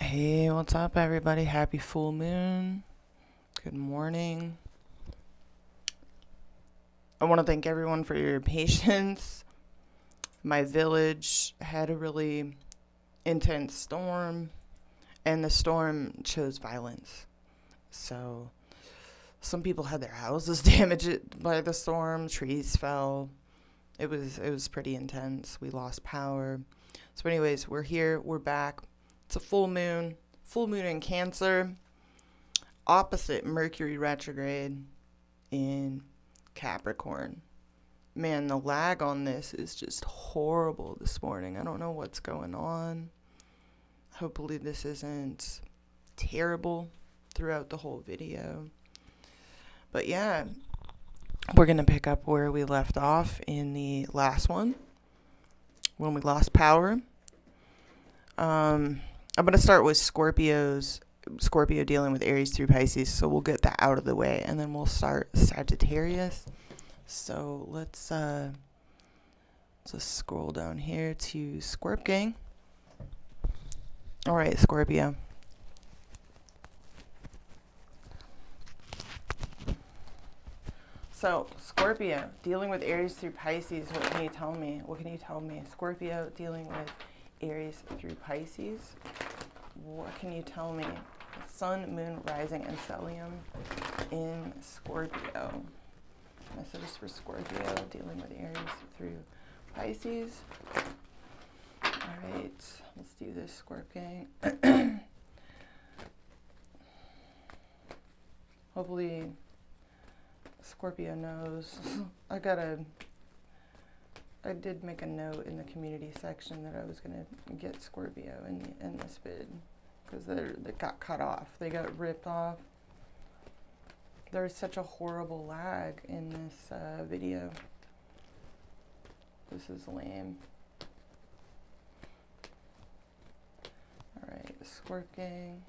Hey, what's up, everybody? Happy full moon. Good morning. I want to thank everyone for your patience. My village had a really intense storm, and the storm chose violence. So, some people had their houses damaged by the storm, trees fell. It was pretty intense. We lost power. So anyways, we're here, we're back. It's a full moon in Cancer, opposite Mercury retrograde in Capricorn. Man, the lag on this is just horrible this morning. I don't know what's going on. Hopefully this isn't terrible throughout the whole video. But yeah, we're going to pick up where we left off in the last one, when we lost power. I'm going to start with Scorpio dealing with Aries through Pisces, so we'll get that out of the way, and then we'll start Sagittarius. So let's just scroll down here to Scorp Gang. All right, Scorpio. So, Scorpio, dealing with Aries through Pisces, what can you tell me? Scorpio, dealing with Aries through Pisces. What can you tell me? Sun, Moon, Rising, and Stellium in Scorpio. Messages for Scorpio, dealing with Aries through Pisces. All right, let's do this, Scorp Gang. Hopefully Scorpio knows. I did make a note in the community section that I was going to get Scorpio in this vid, because they got cut off. They got ripped off. There's such a horrible lag in this video. This is lame. Alright, Scorp Gang.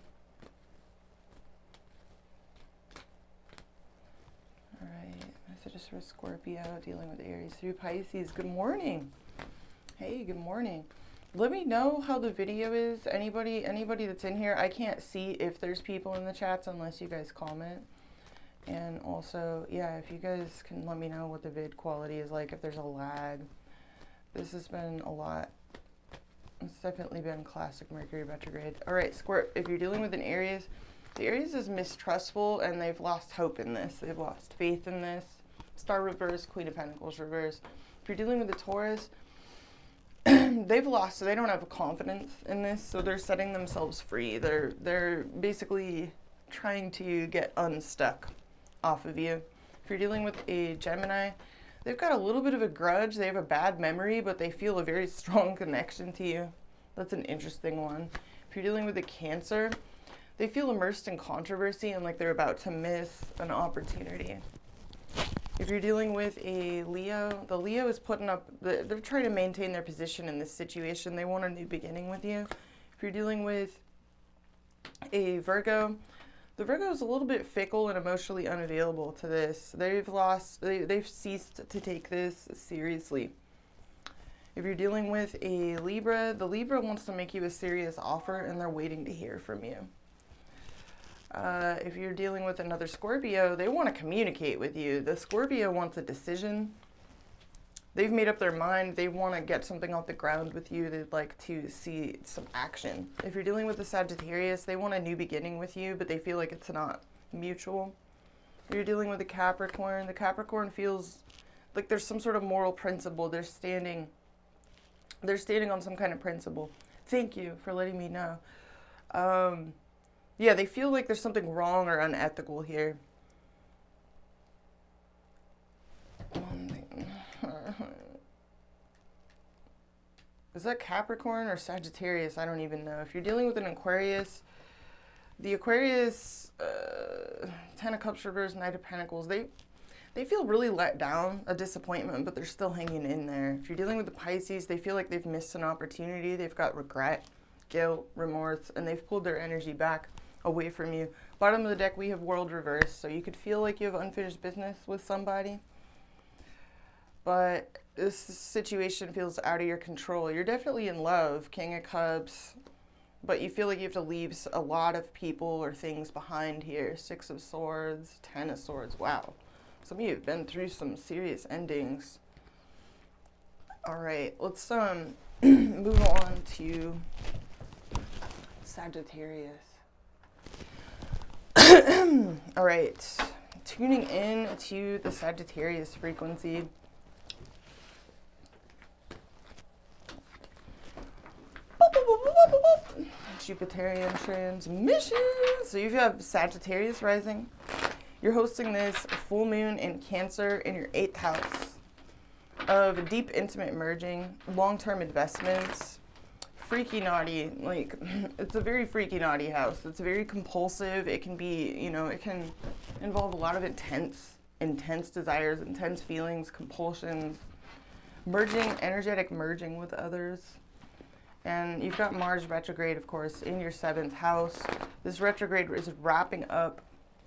Alright, messages for Scorpio dealing with Aries through Pisces. Good morning. Hey, good morning. Let me know how the video is. Anybody that's in here, I can't see if there's people in the chats unless you guys comment. And also, yeah, if you guys can let me know what the vid quality is like, if there's a lag. This has been a lot. It's definitely been classic Mercury retrograde. Alright, Scorp, if you're dealing with an Aries, the Aries is mistrustful, and they've lost hope in this. They've lost faith in this. Star reverse, Queen of Pentacles reverse. If you're dealing with a Taurus, they've lost, so they don't have confidence in this, so they're setting themselves free. They're basically trying to get unstuck off of you. If you're dealing with a Gemini, they've got a little bit of a grudge. They have a bad memory, but they feel a very strong connection to you. That's an interesting one. If you're dealing with a Cancer, they feel immersed in controversy and like they're about to miss an opportunity. If you're dealing with a Leo, the Leo is putting up, they're trying to maintain their position in this situation. They want a new beginning with you. If you're dealing with a Virgo, the Virgo is a little bit fickle and emotionally unavailable to this. They've ceased to take this seriously. If you're dealing with a Libra, the Libra wants to make you a serious offer and they're waiting to hear from you. If you're dealing with another Scorpio, they want to communicate with you. The Scorpio wants a decision. They've made up their mind. They want to get something off the ground with you. They'd like to see some action. If you're dealing with a Sagittarius, they want a new beginning with you, but they feel like it's not mutual. If you're dealing with a Capricorn, the Capricorn feels like there's some sort of moral principle. They're standing on some kind of principle. Thank you for letting me know. Yeah, they feel like there's something wrong or unethical here. Is that Capricorn or Sagittarius? I don't even know. If you're dealing with an Aquarius, the Aquarius, Ten of Cups reverse, Knight of Pentacles, they feel really let down, a disappointment, but they're still hanging in there. If you're dealing with the Pisces, they feel like they've missed an opportunity. They've got regret, guilt, remorse, and they've pulled their energy back away from you. Bottom of the deck, we have World reverse, so you could feel like you have unfinished business with somebody, but this situation feels out of your control. You're definitely in love. King of Cups, but you feel like you have to leave a lot of people or things behind here. 6 of Swords, 10 of Swords. Wow. Some of you have been through some serious endings. All right, let's move on to Sagittarius. All right, tuning in to the Sagittarius frequency. Jupiterian transmission. So you have Sagittarius rising. You're hosting this full moon in Cancer in your 8th house of deep, intimate merging, long-term investments, freaky naughty. Like, it's a very freaky naughty house. It's very compulsive. It can be, you know, it can involve a lot of intense desires, intense feelings, compulsions, merging, energetic merging with others. And you've got Mars retrograde, of course, in your 7th house. This retrograde is wrapping up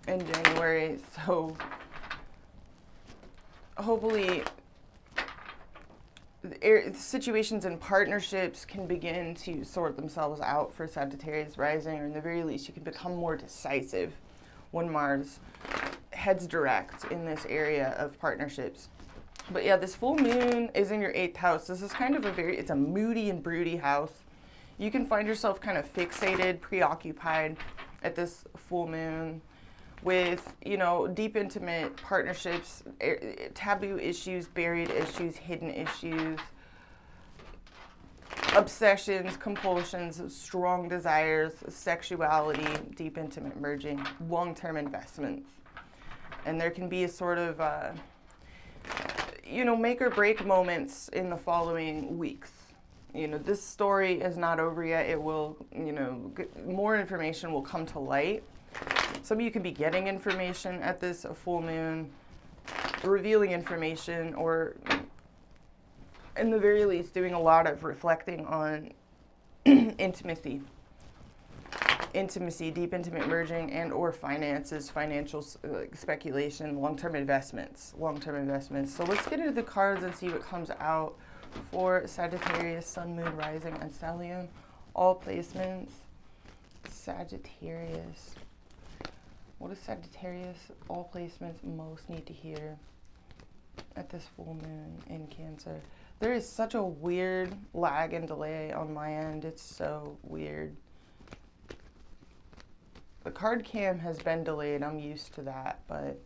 in January, so hopefully situations and partnerships can begin to sort themselves out for Sagittarius rising, or in the very least you can become more decisive when Mars heads direct in this area of partnerships. But yeah, this full moon is in your 8th house. This is kind of it's a moody and broody house. You can find yourself kind of fixated, preoccupied at this full moon with, you know, deep, intimate partnerships, taboo issues, buried issues, hidden issues, obsessions, compulsions, strong desires, sexuality, deep, intimate merging, long-term investments. And there can be a sort of you know, make or break moments in the following weeks. You know, this story is not over yet. It will, you know, more information will come to light. Some of you can be getting information at this full moon, revealing information, or in the very least doing a lot of reflecting on intimacy, deep, intimate merging, and or finances, financial speculation, long-term investments. So let's get into the cards and see what comes out for Sagittarius, Sun, Moon, Rising, and Stellium. All placements. Sagittarius. What does Sagittarius, all placements, most need to hear at this full moon in Cancer? There is such a weird lag and delay on my end. It's so weird. The card cam has been delayed. I'm used to that, but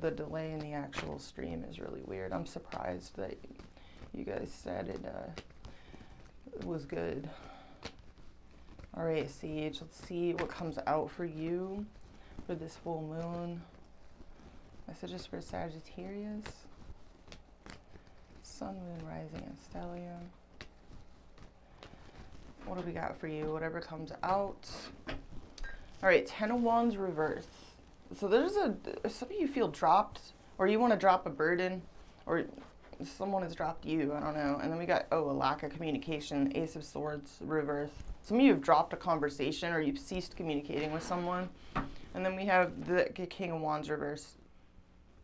the delay in the actual stream is really weird. I'm surprised that you guys said it was good. All right, Sage, let's see what comes out for you for this full moon. Messages for Sagittarius, Sun, Moon, Rising, and Stellium. What do we got for you? Whatever comes out. All right, 10 of Wands reverse. So there's some of you feel dropped, or you want to drop a burden, or someone has dropped you, I don't know. And then we got, a lack of communication, Ace of Swords reverse. Some of you have dropped a conversation, or you've ceased communicating with someone. And then we have the King of Wands reverse.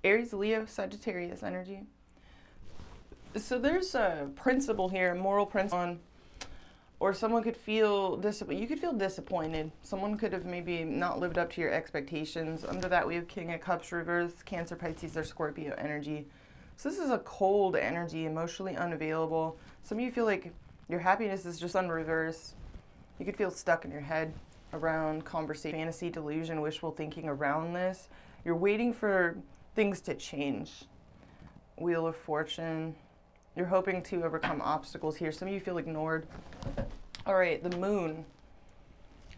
Aries, Leo, Sagittarius energy. So there's a principle here, a moral principle, or someone could feel you could feel disappointed. Someone could have maybe not lived up to your expectations. Under that, we have King of Cups reverse, Cancer, Pisces, or Scorpio energy. So this is a cold energy, emotionally unavailable. Some of you feel like your happiness is just on reverse. You could feel stuck in your head around conversation, fantasy, delusion, wishful thinking around this. You're waiting for things to change. Wheel of Fortune. You're hoping to overcome obstacles here. Some of you feel ignored. All right, the moon.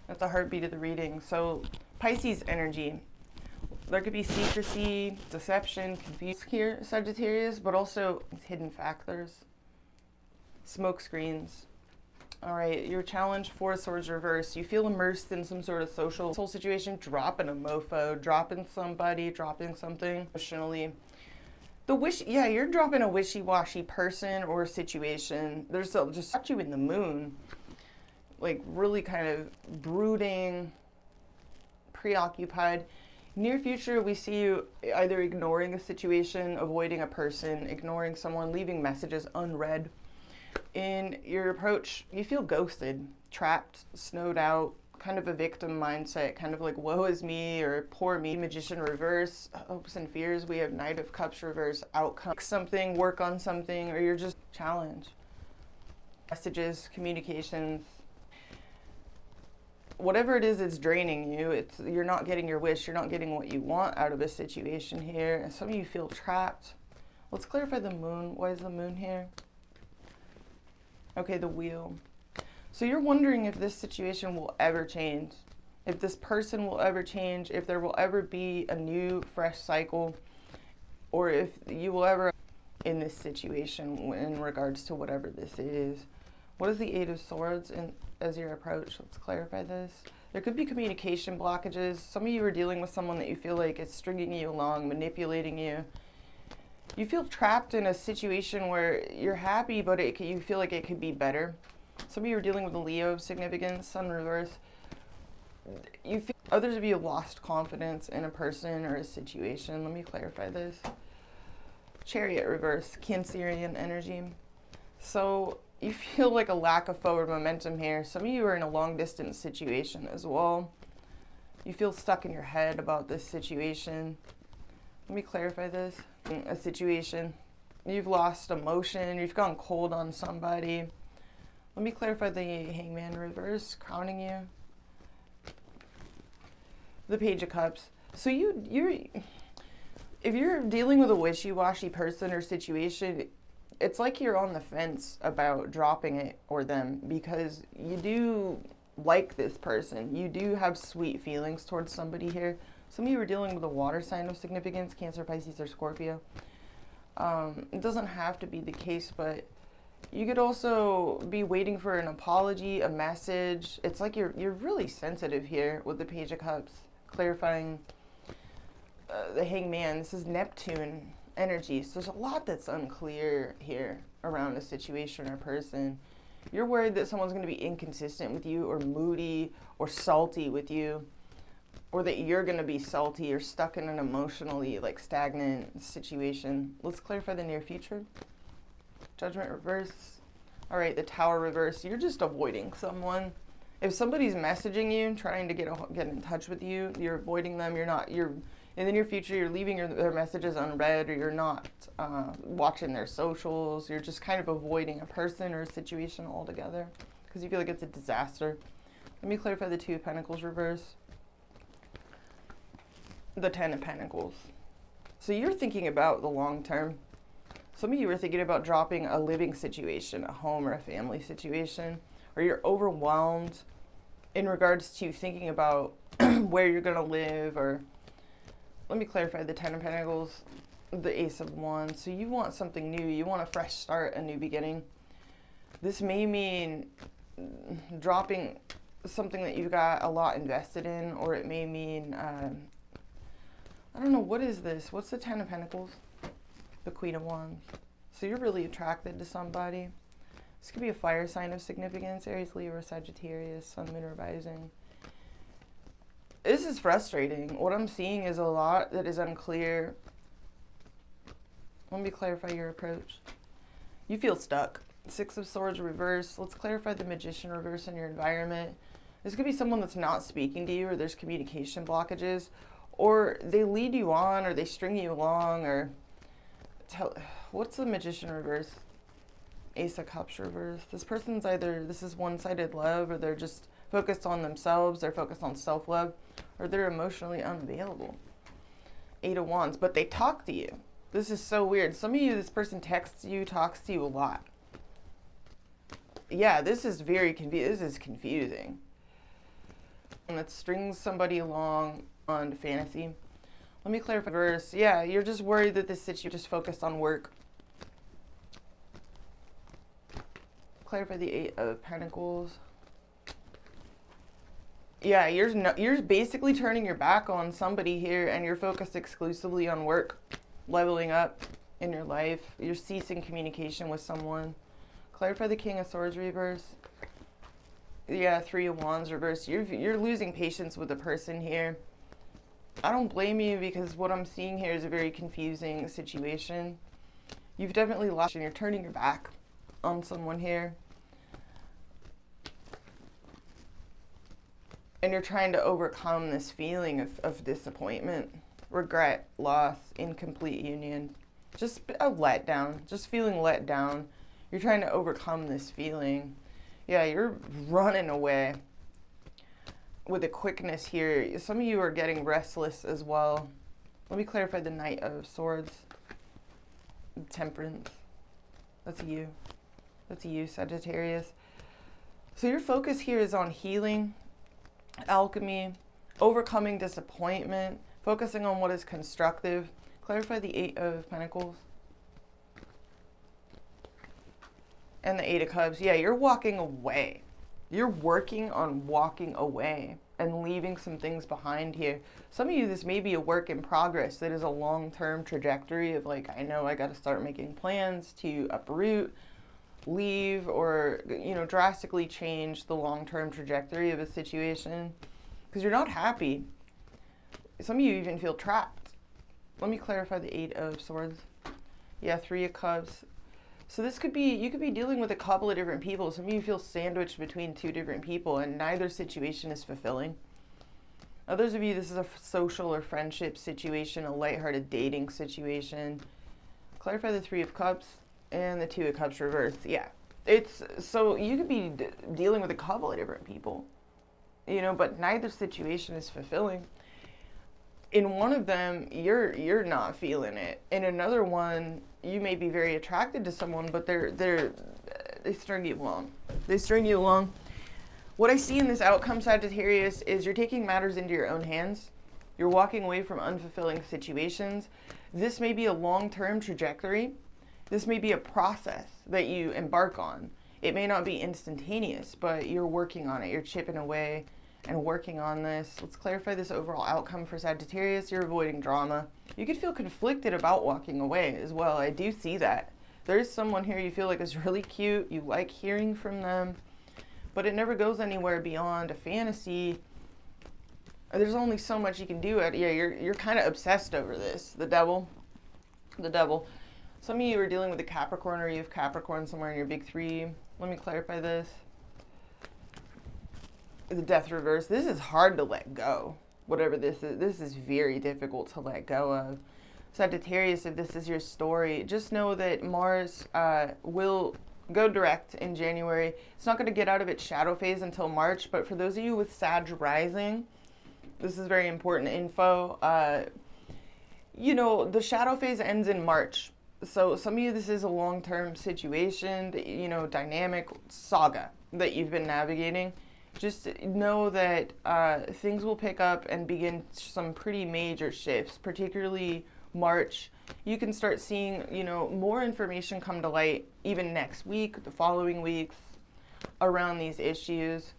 That's the heartbeat of the reading. So Pisces energy. There could be secrecy, deception, confusion here, Sagittarius, but also hidden factors, smoke screens. All right, your challenge, 4 of Swords reverse. You feel immersed in some sort of social situation, dropping a mofo, dropping somebody, dropping something emotionally. You're dropping a wishy-washy person or situation. There's just got you in the moon, like really kind of brooding, preoccupied. Near future, we see you either ignoring a situation, avoiding a person, ignoring someone, leaving messages unread, In your approach, you feel ghosted, trapped, snowed out, kind of a victim mindset, kind of like woe is me or poor me. Magician reverse, hopes and fears. We have Knight of Cups reverse, outcome. Something, work on something, or you're just challenged. Messages, communications, whatever it is, it's draining you. You're not getting your wish. You're not getting what you want out of a situation here. And some of you feel trapped. Let's clarify the moon. Why is the moon here? Okay, the wheel. So you're wondering if this situation will ever change, if this person will ever change, if there will ever be a new, fresh cycle, or if you will ever in this situation in regards to whatever this is. What is the Eight of Swords as your approach? Let's clarify this. There could be communication blockages. Some of you are dealing with someone that you feel like is stringing you along, manipulating you. You feel trapped in a situation where you're happy, but you feel like it could be better. Some of you are dealing with a Leo of significance, Sun reverse. Others of you have lost confidence in a person or a situation. Let me clarify this. Chariot reverse, Cancerian energy. So you feel like a lack of forward momentum here. Some of you are in a long distance situation as well. You feel stuck in your head about this situation. Let me clarify this. A situation, you've lost emotion, you've gone cold on somebody. Let me clarify the Hangman reverse, crowning you. The Page of Cups. So if you're dealing with a wishy-washy person or situation, it's like you're on the fence about dropping it or them, because you do like this person. You do have sweet feelings towards somebody here. Some of you are dealing with a water sign of significance, Cancer, Pisces, or Scorpio. It doesn't have to be the case, but you could also be waiting for an apology, a message. It's like you're really sensitive here with the Page of Cups, clarifying the Hangman. This is Neptune energy, so there's a lot that's unclear here around a situation or person. You're worried that someone's going to be inconsistent with you, or moody, or salty with you, or that you're going to be salty or stuck in an emotionally stagnant situation. Let's clarify the near future. Judgment reverse. All right, the Tower reverse. You're just avoiding someone. If somebody's messaging you, trying to get in touch with you, you're avoiding them. You're in the near future, you're leaving their messages unread, or you're not watching their socials. You're just kind of avoiding a person or a situation altogether because you feel like it's a disaster. Let me clarify the Two of Pentacles reverse. The Ten of Pentacles. So you're thinking about the long term. Some of you are thinking about dropping a living situation, a home or a family situation, or you're overwhelmed in regards to thinking about where you're going to live. Or let me clarify the Ten of Pentacles, the Ace of Wands. So you want something new. You want a fresh start, a new beginning. This may mean dropping something that you've got a lot invested in, or it may mean I don't know, what is this? What's the Ten of Pentacles? The Queen of Wands. So you're really attracted to somebody. This could be a fire sign of significance, Aries, Leo, or Sagittarius, Sun, Moon, or Rising. This is frustrating. What I'm seeing is a lot that is unclear. Let me clarify your approach. You feel stuck. Six of Swords reverse. Let's clarify the Magician reverse in your environment. This could be someone that's not speaking to you, or there's communication blockages, or they lead you on, or they string you along, or what's the Magician reverse? Ace of Cups reverse. This person's either, this is one-sided love, or they're just focused on themselves, they're focused on self-love, or they're emotionally unavailable. Eight of Wands, but they talk to you. This is so weird. Some of you, this person texts you, talks to you a lot. Yeah, this is very confusing. And it strings somebody along on fantasy. Let me clarify verse. Yeah, you're just worried that this situation just focused on work. Clarify the Eight of Pentacles. Yeah, you're basically turning your back on somebody here, and you're focused exclusively on work, leveling up in your life. You're ceasing communication with someone. Clarify the King of Swords reverse. Yeah, Three of Wands reverse. You're losing patience with the person here. I don't blame you, because what I'm seeing here is a very confusing situation. You've definitely lost and you're turning your back on someone here. And you're trying to overcome this feeling of disappointment, regret, loss, incomplete union. Just a letdown, just feeling let down. You're trying to overcome this feeling. Yeah, you're running away with a quickness here. Some of you are getting restless as well. Let me clarify the Knight of Swords. Temperance. That's you. That's you, Sagittarius. So your focus here is on healing, alchemy, overcoming disappointment, focusing on what is constructive. Clarify the Eight of Pentacles. And the Eight of Cups. Yeah, you're walking away. You're working on walking away and leaving some things behind here. Some of you, this may be a work in progress that is a long-term trajectory of like, I know I got to start making plans to uproot, leave, or, you know, drastically change the long-term trajectory of a situation because you're not happy. Some of you even feel trapped. Let me clarify the Eight of Swords. Yeah, Three of Cups. So this could be, you could be dealing with a couple of different people. Some of you feel sandwiched between two different people and neither situation is fulfilling. Others of you, this is a social or friendship situation, a lighthearted dating situation. Clarify the Three of Cups and the Two of Cups reversed. Yeah, it's, so you could be dealing with a couple of different people, you know, but neither situation is fulfilling. In one of them, you're not feeling it. In another one, you may be very attracted to someone, but they string you along. They string you along. What I see in this outcome, Sagittarius, is you're taking matters into your own hands. You're walking away from unfulfilling situations. This may be a long-term trajectory. This may be a process that you embark on. It may not be instantaneous, but you're working on it. You're chipping away and working on this. Let's clarify this overall outcome for Sagittarius. You're avoiding drama. You could feel conflicted about walking away as well. I do see that. There's someone here you feel like is really cute. You like hearing from them, but it never goes anywhere beyond a fantasy. There's only so much you can do. Yeah, you're kind of obsessed over this. The devil. The devil. Some of you are dealing with a Capricorn, or you have Capricorn somewhere in your big three. Let me clarify this. The Death reverse. This is hard to let go. Whatever this is very difficult to let go of. Sagittarius, if this is your story, just know that Mars will go direct in January. It's not going to get out of its shadow phase until March, but for those of you with Sag rising, this is very important info. You know, the shadow phase ends in March. So some of you, this is a long-term situation, that, you know, dynamic saga that you've been navigating. Just know that things will pick up and begin some pretty major shifts, particularly March. You can start seeing, you know, more information come to light even next week, the following weeks, around these issues.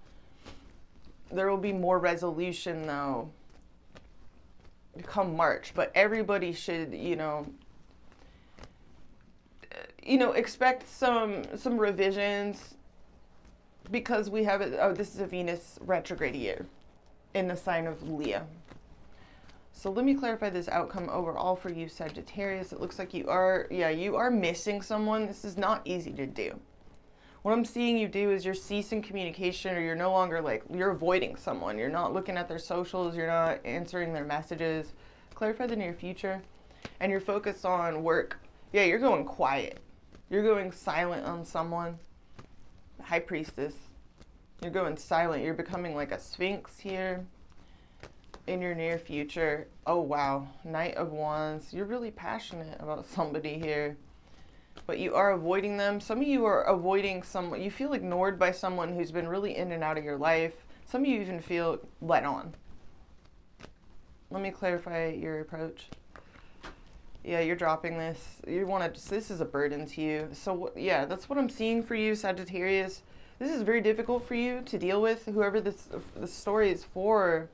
There will be more resolution, though, come March. But everybody should, you know, expect some revisions, because we have it. Oh, this is a Venus retrograde year in the sign of Leo. So let me clarify this outcome overall for you, Sagittarius. It looks like you are missing someone. This is not easy to do. What I'm seeing you do is you're ceasing communication, or you're no longer, like, you're avoiding someone. You're not looking at their socials. You're not answering their messages. Clarify the near future. And you're focused on work. Yeah, you're going quiet. You're going silent on someone. High Priestess. You're going silent. You're becoming like a Sphinx here in your near future. Oh, wow. Knight of Wands. You're really passionate about somebody here, but you are avoiding them. Some of you are avoiding someone. You feel ignored by someone who's been really in and out of your life. Some of you even feel let on. Let me clarify your approach. Yeah, you're dropping this. You want to, this is a burden to you. So yeah, that's what I'm seeing for you, Sagittarius. This is very difficult for you to deal with, whoever this story is for.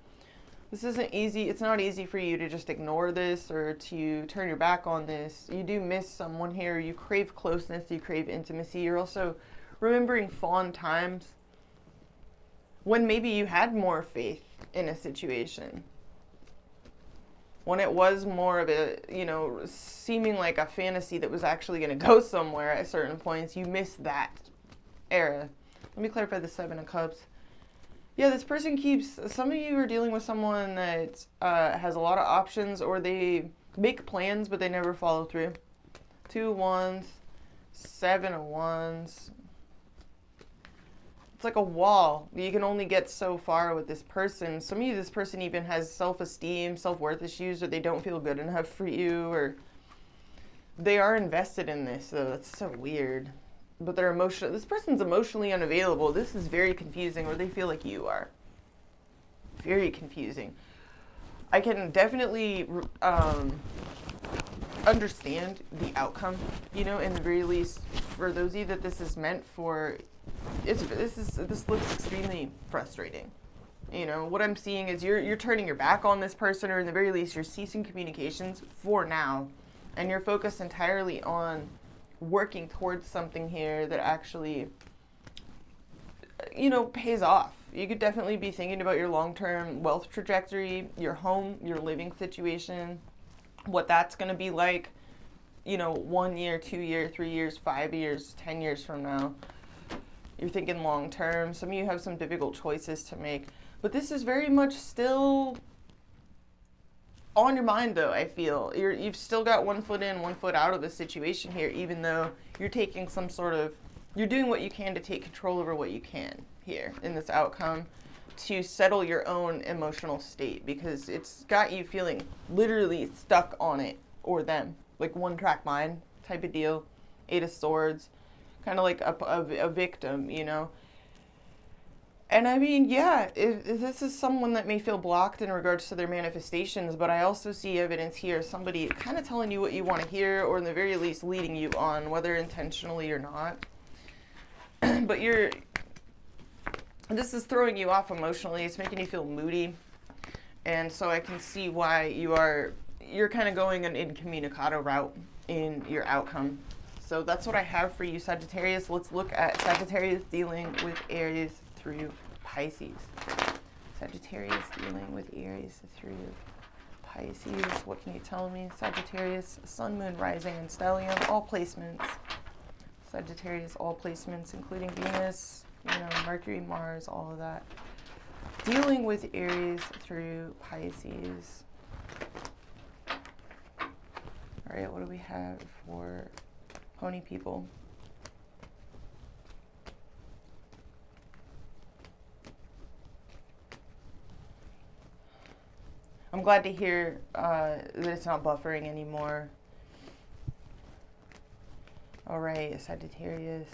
This isn't easy. It's not easy for you to just ignore this or to turn your back on this. You do miss someone here. You crave closeness. You crave intimacy. You're also remembering fond times when maybe you had more faith in a situation. when it was more of a, you know, seeming like a fantasy that was actually going to go somewhere at certain points, you missed that era. Let me clarify the Seven of Cups. Yeah, this person keeps, some of you are dealing with someone that has a lot of options, or they make plans but they never follow through. 2 of Wands, 7 of Wands. It's like a wall. You can only get so far with this person. Some of you, this person even has self-esteem, self-worth issues, or they don't feel good enough for you, or they are invested in this, though. That's so weird. But they're emotional. This person's emotionally unavailable. This is very confusing, or they feel like you are. Very confusing. I can definitely understand the outcome, you know, in the very least, for those of you that this is meant for. This looks extremely frustrating. You know, what I'm seeing is you're turning your back on this person, or in the very least you're ceasing communications for now, and you're focused entirely on working towards something here that actually, you know, pays off. You could definitely be thinking about your long-term wealth trajectory, your home, your living situation, what that's going to be like, you know, 1 year, 2 year, 3 years, 5 years, 10 years from now. You're thinking long term. Some of you have some difficult choices to make. But this is very much still on your mind, though, I feel. You've still got 1 foot in, 1 foot out of the situation here, even though you're taking some sort of, you're doing what you can to take control over what you can here in this outcome to settle your own emotional state, because it's got you feeling literally stuck on it or them. Like one-track mind type of deal. 8 of Swords. Kind of like a victim, you know. And I mean, yeah, if this is someone that may feel blocked in regards to their manifestations, but I also see evidence here, somebody kind of telling you what you want to hear, or in the very least leading you on, whether intentionally or not. But this is throwing you off emotionally. It's making you feel moody. And so I can see why you're kind of going an incommunicado route in your outcome. So that's what I have for you, Sagittarius. Let's look at Sagittarius dealing with Aries through Pisces. Sagittarius dealing with Aries through Pisces. What can you tell me? Sagittarius, Sun, Moon, Rising, and Stellium, all placements. Sagittarius, all placements, including Venus, you know, Mercury, Mars, all of that. Dealing with Aries through Pisces. All right, what do we have for pony people? I'm glad to hear that it's not buffering anymore. All right, Sagittarius.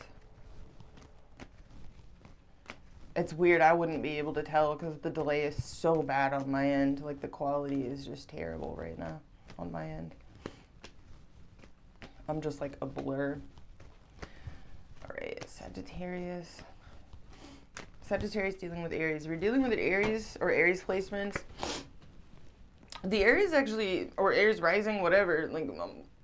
It's weird. I wouldn't be able to tell because the delay is so bad on my end. Like, the quality is just terrible right now on my end. I'm just like a blur. All right, Sagittarius. Sagittarius dealing with Aries. We're dealing with Aries or Aries placements. The Aries actually, or Aries rising, whatever, like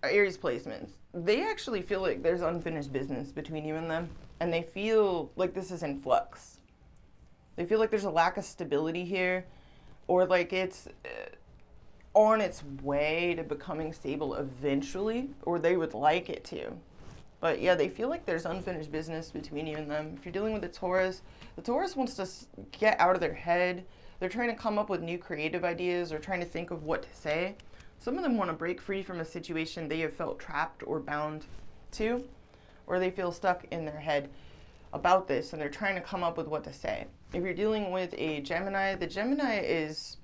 Aries placements, they actually feel like there's unfinished business between you and them. And they feel like this is in flux. They feel like there's a lack of stability here, or like it's on its way to becoming stable eventually, or they would like it to. But yeah, they feel like there's unfinished business between you and them. If you're dealing with the Taurus wants to get out of their head. They're trying to come up with new creative ideas, or trying to think of what to say. Some of them want to break free from a situation they have felt trapped or bound to, or they feel stuck in their head about this, and they're trying to come up with what to say. If you're dealing with a Gemini, the Gemini is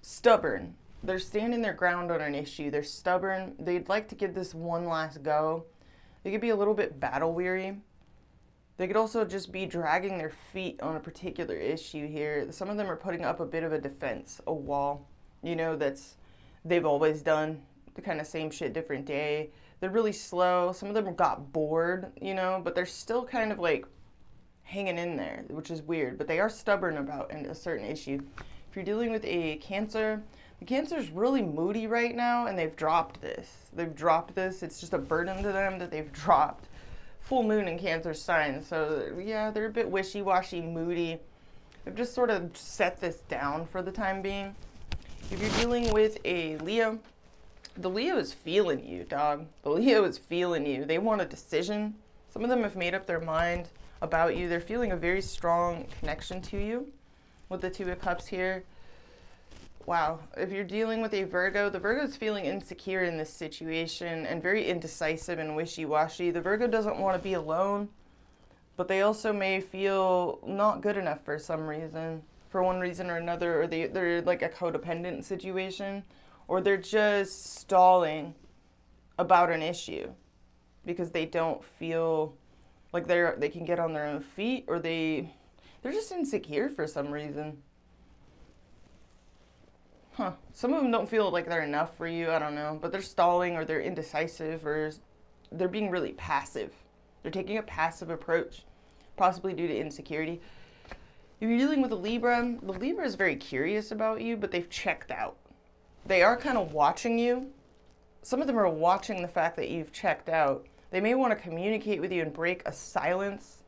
stubborn. They're standing their ground on an issue. They're stubborn. They'd like to give this one last go. They could be a little bit battle weary. They could also just be dragging their feet on a particular issue here. Some of them are putting up a bit of a defense, a wall, you know, they've always done the kind of same shit, different day. They're really slow. Some of them got bored, you know, but they're still kind of like hanging in there, which is weird. But they are stubborn about a certain issue. If you're dealing with a Cancer, the Cancer's really moody right now, and they've dropped this. It's just a burden to them that they've dropped. Full moon in Cancer sign, so yeah, they're a bit wishy-washy, moody. They've just sort of set this down for the time being. If you're dealing with a Leo, the Leo is feeling you, dog. The Leo is feeling you. They want a decision. Some of them have made up their mind about you. They're feeling a very strong connection to you with the Two of Cups here. Wow. If you're dealing with a Virgo, the Virgo is feeling insecure in this situation and very indecisive and wishy-washy. The Virgo doesn't want to be alone, but they also may feel not good enough for some reason, for one reason or another, or they're like a codependent situation, or they're just stalling about an issue because they don't feel like they can get on their own feet, or they're just insecure for some reason. Some of them don't feel like they're enough for you, I don't know, but they're stalling, or they're indecisive, or they're being really passive. They're taking a passive approach, possibly due to insecurity. If you're dealing with a Libra, the Libra is very curious about you, but they've checked out. They are kind of watching you. Some of them are watching the fact that you've checked out. They may want to communicate with you and break a silence.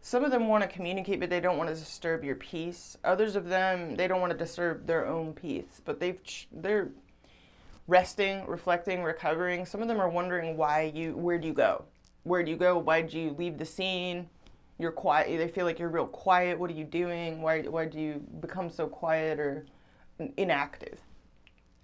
Some of them want to communicate, but they don't want to disturb your peace. Others of them, they don't want to disturb their own peace, but they're resting, reflecting, recovering. Some of them are wondering where'd you go? Where'd you go? Why'd you leave the scene? You're quiet. They feel like you're real quiet. What are you doing? Why'd you become so quiet or inactive?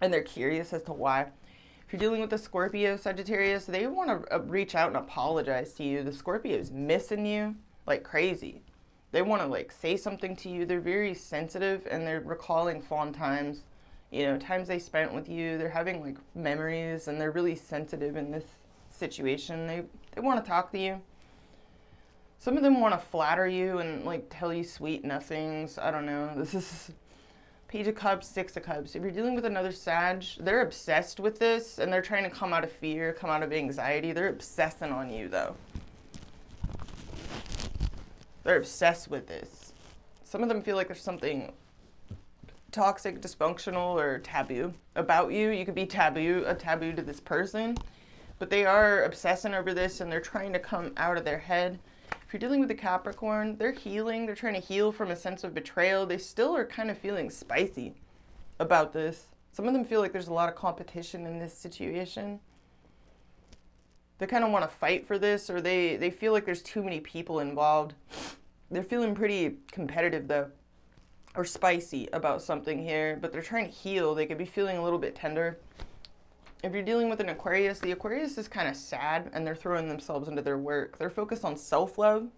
And they're curious as to why. If you're dealing with a Scorpio, Sagittarius, they want to reach out and apologize to you. The Scorpio is missing you like crazy. They want to like say something to you. They're very sensitive, and they're recalling fond times, times they spent with you. They're having like memories, and they're really sensitive in this situation. They want to talk to you. Some of them want to flatter you and like tell you sweet nothings. I don't know. This is Page of Cups, Six of Cups. If you're dealing with another Sag, they're obsessed with this, and they're trying to come out of fear, come out of anxiety. They're obsessing on you though. They're obsessed with this. Some of them feel like there's something toxic, dysfunctional, or taboo about you. You could be a taboo to this person, but they are obsessing over this, and they're trying to come out of their head. If you're dealing with a Capricorn, they're healing. They're trying to heal from a sense of betrayal. They still are kind of feeling spicy about this. Some of them feel like there's a lot of competition in this situation. They kind of want to fight for this, or they feel like there's too many people involved. They're feeling pretty competitive though, or spicy about something here, but they're trying to heal. They could be feeling a little bit tender. If you're dealing with an Aquarius, the Aquarius is kind of sad, and they're throwing themselves into their work. They're focused on self-love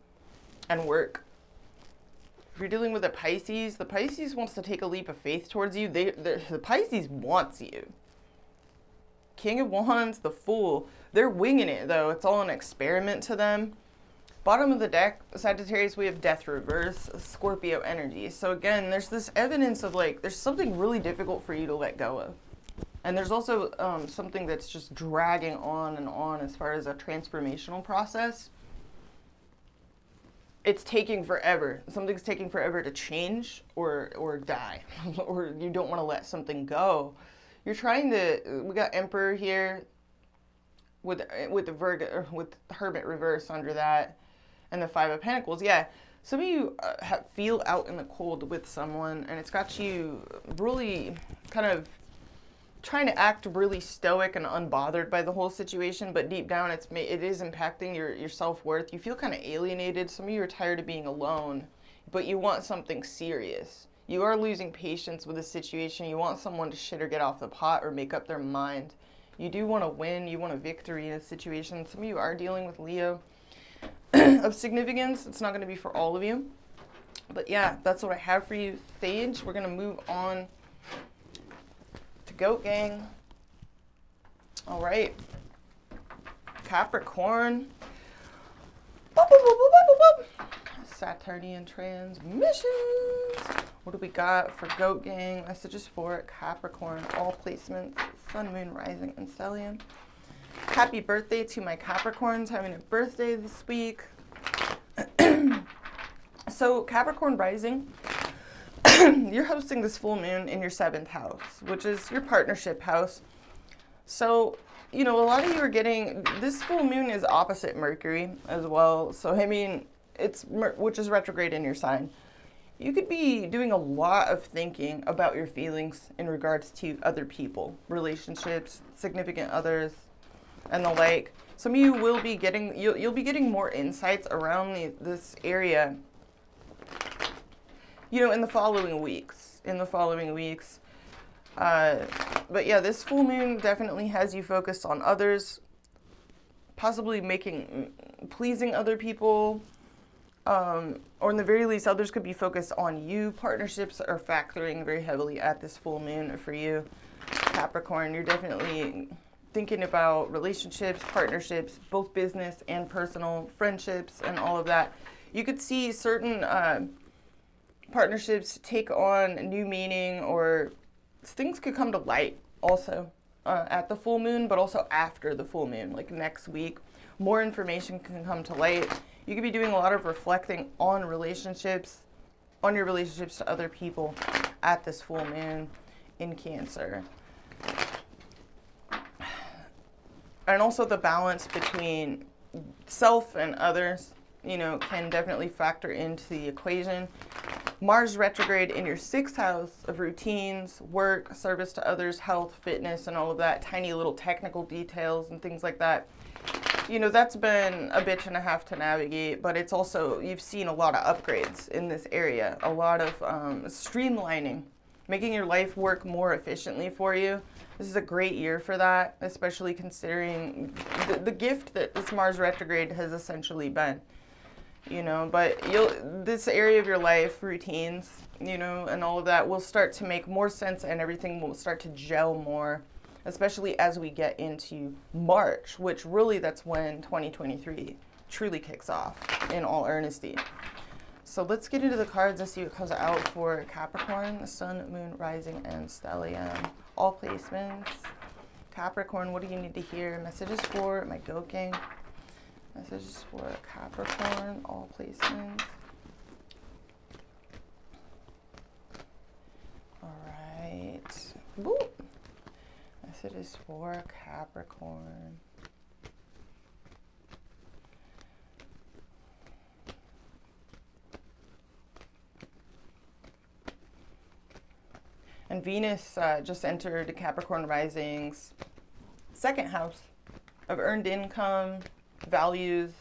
and work. If you're dealing with a Pisces, the Pisces wants to take a leap of faith towards you. The Pisces wants you. King of Wands, the Fool. They're winging it, though. It's all an experiment to them. Bottom of the deck, Sagittarius, we have Death reverse, Scorpio energy. So again, there's this evidence of like, there's something really difficult for you to let go of. And there's also something that's just dragging on and on as far as a transformational process. It's taking forever. Something's taking forever to change or die. Or you don't want to let something go. You're trying to, we got Emperor here with the Virgo, with Hermit reverse under that, and the Five of Pentacles. Yeah, some of you feel out in the cold with someone, and it's got you really kind of trying to act really stoic and unbothered by the whole situation, but deep down it is impacting your self-worth. You feel kind of alienated. Some of you are tired of being alone, but you want something serious. You are losing patience with the situation. You want someone to shit or get off the pot or make up their mind. You do want to win. You want a victory in a situation. Some of you are dealing with Leo of significance. It's not going to be for all of you. But yeah, that's what I have for you, Sage. We're going to move on to Goat Gang. All right. Capricorn. Boop, boop, boop, boop, boop, boop. Saturnian transmissions. What do we got for Goat Gang? Messages for Capricorn. All placements. Sun, Moon, Rising, and Stellium. Happy birthday to my Capricorns having a birthday this week. So Capricorn Rising, you're hosting this full moon in your 7th house, which is your partnership house. So, a lot of you are getting, this full moon is opposite Mercury as well. So, which is retrograde in your sign. You could be doing a lot of thinking about your feelings in regards to other people, relationships, significant others, and the like. Some of you will be getting, you'll be getting more insights around this area, you know, in the following weeks. But yeah, this full moon definitely has you focused on others, possibly pleasing other people, or in the very least, others could be focused on you. Partnerships are factoring very heavily at this full moon for you, Capricorn. You're definitely thinking about relationships, partnerships, both business and personal, friendships, and all of that. You could see certain partnerships take on new meaning, or things could come to light also at the full moon, but also after the full moon, like next week. More information can come to light. You could be doing a lot of reflecting on relationships, on your relationships to other people at this full moon in Cancer. And also the balance between self and others, you know, can definitely factor into the equation. Mars retrograde in your 6th house of routines, work, service to others, health, fitness, and all of that, tiny little technical details and things like that. You know, that's been a bitch and a half to navigate, but it's also, you've seen a lot of upgrades in this area, a lot of streamlining, making your life work more efficiently for you. This is a great year for that, especially considering the gift that this Mars retrograde has essentially been. You know, but this area of your life, routines, you know, and all of that will start to make more sense, and everything will start to gel more, especially as we get into March, which really that's when 2023 truly kicks off in all earnesty. So let's get into the cards and see what comes out for Capricorn, the Sun, Moon, Rising, and Stellium. All placements. Capricorn, what do you need to hear? Messages for my goat gang. Messages for Capricorn, all placements. All right. Woo. Messages for Capricorn. And Venus just entered Capricorn Rising's 2nd house of earned income, values,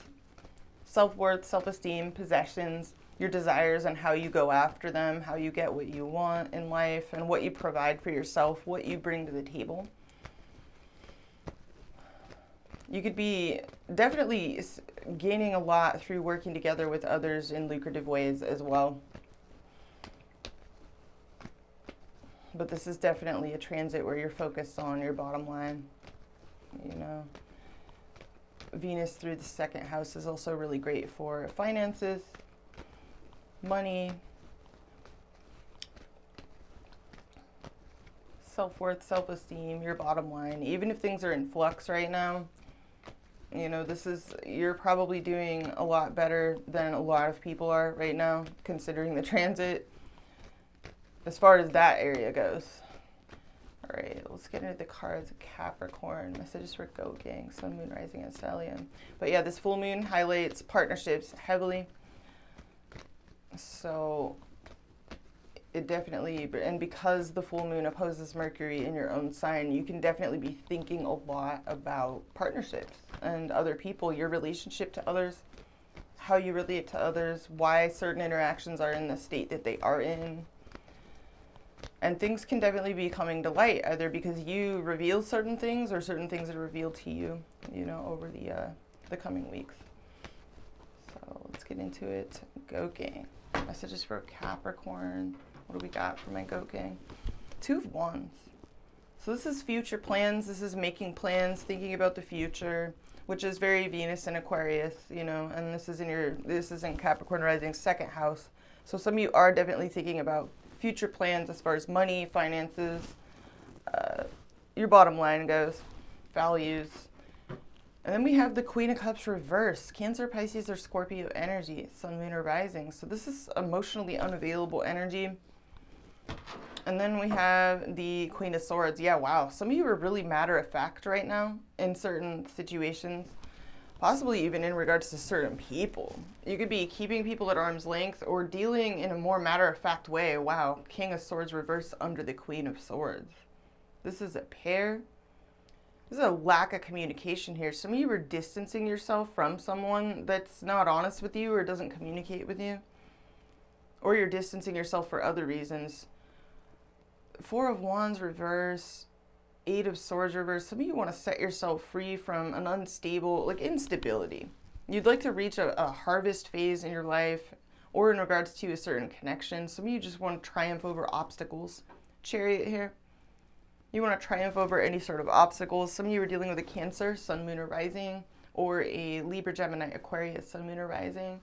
self-worth, self-esteem, possessions, your desires and how you go after them, how you get what you want in life, and what you provide for yourself, what you bring to the table. You could be definitely gaining a lot through working together with others in lucrative ways as well. But this is definitely a transit where you're focused on your bottom line, you know. Venus through the 2nd house is also really great for finances, money, self-worth, self-esteem, your bottom line. Even if things are in flux right now, you know, you're probably doing a lot better than a lot of people are right now, considering the transit, as far as that area goes. All right, let's get into the cards. Capricorn, messages for Goat Gang, Sun, Moon, Rising, and Stellium. But yeah, this full moon highlights partnerships heavily. So it definitely, and because the full moon opposes Mercury in your own sign, you can definitely be thinking a lot about partnerships and other people, your relationship to others, how you relate to others, why certain interactions are in the state that they are in. And things can definitely be coming to light, either because you reveal certain things or certain things are revealed to you, you know, over the coming weeks. So let's get into it. Goat Gang. Messages for Capricorn. What do we got for my Goat Gang? 2 of Wands. So this is future plans. This is making plans, thinking about the future, which is very Venus and Aquarius, you know, and this is in Capricorn Rising 2nd house. So some of you are definitely thinking about future plans as far as money, finances, your bottom line goes, values. And then we have the Queen of Cups reverse, Cancer, Pisces, or Scorpio energy, Sun, Moon, or Rising. So this is emotionally unavailable energy. And then we have the Queen of Swords. Yeah, wow. Some of you are really matter of fact right now in certain situations. possibly even in regards to certain people. You could be keeping people at arm's length or dealing in a more matter-of-fact way. Wow, King of Swords reversed under the Queen of Swords. This is a pair. There's a lack of communication here. Some of you are distancing yourself from someone that's not honest with you or doesn't communicate with you. Or you're distancing yourself for other reasons. Four of Wands reverse. Eight of Swords reverse. Some of you want to set yourself free from an unstable, like instability. You'd like to reach a harvest phase in your life or in regards to a certain connection. Some of you just want to triumph over obstacles. Chariot here. You want to triumph over any sort of obstacles. Some of you are dealing with a Cancer, Sun, Moon, or Rising, or a Libra, Gemini, Aquarius, Sun, Moon, or Rising.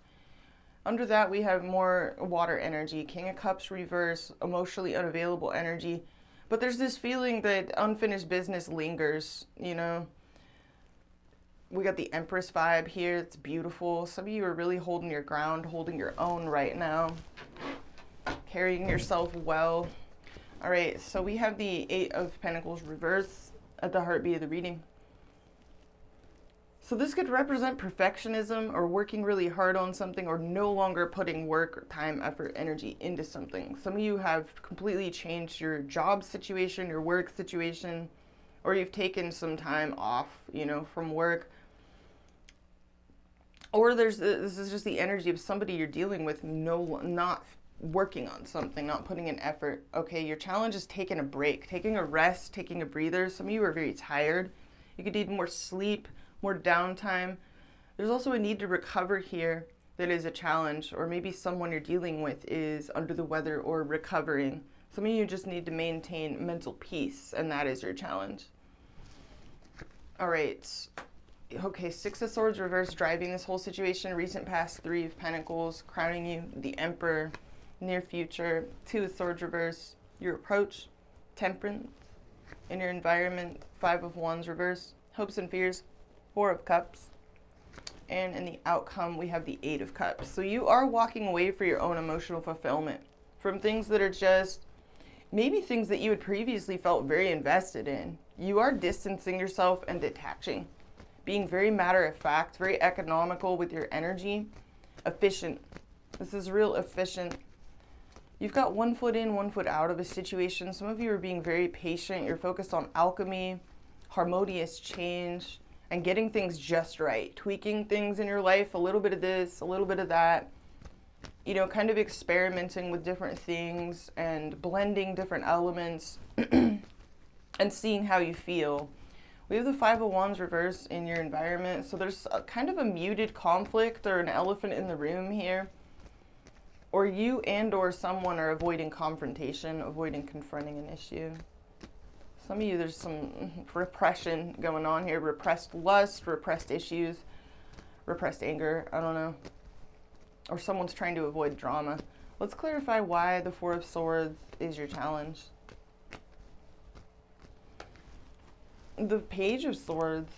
Under that, we have more water energy. King of Cups reverse, emotionally unavailable energy. But there's this feeling that unfinished business lingers, you know. We got the Empress vibe here. It's beautiful. Some of you are really holding your ground, holding your own right now. Carrying yourself well. All right, so we have the Eight of Pentacles reverse at the heartbeat of the reading. So this could represent perfectionism or working really hard on something or no longer putting work or time, effort, energy into something. Some of you have completely changed your job situation, your work situation, or you've taken some time off, you know, from work. Or this is just the energy of somebody you're dealing with not working on something, not putting in effort. Okay, your challenge is taking a break, taking a rest, taking a breather. Some of you are very tired. You could need more sleep, more downtime. There's also a need to recover here that is a challenge, or maybe someone you're dealing with is under the weather or recovering. Some of you just need to maintain mental peace, and that is your challenge. All right. Okay, Six of Swords reverse driving this whole situation. Recent past, Three of Pentacles crowning you, the Emperor. Near future, Two of Swords reverse, your approach, temperance in your environment, Five of Wands reverse, hopes and fears, Four of Cups, and in the outcome we have the Eight of Cups. So you are walking away for your own emotional fulfillment from things that are just maybe things that you had previously felt very invested in. You are distancing yourself and detaching, being very matter of fact, very economical with your energy, efficient. This is real efficient. You've got 1 foot in, 1 foot out of a situation. Some of you are being very patient. You're focused on alchemy, harmonious change, and getting things just right. Tweaking things in your life, a little bit of this, a little bit of that. You know, kind of experimenting with different things and blending different elements and seeing how you feel. We have the Five of Wands reverse in your environment. So there's kind of a muted conflict or an elephant in the room here. Or you and or someone are avoiding confrontation, avoiding confronting an issue. Some of you, there's some repression going on here. Repressed lust, repressed issues, repressed anger, I don't know. Or someone's trying to avoid drama. Let's clarify why the Four of Swords is your challenge. The Page of Swords.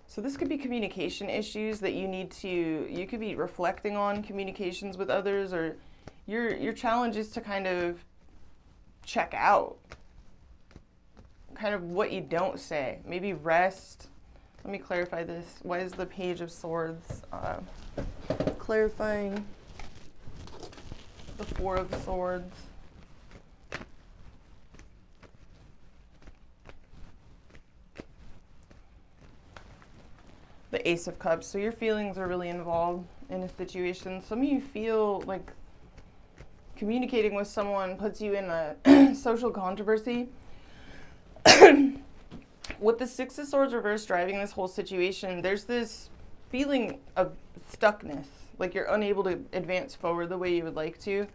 So this could be communication issues that you could be reflecting on communications with others, or your challenge is to kind of check out kind of what you don't say. Maybe rest. Let me clarify this. Why is the Page of Swords clarifying the Four of Swords? The Ace of Cups. So your feelings are really involved in a situation. Some of you feel like communicating with someone puts you in a social controversy. With the Six of Swords reverse driving this whole situation, there's this feeling of stuckness, like you're unable to advance forward the way you would like to.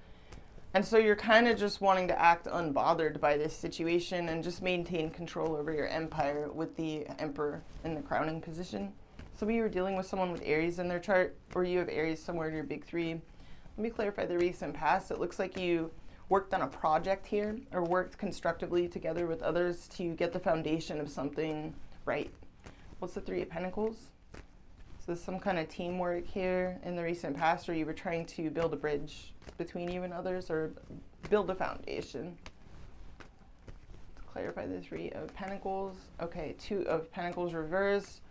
And so you're kind of just wanting to act unbothered by this situation and just maintain control over your empire with the Emperor in the crowning position. Some of you are dealing with someone with Aries in their chart, or you have Aries somewhere in your big three. Let me clarify the recent past. It looks like you worked on a project here or worked constructively together with others to get the foundation of something right. What's the Three of Pentacles? So there's some kind of teamwork here in the recent past, or you were trying to build a bridge between you and others or build a foundation. clarify the Three of Pentacles. Okay, Two of Pentacles reverse.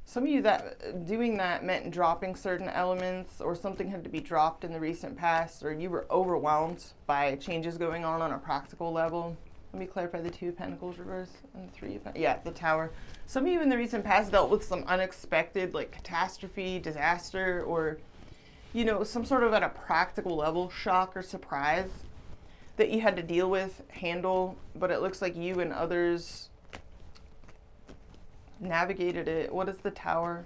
Some of you that doing that meant dropping certain elements, or something had to be dropped in the recent past, or you were overwhelmed by changes going on a practical level. Let me clarify the Two of Pentacles reverse and the Three of Pentacles. Yeah, the Tower. Some of you in the recent past dealt with some unexpected, like, catastrophe, disaster, or, you know, some sort of at a practical level shock or surprise that you had to deal with, handle, but it looks like you and others navigated it. What is the Tower?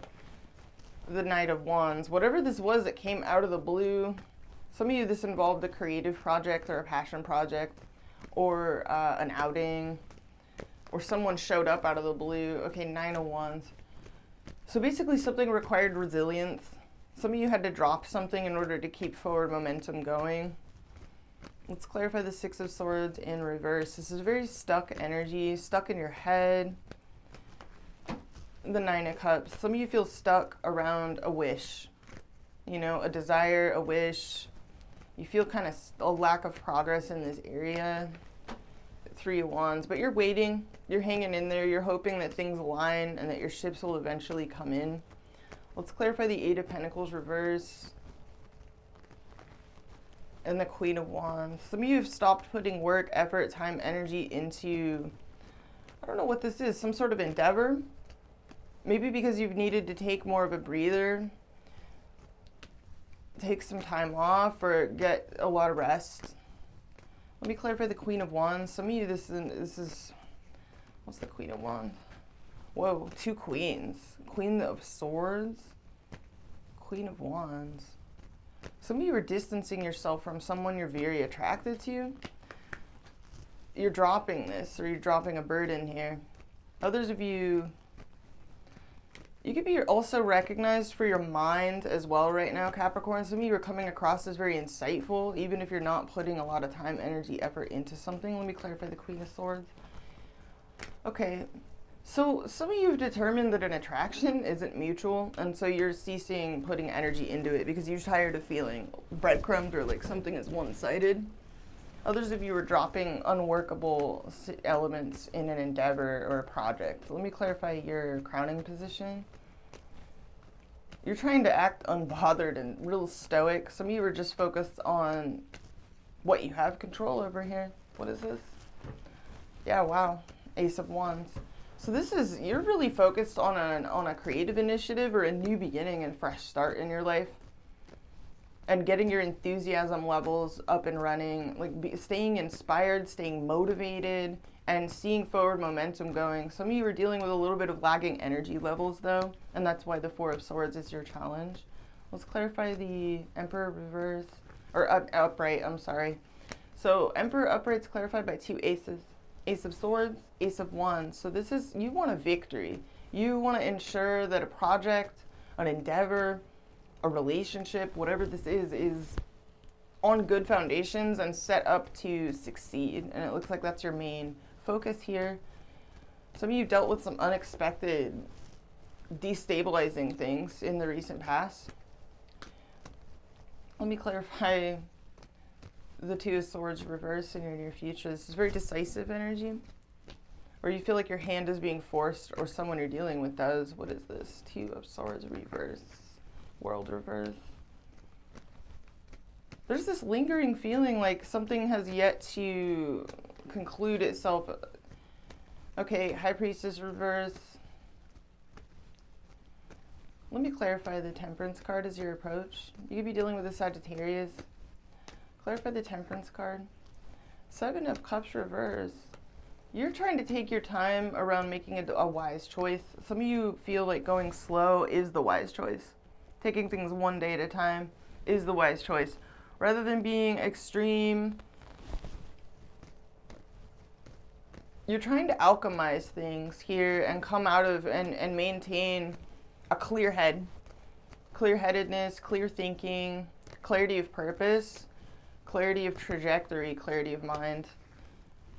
The Knight of Wands. Whatever this was that came out of the blue, some of you this involved a creative project or a passion project, or an outing, or someone showed up out of the blue. Okay, Nine of Wands. So basically something required resilience. Some of you had to drop something in order to keep forward momentum going. Let's clarify the Six of Swords in reverse. This is very stuck energy, stuck in your head. The Nine of Cups. Some of you feel stuck around a wish, you know, a desire, a wish. You feel kind of a lack of progress in this area. Three of Wands, but you're waiting, you're hanging in there, you're hoping that things align and that your ships will eventually come in. Let's clarify the Eight of Pentacles reverse and the Queen of Wands. Some of you have stopped putting work, effort, time, energy into, I don't know what this is, some sort of endeavor. Maybe because you've needed to take more of a breather, take some time off, or get a lot of rest. Let me clarify the Queen of Wands. Some of you, this is, what's the Queen of Wands? Whoa, two queens. Queen of Swords, Queen of Wands. Some of you are distancing yourself from someone you're very attracted to. You're dropping this, or you're dropping a burden here. Others of you, you could be also recognized for your mind as well right now, Capricorn. Some of you are coming across as very insightful, even if you're not putting a lot of time, energy, effort into something. Let me clarify the Queen of Swords. Okay, so some of you have determined that an attraction isn't mutual, and so you're ceasing putting energy into it because you're tired of feeling breadcrumbed, or like something is one-sided. Others of you are dropping unworkable elements in an endeavor or a project. Let me clarify your crowning position. You're trying to act unbothered and real stoic. Some of you are just focused on what you have control over here. What is this? Yeah, wow. Ace of Wands. So this is, you're really focused on a creative initiative or a new beginning and fresh start in your life. And getting your enthusiasm levels up and running, like staying inspired, staying motivated, and seeing forward momentum going. Some of you are dealing with a little bit of lagging energy levels though, and that's why the Four of Swords is your challenge. Let's clarify the Emperor reverse, or upright, I'm sorry. So Emperor upright's clarified by two aces. Ace of Swords, Ace of Wands. So this is, you want a victory. You want to ensure that a project, an endeavor, a relationship, whatever this is on good foundations and set up to succeed. And it looks like that's your main focus here. Some of you dealt with some unexpected, destabilizing things in the recent past. Let me clarify the Two of Swords reverse in your near future. This is very decisive energy, or you feel like your hand is being forced, or someone you're dealing with does. What is this? Two of Swords reverse. World reverse. There's this lingering feeling like something has yet to conclude itself. Okay, High Priestess reverse. Let me clarify the Temperance card as your approach. You could be dealing with a Sagittarius. Clarify the Temperance card. Seven of Cups reverse. You're trying to take your time around making a wise choice. Some of you feel like going slow is the wise choice. Taking things one day at a time is the wise choice. Rather than being extreme, you're trying to alchemize things here and come out of and maintain a clear head. Clear-headedness, clear thinking, clarity of purpose, clarity of trajectory, clarity of mind.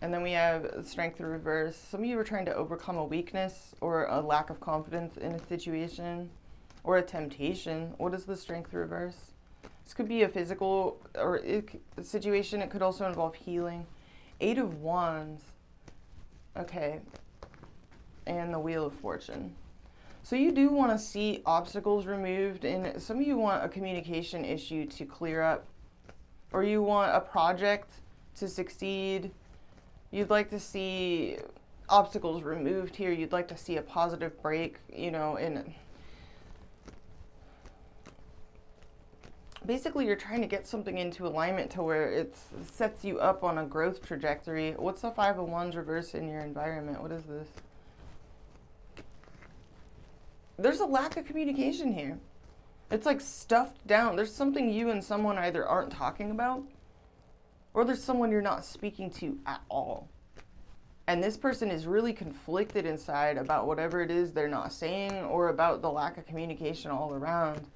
And then we have Strength in reverse. Some of you are trying to overcome a weakness or a lack of confidence in a situation. Or a temptation. What is the Strength reverse? This could be a physical or a situation. It could also involve healing. Eight of Wands. Okay. And the Wheel of Fortune. So you do want to see obstacles removed, and some of you want a communication issue to clear up, or you want a project to succeed. You'd like to see obstacles removed here. You'd like to see a positive break, you know, and basically you're trying to get something into alignment to where it sets you up on a growth trajectory. What's the Five of Wands reverse in your environment? What is this? There's a lack of communication here. It's like stuffed down. There's something you and someone either aren't talking about, or there's someone you're not speaking to at all. And this person is really conflicted inside about whatever it is they're not saying, or about the lack of communication all around.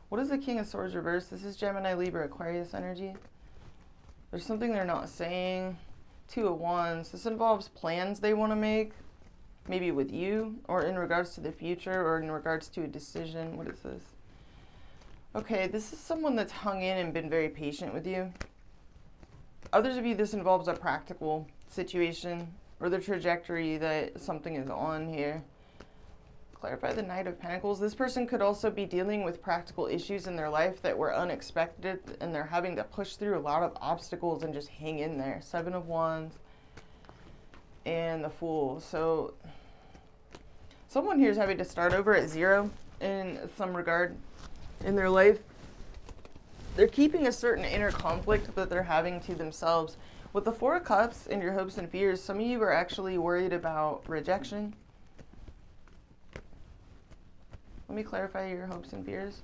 What is the King of Swords reverse? This is Gemini, Libra, Aquarius energy. There's something they're not saying. Two of Wands. This involves plans they want to make, maybe with you, or in regards to the future, or in regards to a decision. What is this? Okay, this is someone that's hung in and been very patient with you. Others of you, this involves a practical situation, or the trajectory that something is on here. Clarify the Knight of Pentacles. This person could also be dealing with practical issues in their life that were unexpected, and they're having to push through a lot of obstacles and just hang in there. Seven of Wands and the Fool. So someone here is having to start over at zero in some regard in their life. They're keeping a certain inner conflict that they're having to themselves. With the Four of Cups and your hopes and fears, some of you are actually worried about rejection. Let me clarify your hopes and fears.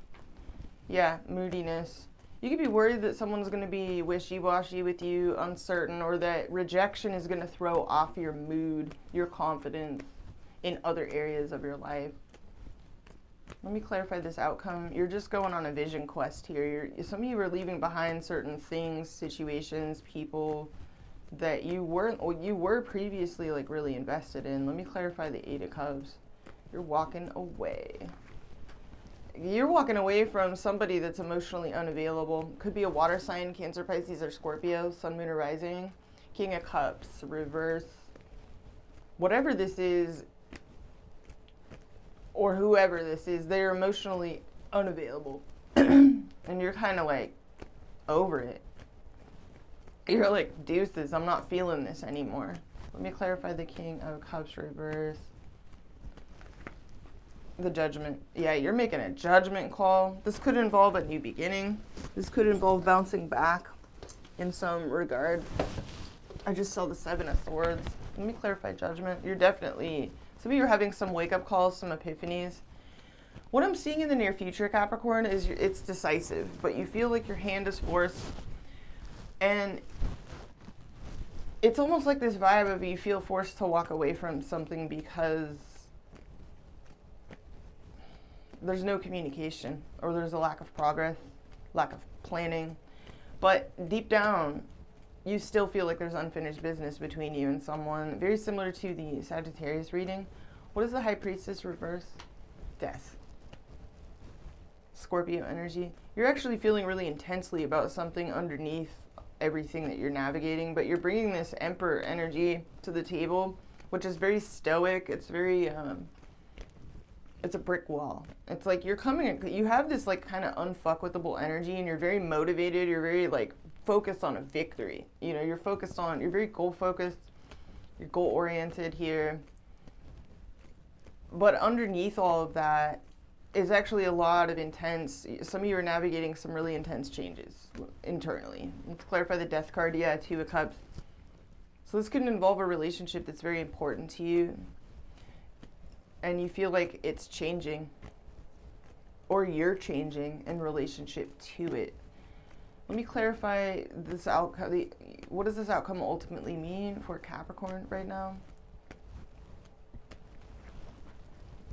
Yeah, moodiness. You could be worried that someone's going to be wishy-washy with you, uncertain, or that rejection is going to throw off your mood, your confidence in other areas of your life. Let me clarify this outcome. You're just going on a vision quest here. Some of you are leaving behind certain things, situations, people that you were previously like really invested in. Let me clarify the Eight of Cups. You're walking away. You're walking away from somebody that's emotionally unavailable. Could be a water sign, Cancer, Pisces, or Scorpio, Sun, Moon, or Rising. King of Cups, reverse. Whatever this is, or whoever this is, they're emotionally unavailable. And you're kind of like over it. You're like, deuces, I'm not feeling this anymore. Let me clarify the King of Cups reverse. The Judgment. Yeah, you're making a judgment call. This could involve a new beginning. This could involve bouncing back in some regard. I just saw the Seven of Swords. Let me clarify Judgment. You're definitely, some of you are having some wake-up calls, some epiphanies. What I'm seeing in the near future, Capricorn, is it's decisive, but you feel like your hand is forced. And it's almost like this vibe of you feel forced to walk away from something because there's no communication, or there's a lack of progress, lack of planning. But deep down, you still feel like there's unfinished business between you and someone. Very similar to the Sagittarius reading. What is the High Priestess reverse? Death. Scorpio energy. You're actually feeling really intensely about something underneath everything that you're navigating, but you're bringing this Emperor energy to the table, which is very stoic. It's very, it's a brick wall. It's like you're coming, you have this like kind of unfuckwithable energy, and you're very motivated. You're very like focused on a victory. You know, you're very goal focused. You're goal oriented here. But underneath all of that is actually a lot of intense, some of you are navigating some really intense changes internally. Let's clarify the Death card. Yeah, Two of Cups. So this could involve a relationship that's very important to you, and you feel like it's changing, or you're changing in relationship to it. Let me clarify this outcome. What does this outcome ultimately mean for Capricorn right now?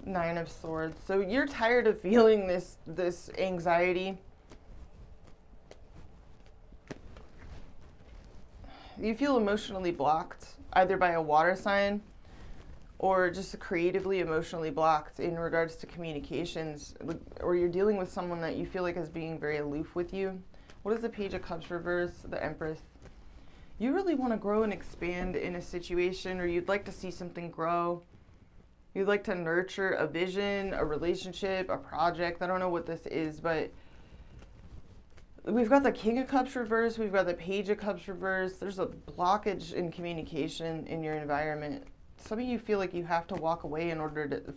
Nine of Swords. So you're tired of feeling this anxiety. You feel emotionally blocked, either by a water sign or just creatively emotionally blocked in regards to communications, or you're dealing with someone that you feel like is being very aloof with you. What is the Page of Cups reverse? The Empress. You really want to grow and expand in a situation, or you'd like to see something grow. You'd like to nurture a vision, a relationship, a project. I don't know what this is, but we've got the King of Cups reversed. We've got the Page of Cups reversed. There's a blockage in communication in your environment. Some of you feel like you have to walk away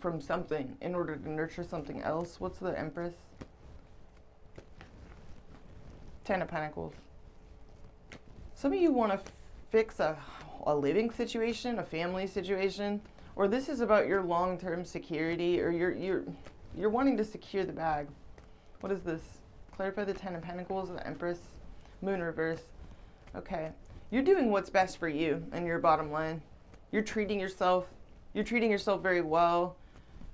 from something in order to nurture something else. What's the Empress? Ten of Pentacles. Some of you want to fix a living situation, a family situation, or this is about your long-term security, or you're wanting to secure the bag. What is this? Clarify the Ten of Pentacles, the Empress, Moon reverse. Okay. You're doing what's best for you and your bottom line. You're treating yourself very well.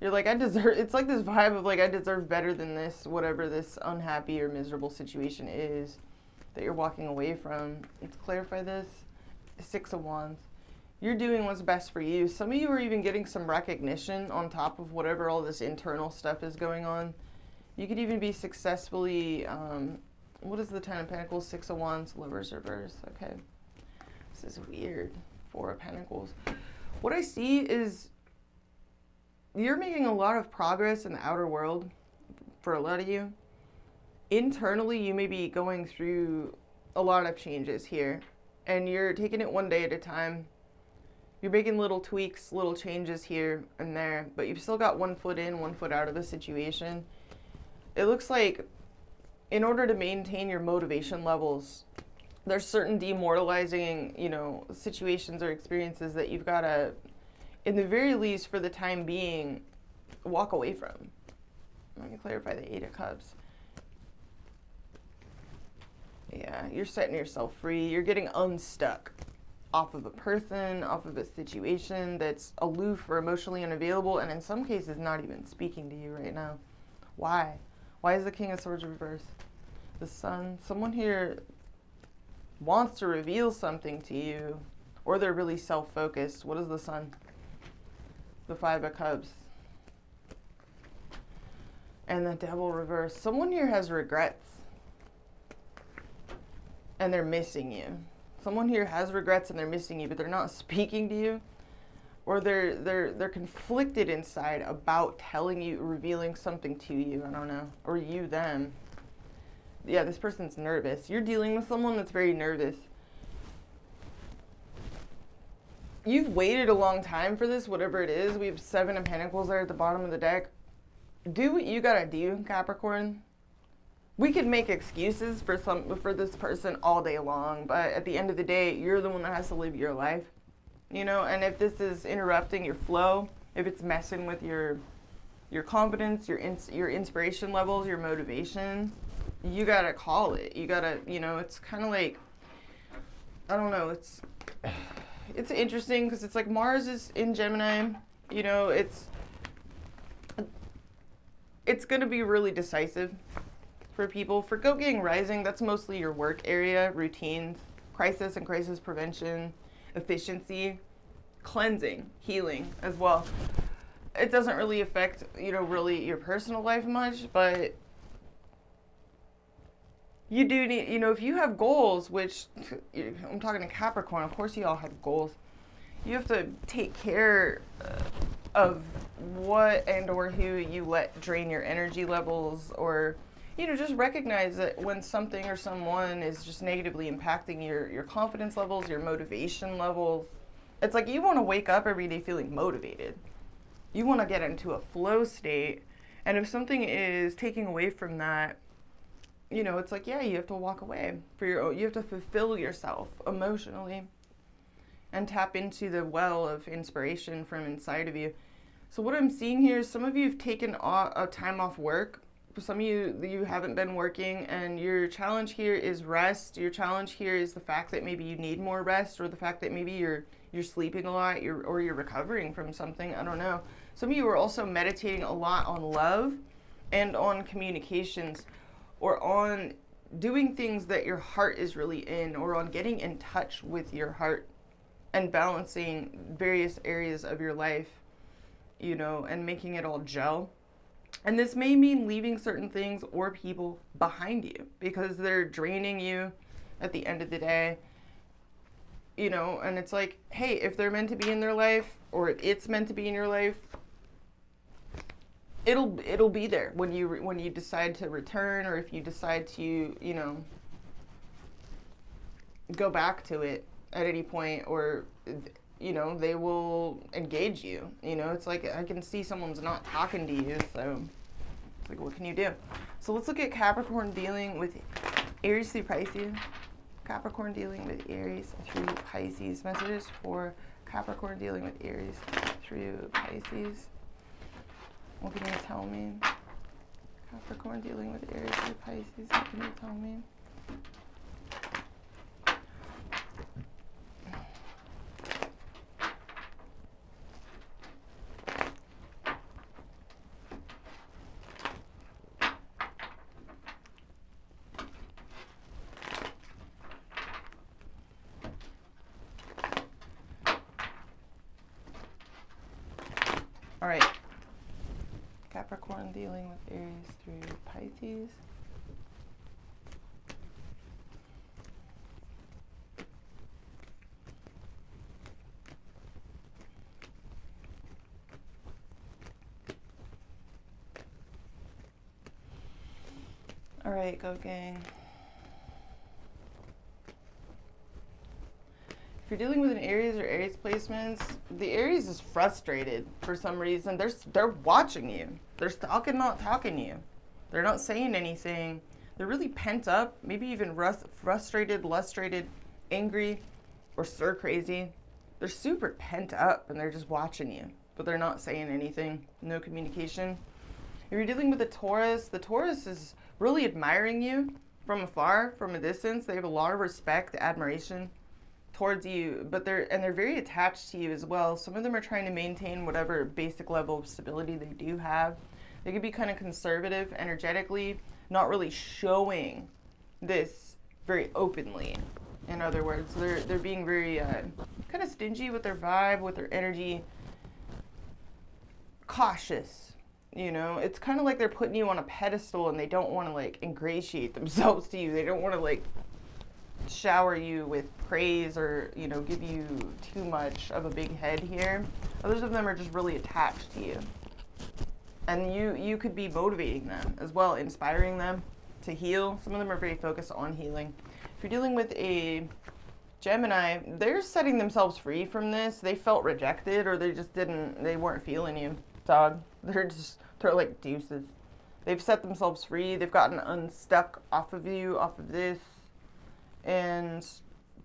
You're like, it's like this vibe of like, I deserve better than this, whatever this unhappy or miserable situation is that you're walking away from. Let's clarify this. Six of Wands. You're doing what's best for you. Some of you are even getting some recognition on top of whatever all this internal stuff is going on. You could even be successfully, what is the Ten of Pentacles? Six of Wands, Lovers reverse. Okay. This is weird. Four of Pentacles. What I see is you're making a lot of progress in the outer world for a lot of you. Internally, you may be going through a lot of changes here, and you're taking it one day at a time. You're making little tweaks, little changes here and there, but you've still got one foot in, one foot out of the situation. It looks like in order to maintain your motivation levels, there's certain demoralizing, situations or experiences that you've got to, in the very least for the time being, walk away from. Let me clarify the Eight of Cups. Yeah, you're setting yourself free. You're getting unstuck off of a person, off of a situation that's aloof or emotionally unavailable, and in some cases not even speaking to you right now. Why? Why is the King of Swords reversed? The Sun. Someone here wants to reveal something to you, or they're really self-focused. What is the Sun? The Five of Cups. And the Devil reversed. Someone here has regrets, and they're missing you. Someone here has regrets and they're missing you, but they're not speaking to you, or they're conflicted inside about telling you, revealing something to you. I don't know, or you them. Yeah, this person's nervous. You're dealing with someone that's very nervous. You've waited a long time for this, whatever it is. We have Seven of Pentacles there at the bottom of the deck. Do what you gotta do, Capricorn. We could make excuses for this person all day long, but at the end of the day, you're the one that has to live your life, and if this is interrupting your flow, if it's messing with your confidence, your inspiration levels, your motivation, you gotta call it. You gotta, it's kind of like, I don't know, it's interesting because it's like Mars is in Gemini, it's gonna be really decisive for people. For Goat Gang Rising, that's mostly your work area, routines, crisis and crisis prevention, efficiency, cleansing, healing as well. It doesn't really affect, really your personal life much, but you do need, if you have goals, which I'm talking to Capricorn, of course you all have goals. You have to take care of what and or who you let drain your energy levels, or just recognize that when something or someone is just negatively impacting your confidence levels, your motivation levels. It's like you want to wake up every day feeling motivated. You want to get into a flow state. And if something is taking away from that, it's like, yeah, you have to walk away you have to fulfill yourself emotionally and tap into the well of inspiration from inside of you. So what I'm seeing here is some of you have taken a time off work. Some of you haven't been working, and your challenge here is rest. Your challenge here is the fact that maybe you need more rest, or the fact that maybe you're sleeping a lot, or you're recovering from something. I don't know. Some of you are also meditating a lot on love and on communications, or on doing things that your heart is really in, or on getting in touch with your heart and balancing various areas of your life, and making it all gel. And this may mean leaving certain things or people behind you because they're draining you at the end of the day. you know, and it's like, hey, if they're meant to be in their life, or if it's meant to be in your life, it'll be there when you decide to return, or if you decide to, you know, go back to it at any point, or, you know, they will engage you. You know, it's like I can see someone's not talking to you, so it's like, what can you do? So let's look at Capricorn dealing with Aries through Pisces. Capricorn dealing with Aries through Pisces. Messages for Capricorn dealing with Aries through Pisces. What can you tell me? Capricorn dealing with Aries through Pisces. What can you tell me? All right. Capricorn dealing with Aries through Pisces. All right, go gang. If you're dealing with an Aries or Aries placements, the Aries is frustrated for some reason. They're watching you. They're stalking, not talking to you. They're not saying anything. They're really pent up, maybe even frustrated, lustrated, angry, or stir crazy. They're super pent up and they're just watching you, but they're not saying anything. No communication. If you're dealing with the Taurus is really admiring you from afar, from a distance. They have a lot of respect, admiration towards you, but they're very attached to you as well. Some of them are trying to maintain whatever basic level of stability they do have. They could be kind of conservative energetically, not really showing this very openly. In other words, they're being very kind of stingy with their vibe, with their energy, cautious. You know, it's kind of like they're putting you on a pedestal and they don't want to like ingratiate themselves to you. They don't want to like shower you with praise or, you know, give you too much of a big head here. Others of them are just really attached to you. And you could be motivating them as well, inspiring them to heal. Some of them are very focused on healing. If you're dealing with a Gemini, they're setting themselves free from this. They felt rejected, or they weren't feeling you, dog. They're like deuces. They've set themselves free. They've gotten unstuck off of you, off of this. And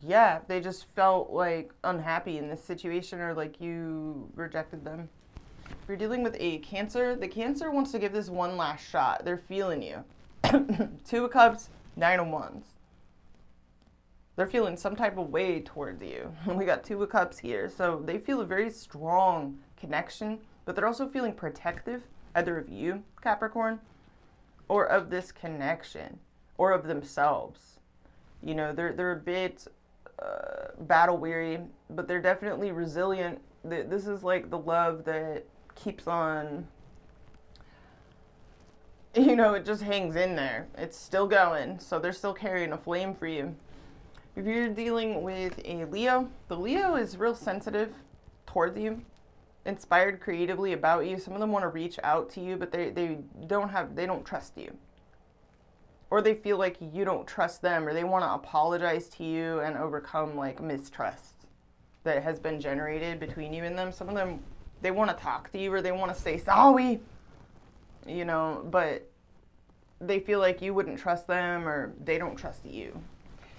yeah, they just felt like unhappy in this situation, or like you rejected them. If you're dealing with a Cancer, the Cancer wants to give this one last shot. They're feeling you. 2 of Cups, 9 of Wands. They're feeling some type of way towards you. We got 2 of Cups here. So they feel a very strong connection, but they're also feeling protective, either of you, Capricorn, or of this connection, or of themselves. You know, they're a bit battle weary, but they're definitely resilient. This is like the love that keeps on, you know, it just hangs in there. It's still going, so they're still carrying a flame for you. If you're dealing with a Leo, the Leo is real sensitive towards you, inspired creatively about you. Some of them want to reach out to you, but they don't trust you. Or they feel like you don't trust them, or they want to apologize to you and overcome like mistrust that has been generated between you and them. Some of them, they want to talk to you, or they want to say sorry, you know, but they feel like you wouldn't trust them, or they don't trust you.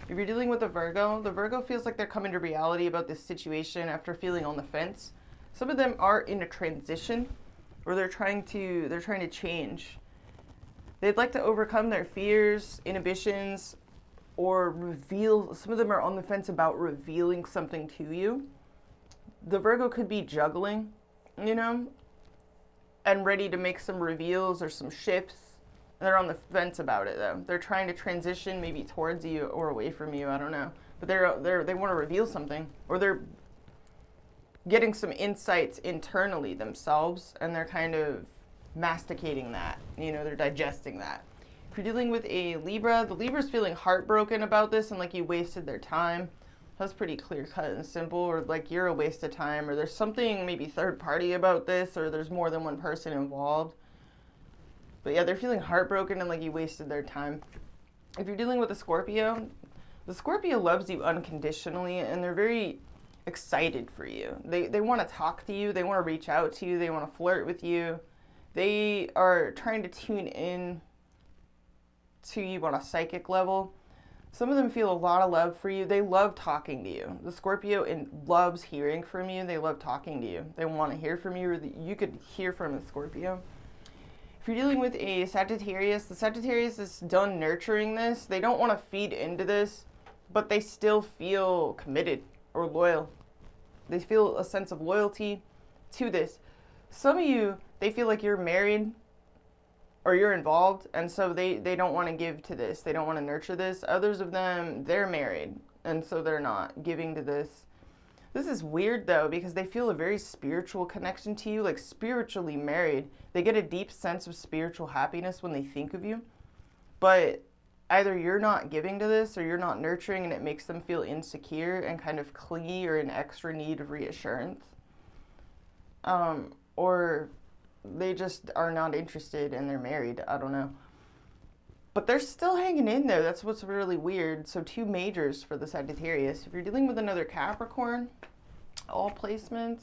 If you're dealing with a Virgo, the Virgo feels like they're coming to reality about this situation after feeling on the fence. Some of them are in a transition, or they're trying to change. They'd like to overcome their fears, inhibitions, or reveal. Some of them are on the fence about revealing something to you. The Virgo could be juggling, you know, and ready to make some reveals or some shifts. They're on the fence about it, though. They're trying to transition maybe towards you or away from you. I don't know. But they want to reveal something, or they're getting some insights internally themselves, and they're kind of masticating that, you know, they're digesting that. If you're dealing with a Libra, the Libra's feeling heartbroken about this and like you wasted their time. That's pretty clear cut and simple, or like you're a waste of time, or there's something maybe third party about this, or there's more than one person involved. But yeah, they're feeling heartbroken and like you wasted their time. If you're dealing with a Scorpio, the Scorpio loves you unconditionally and they're very excited for you. They want to talk to you, they want to reach out to you, they want to flirt with you. They are trying to tune in to you on a psychic level. Some of them feel a lot of love for you. They love talking to you. The Scorpio loves hearing from you. They love talking to you. They want to hear from you, or you could hear from a Scorpio. If you're dealing with a Sagittarius, the Sagittarius is done nurturing this. They don't want to feed into this, but they still feel committed or loyal. They feel a sense of loyalty to this. Some of you, they feel like you're married or you're involved, and so they don't want to give to this. They don't want to nurture this. Others of them, they're married, and so they're not giving to this. This is weird, though, because they feel a very spiritual connection to you, like spiritually married. They get a deep sense of spiritual happiness when they think of you, but either you're not giving to this or you're not nurturing, and it makes them feel insecure and kind of clingy or in extra need of reassurance. Or they just are not interested and they're married. I don't know. But they're still hanging in there. That's what's really weird. So 2 majors for the Sagittarius. If you're dealing with another Capricorn, all placements,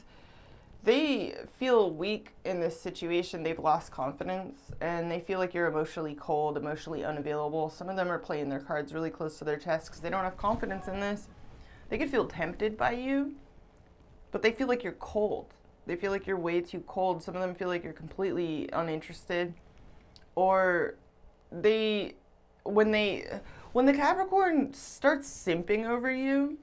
they feel weak in this situation. They've lost confidence and they feel like you're emotionally cold, emotionally unavailable. Some of them are playing their cards really close to their chest because they don't have confidence in this. They could feel tempted by you, but they feel like you're cold. They feel like you're way too cold. Some of them feel like you're completely uninterested. Or when the Capricorn starts simping over you,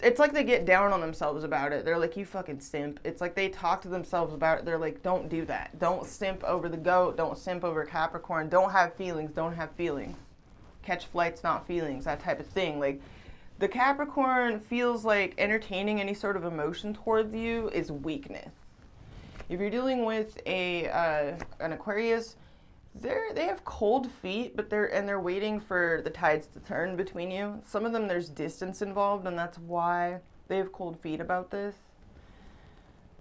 it's like they get down on themselves about it. They're like, you fucking simp. It's like they talk to themselves about it. They're like, don't do that. Don't simp over the goat. Don't simp over Capricorn. Don't have feelings. Don't have feelings. Catch flights, not feelings. That type of thing. Like, the Capricorn feels like entertaining any sort of emotion towards you is weakness. If you're dealing with an Aquarius, they have cold feet, but they're waiting for the tides to turn between you. Some of them there's distance involved, and that's why they have cold feet about this.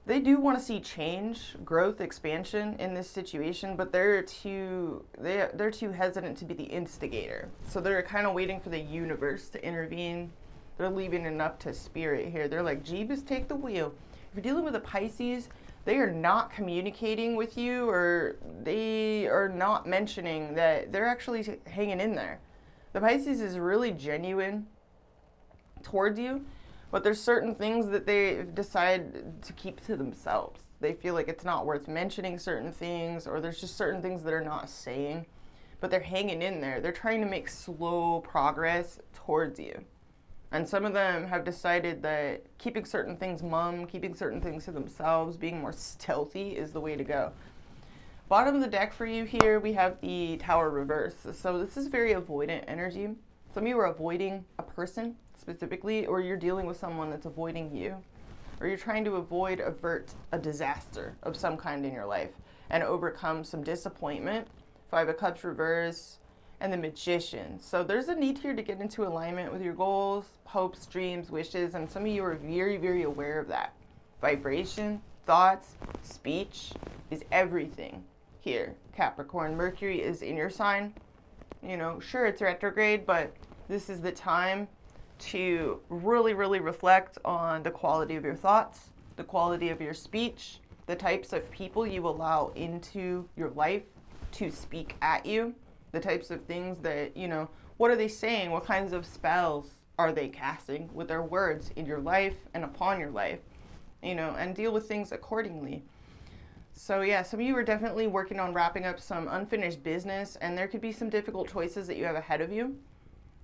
They do want to see change, growth, expansion in this situation, but they're too hesitant to be the instigator. So they're kind of waiting for the universe to intervene. They're leaving it up to spirit here. They're like, Jeebus, take the wheel. If you're dealing with a Pisces, they are not communicating with you, or they are not mentioning that they're actually hanging in there. The Pisces is really genuine towards you, but there's certain things that they decide to keep to themselves. They feel like it's not worth mentioning certain things, or there's just certain things that are not saying, but they're hanging in there. They're trying to make slow progress towards you. And some of them have decided that keeping certain things mum, keeping certain things to themselves, being more stealthy is the way to go. Bottom of the deck for you here, we have the Tower reverse. So this is very avoidant energy. Some of you are avoiding a person specifically, or you're dealing with someone that's avoiding you, or you're trying to avert a disaster of some kind in your life and overcome some disappointment. 5 of Cups reverse, and the Magician. So there's a need here to get into alignment with your goals, hopes, dreams, wishes, and some of you are very, very aware of that. Vibration, thoughts, speech is everything here. Capricorn, Mercury is in your sign. You know, sure, it's retrograde, but this is the time to really, really reflect on the quality of your thoughts, the quality of your speech, the types of people you allow into your life to speak at you, the types of things that, you know, what are they saying? What kinds of spells are they casting with their words in your life and upon your life, you know, and deal with things accordingly. So yeah, some of you are definitely working on wrapping up some unfinished business, and there could be some difficult choices that you have ahead of you.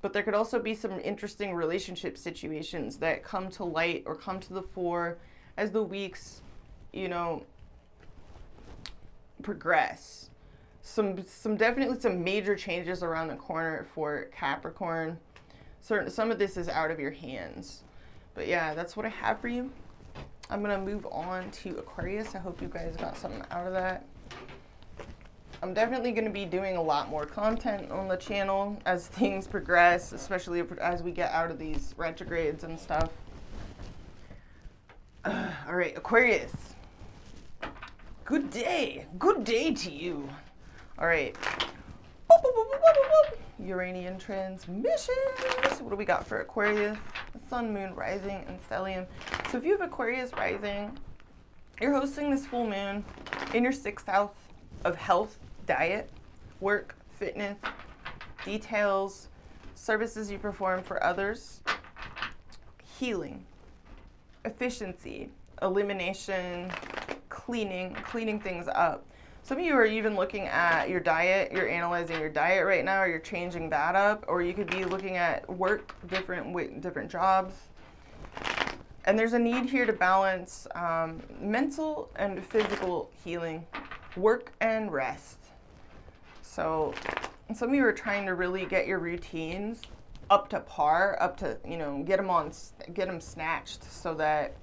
But there could also be some interesting relationship situations that come to light or come to the fore as the weeks, you know, progress. Definitely some major changes around the corner for Capricorn. Some of this is out of your hands. But yeah, that's what I have for you. I'm going to move on to Aquarius. I hope you guys got something out of that. I'm definitely going to be doing a lot more content on the channel as things progress, especially as we get out of these retrogrades and stuff. All right, Aquarius. Good day. Good day to you. All right. Boop, boop, boop, boop, boop, boop. Uranian transmissions. What do we got for Aquarius? Sun, moon, rising, and stellium. So if you have Aquarius rising, you're hosting this full moon in your 6th house of health, diet, work, fitness, details, services you perform for others, healing, efficiency, elimination, cleaning things up. Some of you are even looking at your diet, you're analyzing your diet right now, or you're changing that up, or you could be looking at work, different jobs. And there's a need here to balance mental and physical healing, work and rest. So some of you are trying to really get your routines up to par, up to, you know, get them snatched so that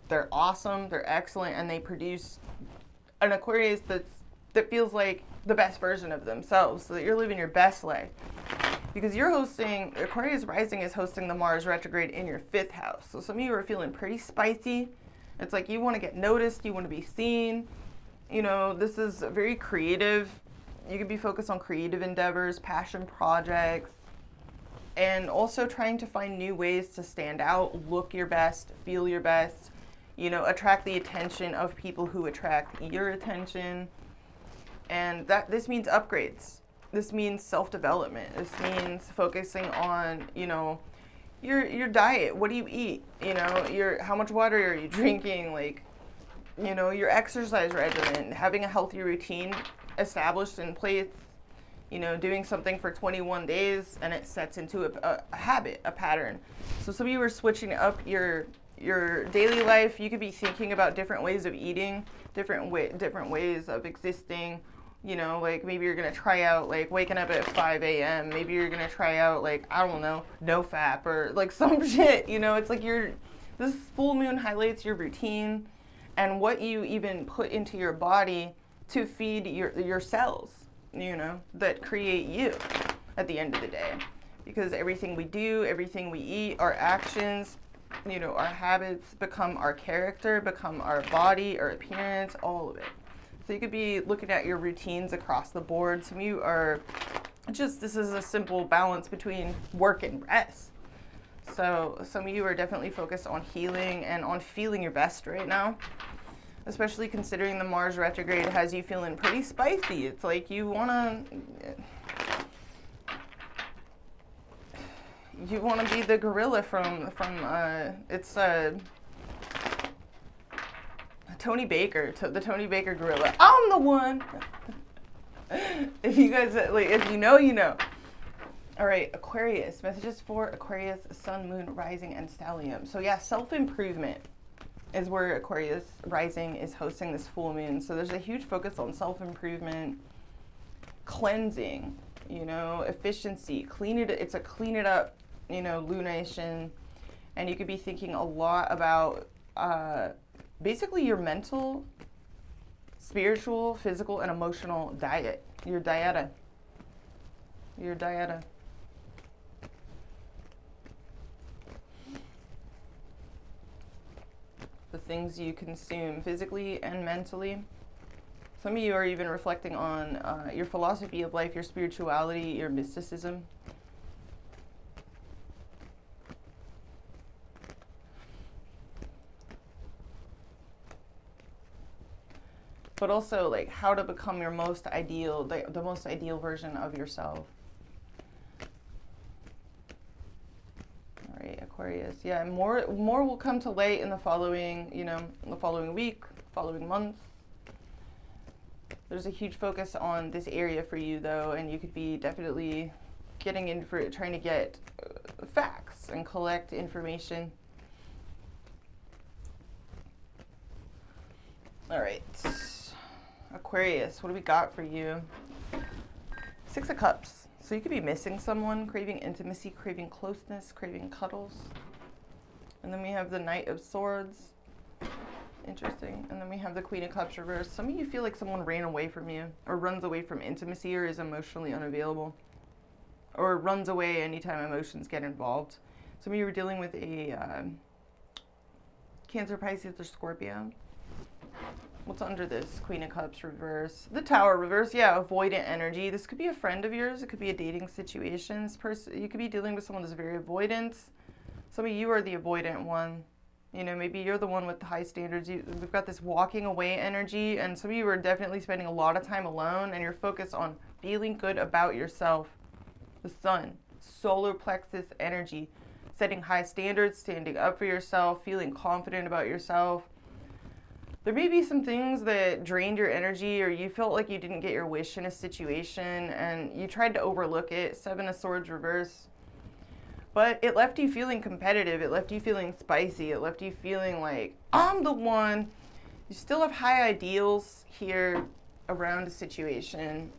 they're awesome, they're excellent, and they produce an Aquarius that feels like the best version of themselves, so that you're living your best life. Because you're hosting, Aquarius rising is hosting the Mars retrograde in your 5th house. So some of you are feeling pretty spicy. It's like you want to get noticed, you want to be seen. You know, this is very creative. You could be focused on creative endeavors, passion projects, and also trying to find new ways to stand out, look your best, feel your best, you know, attract the attention of people who attract your attention. And this means upgrades. This means self-development. This means focusing on, you know, your diet. What do you eat? You know, how much water are you drinking? Like, you know, your exercise regimen, having a healthy routine established in place, you know, doing something for 21 days and it sets into a habit, a pattern. So some of you are switching up your daily life. You could be thinking about different ways of eating, different ways of existing. You know, like maybe you're going to try out like waking up at 5 a.m. Maybe you're going to try out like, I don't know, no fap or like some shit. You know, it's like this full moon highlights your routine and what you even put into your body to feed your cells, you know, that create you at the end of the day. Because everything we do, everything we eat, our actions, you know, our habits become our character, become our body, our appearance, all of it. So you could be looking at your routines across the board. Some of you are this is a simple balance between work and rest. So some of you are definitely focused on healing and on feeling your best right now, especially considering the Mars retrograde has you feeling pretty spicy. It's like you want to be the gorilla from Tony Baker, the Tony Baker gorilla. I'm the one. If you guys, like, if you know, you know. All right, Aquarius. Messages for Aquarius, Sun, Moon, Rising, and Stellium. So yeah, self-improvement is where Aquarius Rising is hosting this full moon. So there's a huge focus on self-improvement, cleansing, you know, efficiency, it's a clean it up, you know, lunation. And you could be thinking a lot about basically your mental, spiritual, physical, and emotional diet. Your dieta. The things you consume physically and mentally. Some of you are even reflecting on your philosophy of life, your spirituality, your mysticism. But also like how to become your most ideal, the most ideal version of yourself. All right, Aquarius. Yeah, more will come to light in the following, you know, in the following week, following months. There's a huge focus on this area for you though, and you could be definitely getting in for trying to get facts and collect information. All right. Aquarius, what do we got for you? 6 of Cups. So you could be missing someone, craving intimacy, craving closeness, craving cuddles. And then we have the Knight of Swords. Interesting. And then we have the Queen of Cups reversed. Some of you feel like someone ran away from you or runs away from intimacy or is emotionally unavailable or runs away anytime emotions get involved. Some of you were dealing with a Cancer, Pisces, or Scorpio. What's under this? Queen of Cups reverse. The Tower reverse. Yeah, avoidant energy. This could be a friend of yours. It could be a dating situation. You could be dealing with someone that's very avoidant. Some of you are the avoidant one. You know, maybe you're the one with the high standards. We've got this walking away energy, and some of you are definitely spending a lot of time alone, and you're focused on feeling good about yourself. The Sun, solar plexus energy, setting high standards, standing up for yourself, feeling confident about yourself. There may be some things that drained your energy, or you felt like you didn't get your wish in a situation, and you tried to overlook it. Seven of Swords reverse. But it left you feeling competitive. It left you feeling spicy. It left you feeling like, I'm the one. You still have high ideals here around a situation.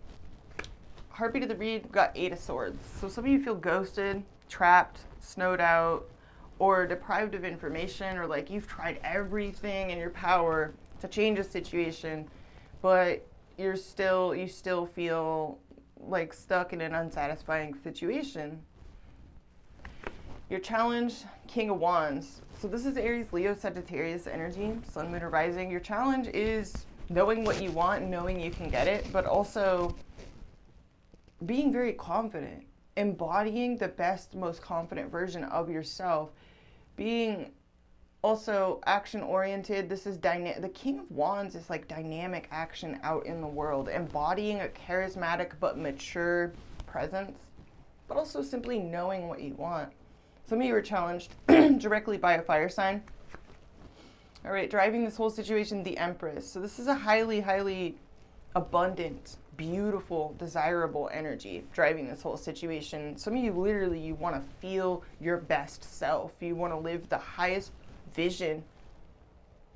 Heartbeat of the read, we've got Eight of Swords. So some of you feel ghosted, trapped, snowed out, or deprived of information, or like you've tried everything in your power to change a situation, but you still feel like stuck in an unsatisfying situation. Your challenge, King of Wands. So this is Aries, Leo, Sagittarius energy, Sun, Moon, or Rising. Your challenge is knowing what you want, knowing you can get it, but also being very confident, embodying the best, most confident version of yourself, being also action-oriented. This is the King of Wands is like dynamic action out in the world, embodying a charismatic but mature presence, but also simply knowing what you want. Some of you were challenged directly by a fire sign. All right, driving this whole situation, the Empress. So this is a highly, highly abundant, beautiful, desirable energy driving this whole situation. Some of you literally, you want to feel your best self. You want to live the highest vision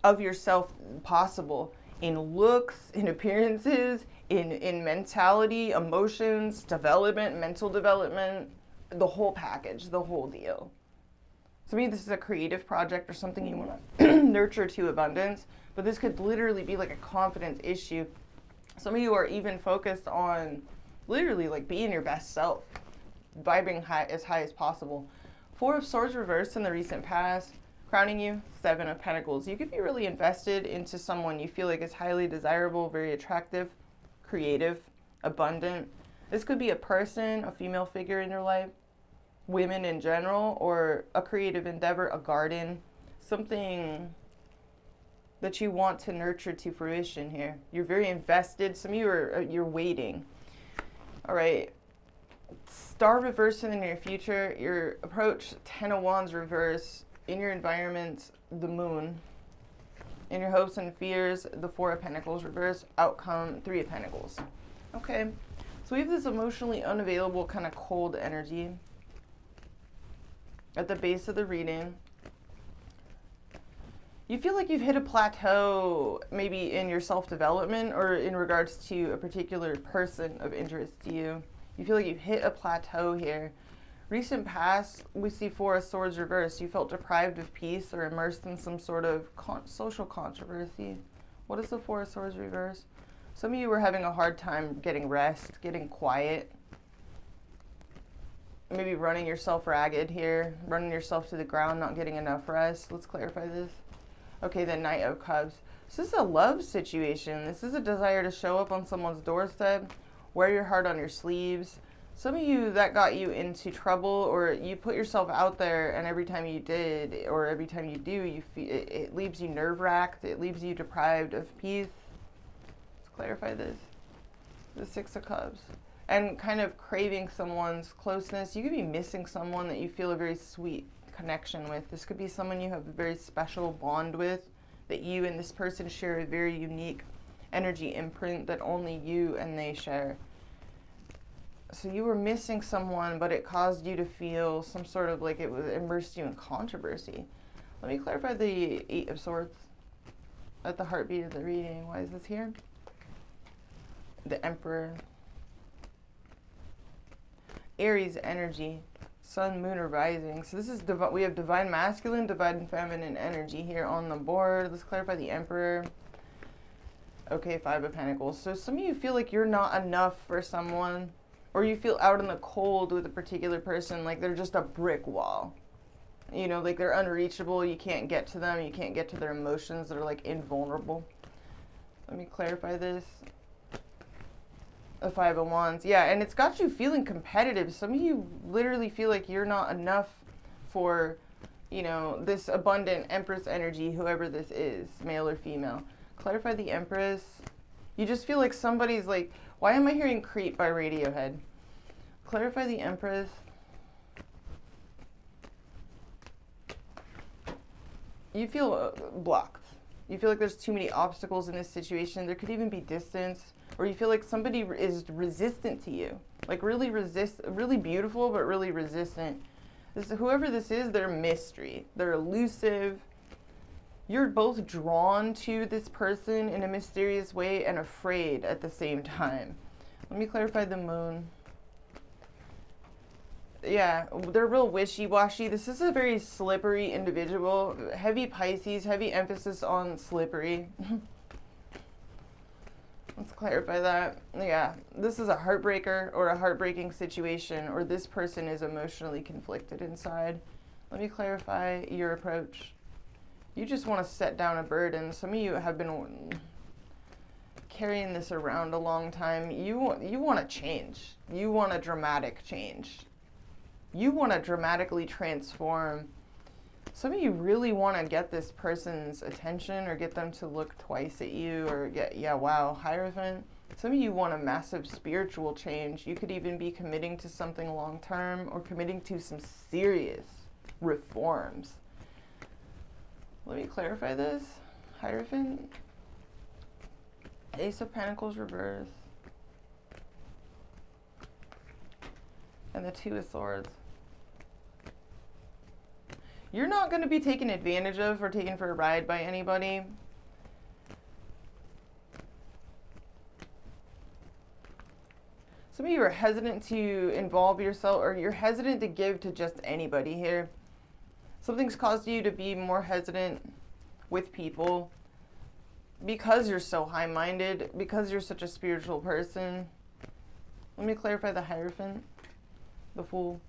of yourself possible in looks, in appearances, in mentality, emotions, development, mental development, the whole package, the whole deal. So maybe this is a creative project or something you want to nurture to abundance, but this could literally be like a confidence issue. Some of you are even focused on literally like being your best self, vibing high as possible. Four of Swords reversed in the recent past, crowning you, Seven of Pentacles. You could be really invested into someone you feel like is highly desirable, very attractive, creative, abundant. This could be a person, a female figure in your life, women in general, or a creative endeavor, a garden, something that you want to nurture to fruition here. You're very invested. Some of you you're waiting. All right. Star reverse in the near future. Your approach, Ten of Wands reverse. In your environment, the Moon. In your hopes and fears, the Four of Pentacles reverse. Outcome, Three of Pentacles. Okay. So we have this emotionally unavailable kind of cold energy at the base of the reading. You feel like you've hit a plateau maybe in your self-development or in regards to a particular person of interest to you. You feel like you've hit a plateau here. Recent past, we see Four of Swords reversed. You felt deprived of peace or immersed in some sort of social controversy. What is the Four of Swords reversed? Some of you were having a hard time getting rest, getting quiet. Maybe running yourself ragged here, running yourself to the ground, not getting enough rest. Let's clarify this. Okay, the Knight of Cups. So this is a love situation. This is a desire to show up on someone's doorstep, wear your heart on your sleeves. Some of you, that got you into trouble, or you put yourself out there, and every time you did, or every time you do, you feel, it leaves you nerve-wracked. It leaves you deprived of peace. Let's clarify this. The Six of Cups. And kind of craving someone's closeness. You could be missing someone that you feel a very sweet connection with. This could be someone you have a very special bond with, that you and this person share a very unique energy imprint that only you and they share. So you were missing someone, but it caused you to feel some sort of like it was immersed you in controversy. Let me clarify the Eight of Swords at the heartbeat of the reading. Why is this here? The Emperor. Aries energy, Sun, moon, or rising. So this is, we have divine masculine, divine feminine energy here on the board. Let's clarify the Emperor. Okay, Five of Pentacles. So some of you feel like you're not enough for someone, or you feel out in the cold with a particular person, like they're just a brick wall. You know, like they're unreachable. You can't get to them. You can't get to their emotions. They're like invulnerable. Let me clarify this. The Five of Wands. Yeah, and it's got you feeling competitive. Some of you literally feel like you're not enough for, you know, this abundant Empress energy, whoever this is, male or female. Clarify the Empress. You just feel like somebody's like, why am I hearing Creep by Radiohead? Clarify the Empress. You feel blocked. You feel like there's too many obstacles in this situation. There could even be distance, or you feel like somebody is resistant to you. Like really beautiful, but really resistant. Whoever this is, they're mystery. They're elusive. You're both drawn to this person in a mysterious way and afraid at the same time. Let me clarify the moon. Yeah, they're real wishy-washy. This is a very slippery individual. Heavy Pisces, heavy emphasis on slippery. Let's clarify that. Yeah, this is a heartbreaker or a heartbreaking situation, or this person is emotionally conflicted inside. Let me clarify your approach. You just want to set down a burden. Some of you have been carrying this around a long time. You want to change. You want a dramatic change. You want to dramatically transform. Some of you really want to get this person's attention or get them to look twice at you or get, yeah, wow, Hierophant. Some of you want a massive spiritual change. You could even be committing to something long-term or committing to some serious reforms. Let me clarify this. Hierophant. Ace of Pentacles reverse. And the Two of Swords. You're not going to be taken advantage of or taken for a ride by anybody. Some of you are hesitant to involve yourself, or you're hesitant to give to just anybody here. Something's caused you to be more hesitant with people because you're so high-minded, because you're such a spiritual person. Let me clarify the Hierophant, the Fool,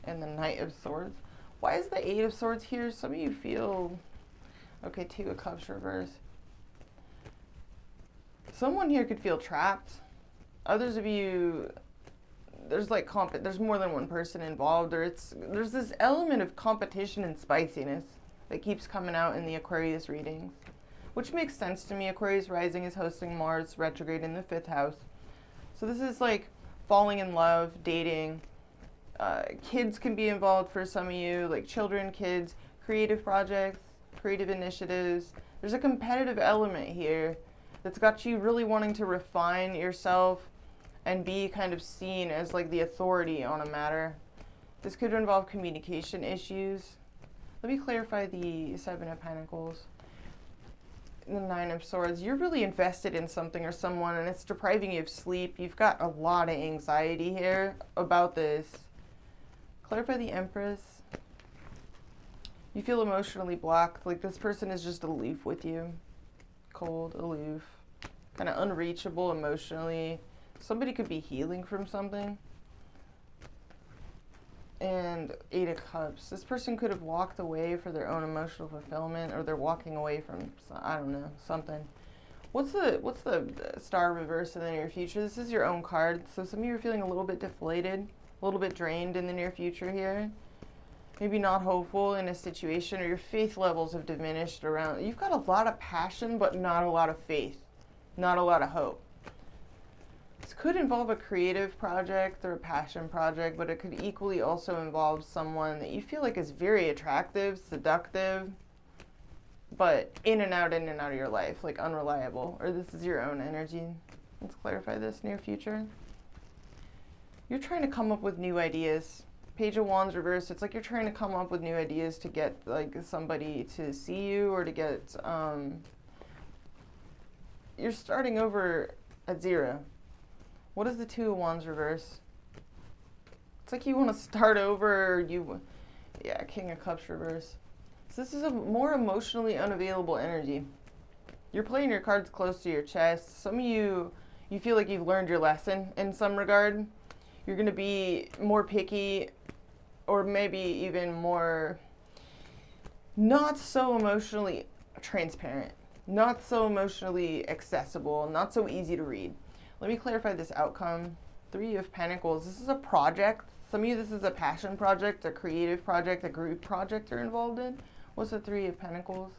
and the Knight of Swords. Why is the Eight of Swords here? Some of you feel, okay, Two of Cups reverse. Someone here could feel trapped. Others of you, there's like there's more than one person involved, or there's this element of competition and spiciness that keeps coming out in the Aquarius readings, which makes sense to me. Aquarius rising is hosting Mars retrograde in the 5th house. So this is like falling in love, dating. Kids can be involved for some of you, like children, kids, creative projects, creative initiatives. There's a competitive element here that's got you really wanting to refine yourself and be kind of seen as like the authority on a matter. This could involve communication issues. Let me clarify the Seven of Pentacles. The Nine of Swords. You're really invested in something or someone, and it's depriving you of sleep. You've got a lot of anxiety here about this. Clarify the Empress. You feel emotionally blocked, like this person is just aloof with you. Cold, aloof, kind of unreachable emotionally. Somebody could be healing from something. And Eight of Cups. This person could have walked away for their own emotional fulfillment, or they're walking away from, I don't know, something. What's the Star reverse in the near future? This is your own card. So some of you are feeling a little bit deflated, a little bit drained in the near future here. Maybe not hopeful in a situation, or your faith levels have diminished around. You've got a lot of passion, but not a lot of faith, not a lot of hope. This could involve a creative project or a passion project, but it could equally also involve someone that you feel like is very attractive, seductive, but in and out of your life, like unreliable, or this is your own energy. Let's clarify this. Near future. You're trying to come up with new ideas. Page of Wands reverse. It's like you're trying to come up with new ideas to get like somebody to see you, or to get, you're starting over at zero. What is the Two of Wands reverse? It's like you want to start over. Yeah, King of Cups reverse. So this is a more emotionally unavailable energy. You're playing your cards close to your chest. Some of you feel like you've learned your lesson in some regard. You're going to be more picky, or maybe even more not so emotionally transparent, not so emotionally accessible, not so easy to read. Let me clarify this outcome. 3 of Pentacles. This is a project. Some of you, this is a passion project, a creative project, a group project you're involved in. What's the 3 of Pentacles?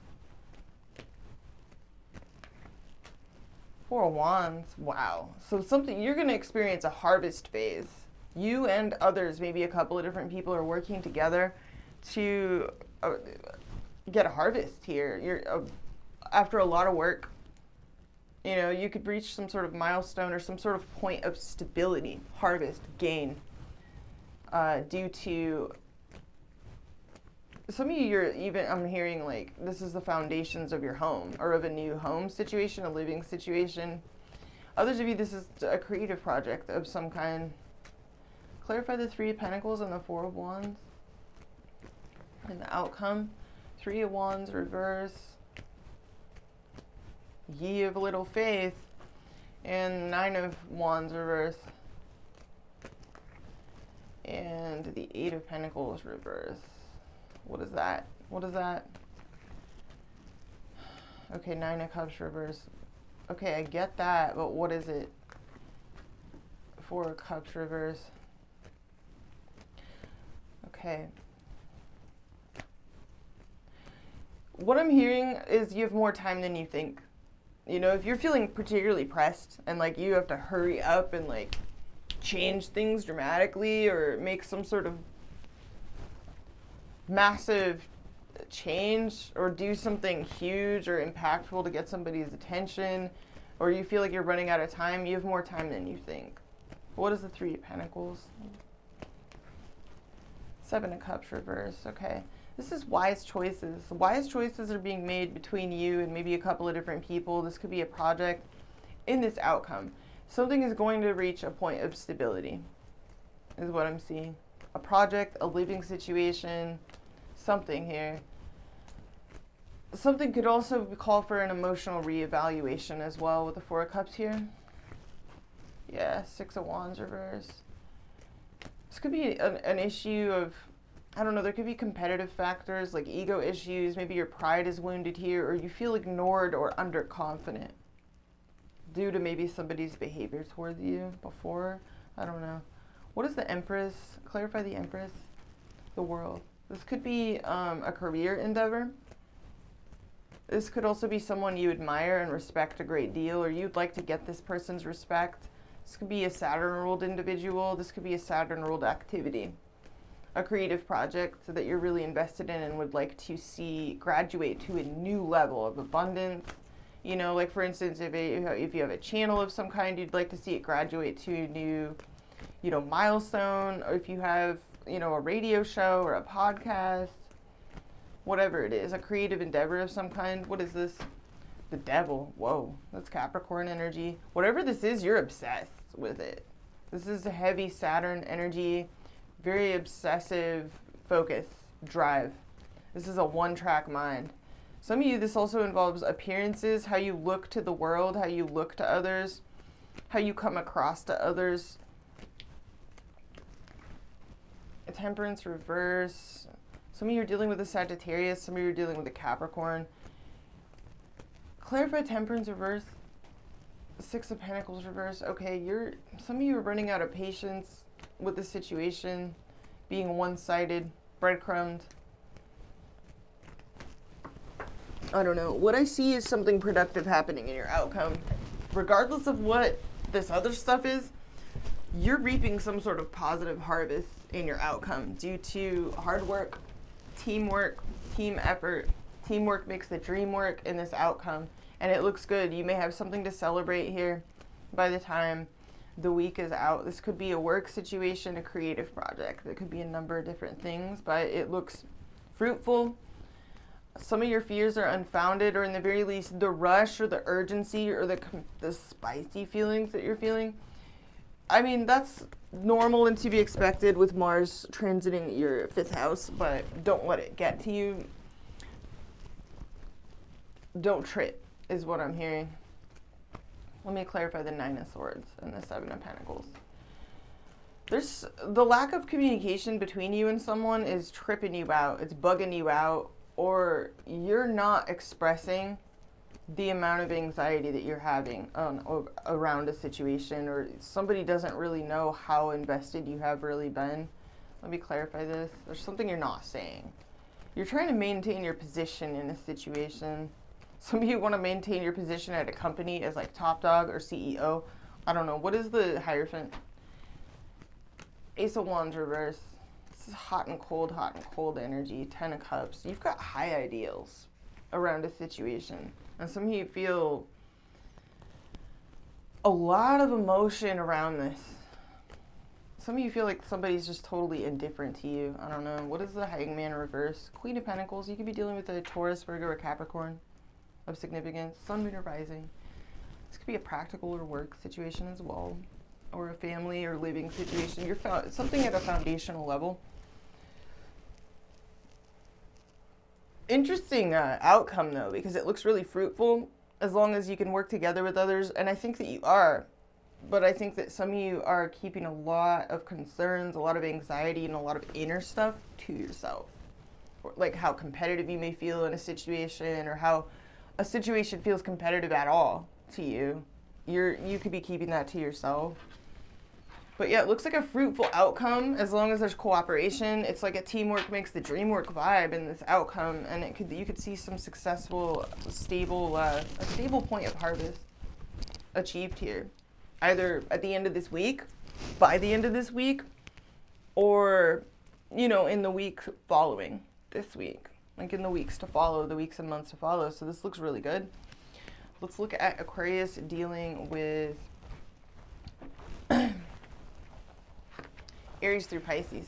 4 of Wands. Wow. So something, you're going to experience a harvest phase. You and others, maybe a couple of different people, are working together to get a harvest here. You're after a lot of work, you know, you could reach some sort of milestone or some sort of point of stability, harvest, gain, due to some of you, I'm hearing like this is the foundations of your home or of a new home situation, a living situation. Others of you, this is a creative project of some kind. Clarify the 3 of Pentacles and the 4 of Wands. And the outcome, 3 of Wands reverse, Ye of little faith, and 9 of Wands reverse, and the 8 of Pentacles reverse. What is that? What is that? Okay, 9 of Cups reverse. Okay, I get that, but what is it? 4 of Cups reverse. Okay. What I'm hearing is you have more time than you think. You know, if you're feeling particularly pressed and like you have to hurry up and like change things dramatically or make some sort of massive change or do something huge or impactful to get somebody's attention, or you feel like you're running out of time, you have more time than you think. What is the 3 of Pentacles? 7 of Cups reverse. Okay. This is wise choices. Wise choices are being made between you and maybe a couple of different people. This could be a project. In this outcome, something is going to reach a point of stability, is what I'm seeing. A project, a living situation, something here. Something could also call for an emotional reevaluation as well with the 4 of Cups here. Yeah, 6 of Wands reverse. This could be an issue of, I don't know, there could be competitive factors like ego issues. Maybe your pride is wounded here, or you feel ignored or underconfident due to maybe somebody's behavior towards you before. I don't know. What is the Empress? Clarify the Empress. The World. This could be a career endeavor. This could also be someone you admire and respect a great deal, or you'd like to get this person's respect. This could be a Saturn-ruled individual. This could be a Saturn-ruled activity. A creative project that you're really invested in and would like to see graduate to a new level of abundance. You know, like for instance, if you have a channel of some kind, you'd like to see it graduate to a new, you know, milestone. Or if you have, you know, a radio show or a podcast, whatever it is, a creative endeavor of some kind. What is this? The Devil. Whoa, that's Capricorn energy. Whatever this is, you're obsessed with it. This is a heavy Saturn energy, very obsessive focus, drive. This is a one-track mind. Some of you, this also involves appearances, how you look to the world, how you look to others, how you come across to others. A Temperance reverse. Some of you are dealing with a Sagittarius, some of you are dealing with a Capricorn. Clarify Temperance reverse. 6 of Pentacles reverse. Okay, some of you are running out of patience with the situation, being one-sided, breadcrumbed. I don't know. What I see is something productive happening in your outcome. Regardless of what this other stuff is, you're reaping some sort of positive harvest in your outcome due to hard work, teamwork, team effort. Teamwork makes the dream work in this outcome, and it looks good. You may have something to celebrate here by the time the week is out. This could be a work situation, a creative project. It could be a number of different things, but it looks fruitful. Some of your fears are unfounded, or in the very least, the rush or the urgency or the spicy feelings that you're feeling. I mean, that's normal and to be expected with Mars transiting your 5th house, but don't let it get to you. Don't trip, is what I'm hearing. Let me clarify the 9 of Swords and the 7 of Pentacles. There's the lack of communication between you and someone is tripping you out. It's bugging you out, or you're not expressing the amount of anxiety that you're having around a situation, or somebody doesn't really know how invested you have really been. Let me clarify this. There's something you're not saying. You're trying to maintain your position in a situation. Some of you want to maintain your position at a company as like top dog or CEO. I don't know. What is the Hierophant? Ace of Wands reverse. This is hot and cold energy. 10 of Cups. You've got high ideals around a situation. And some of you feel a lot of emotion around this. Some of you feel like somebody's just totally indifferent to you. I don't know. What is the Hangman reverse? Queen of Pentacles. You could be dealing with a Taurus, Virgo, or Capricorn of significance. Sun, Moon, or Rising. This could be a practical or work situation as well, or a family or living situation. You're something at a foundational level. Interesting outcome though, because it looks really fruitful as long as you can work together with others, and I think that you are. But I think that some of you are keeping a lot of concerns, a lot of anxiety, and a lot of inner stuff to yourself. Like how competitive you may feel in a situation, or how a situation feels competitive at all to you. You could be keeping that to yourself. But yeah, it looks like a fruitful outcome as long as there's cooperation. It's like a teamwork makes the dream work vibe in this outcome, and you could see some successful, a stable point of harvest achieved here, either at the end of this week, by the end of this week, or in the week following this week, like in the weeks to follow, the weeks and months to follow. So this looks really good. Let's look at Aquarius dealing with Aries through Pisces.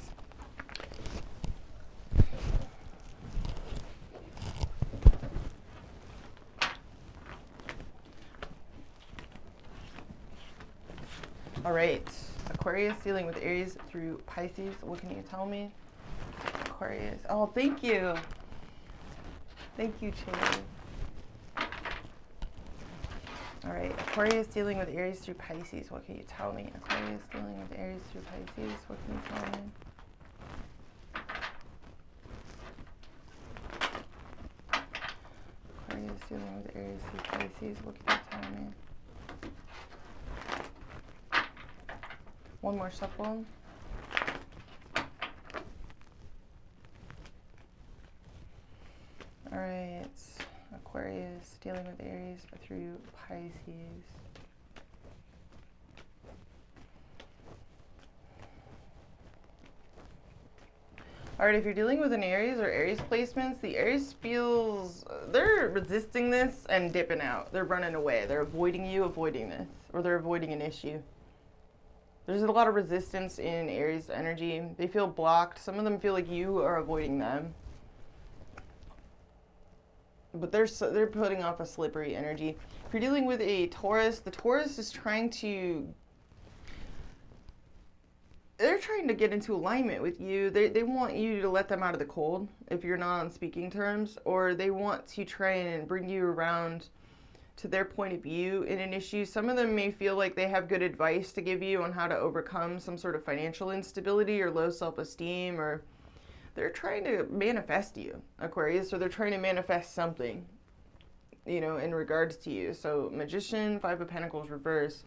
All right, Aquarius dealing with Aries through Pisces. What can you tell me? Aquarius. Oh, thank you. Thank you, Chase. All right, Aquarius dealing with Aries through Pisces. What can you tell me? Aquarius dealing with Aries through Pisces. What can you tell me? Aquarius dealing with Aries through Pisces. What can you tell me? One more shuffle. All right. Aquarius dealing with Aries through Pisces. All right, if you're dealing with an Aries or Aries placements, the Aries feels they're resisting this and dipping out. They're running away. They're avoiding you, avoiding this, or they're avoiding an issue. There's a lot of resistance in Aries energy. They feel blocked. Some of them feel like you are avoiding them. But they're putting off a slippery energy. If you're dealing with a Taurus, the Taurus is trying to get into alignment with you. They want you to let them out of the cold if you're not on speaking terms, or they want to try and bring you around to their point of view in an issue. Some of them may feel like they have good advice to give you on how to overcome some sort of financial instability or low self-esteem, or they're trying to manifest you, Aquarius, or they're trying to manifest something, in regards to you. So Magician, 5 of Pentacles reverse.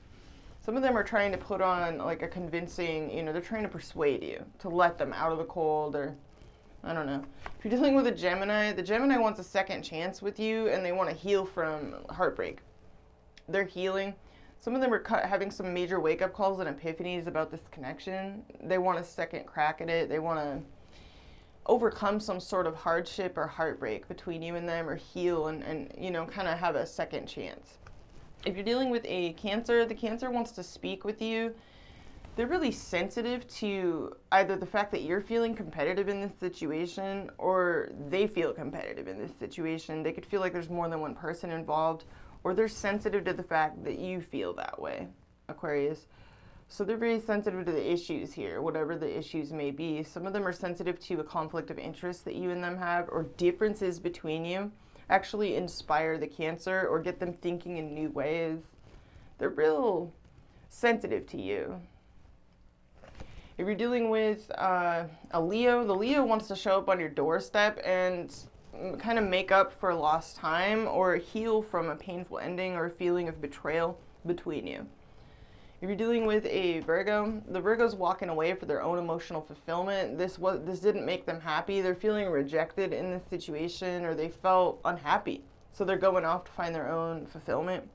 Some of them are trying to put on like a convincing, they're trying to persuade you to let them out of the cold, or I don't know. If you're dealing with a Gemini, the Gemini wants a second chance with you, and they want to heal from heartbreak. They're healing. Some of them are having some major wake-up calls and epiphanies about this connection. They want a second crack at it. They want to overcome some sort of hardship or heartbreak between you and them, or heal and kind of have a second chance. If you're dealing with a Cancer, the Cancer wants to speak with you. They're really sensitive to either the fact that you're feeling competitive in this situation, or they feel competitive in this situation. They could feel like there's more than one person involved, or they're sensitive to the fact that you feel that way, Aquarius. So they're very sensitive to the issues here, whatever the issues may be. Some of them are sensitive to a conflict of interest that you and them have, or differences between you actually inspire the Cancer or get them thinking in new ways. They're real sensitive to you. If you're dealing with a Leo, the Leo wants to show up on your doorstep and kind of make up for lost time or heal from a painful ending or a feeling of betrayal between you. If you're dealing with a Virgo, the Virgo's walking away for their own emotional fulfillment. This didn't make them happy. They're feeling rejected in this situation, or they felt unhappy. So they're going off to find their own fulfillment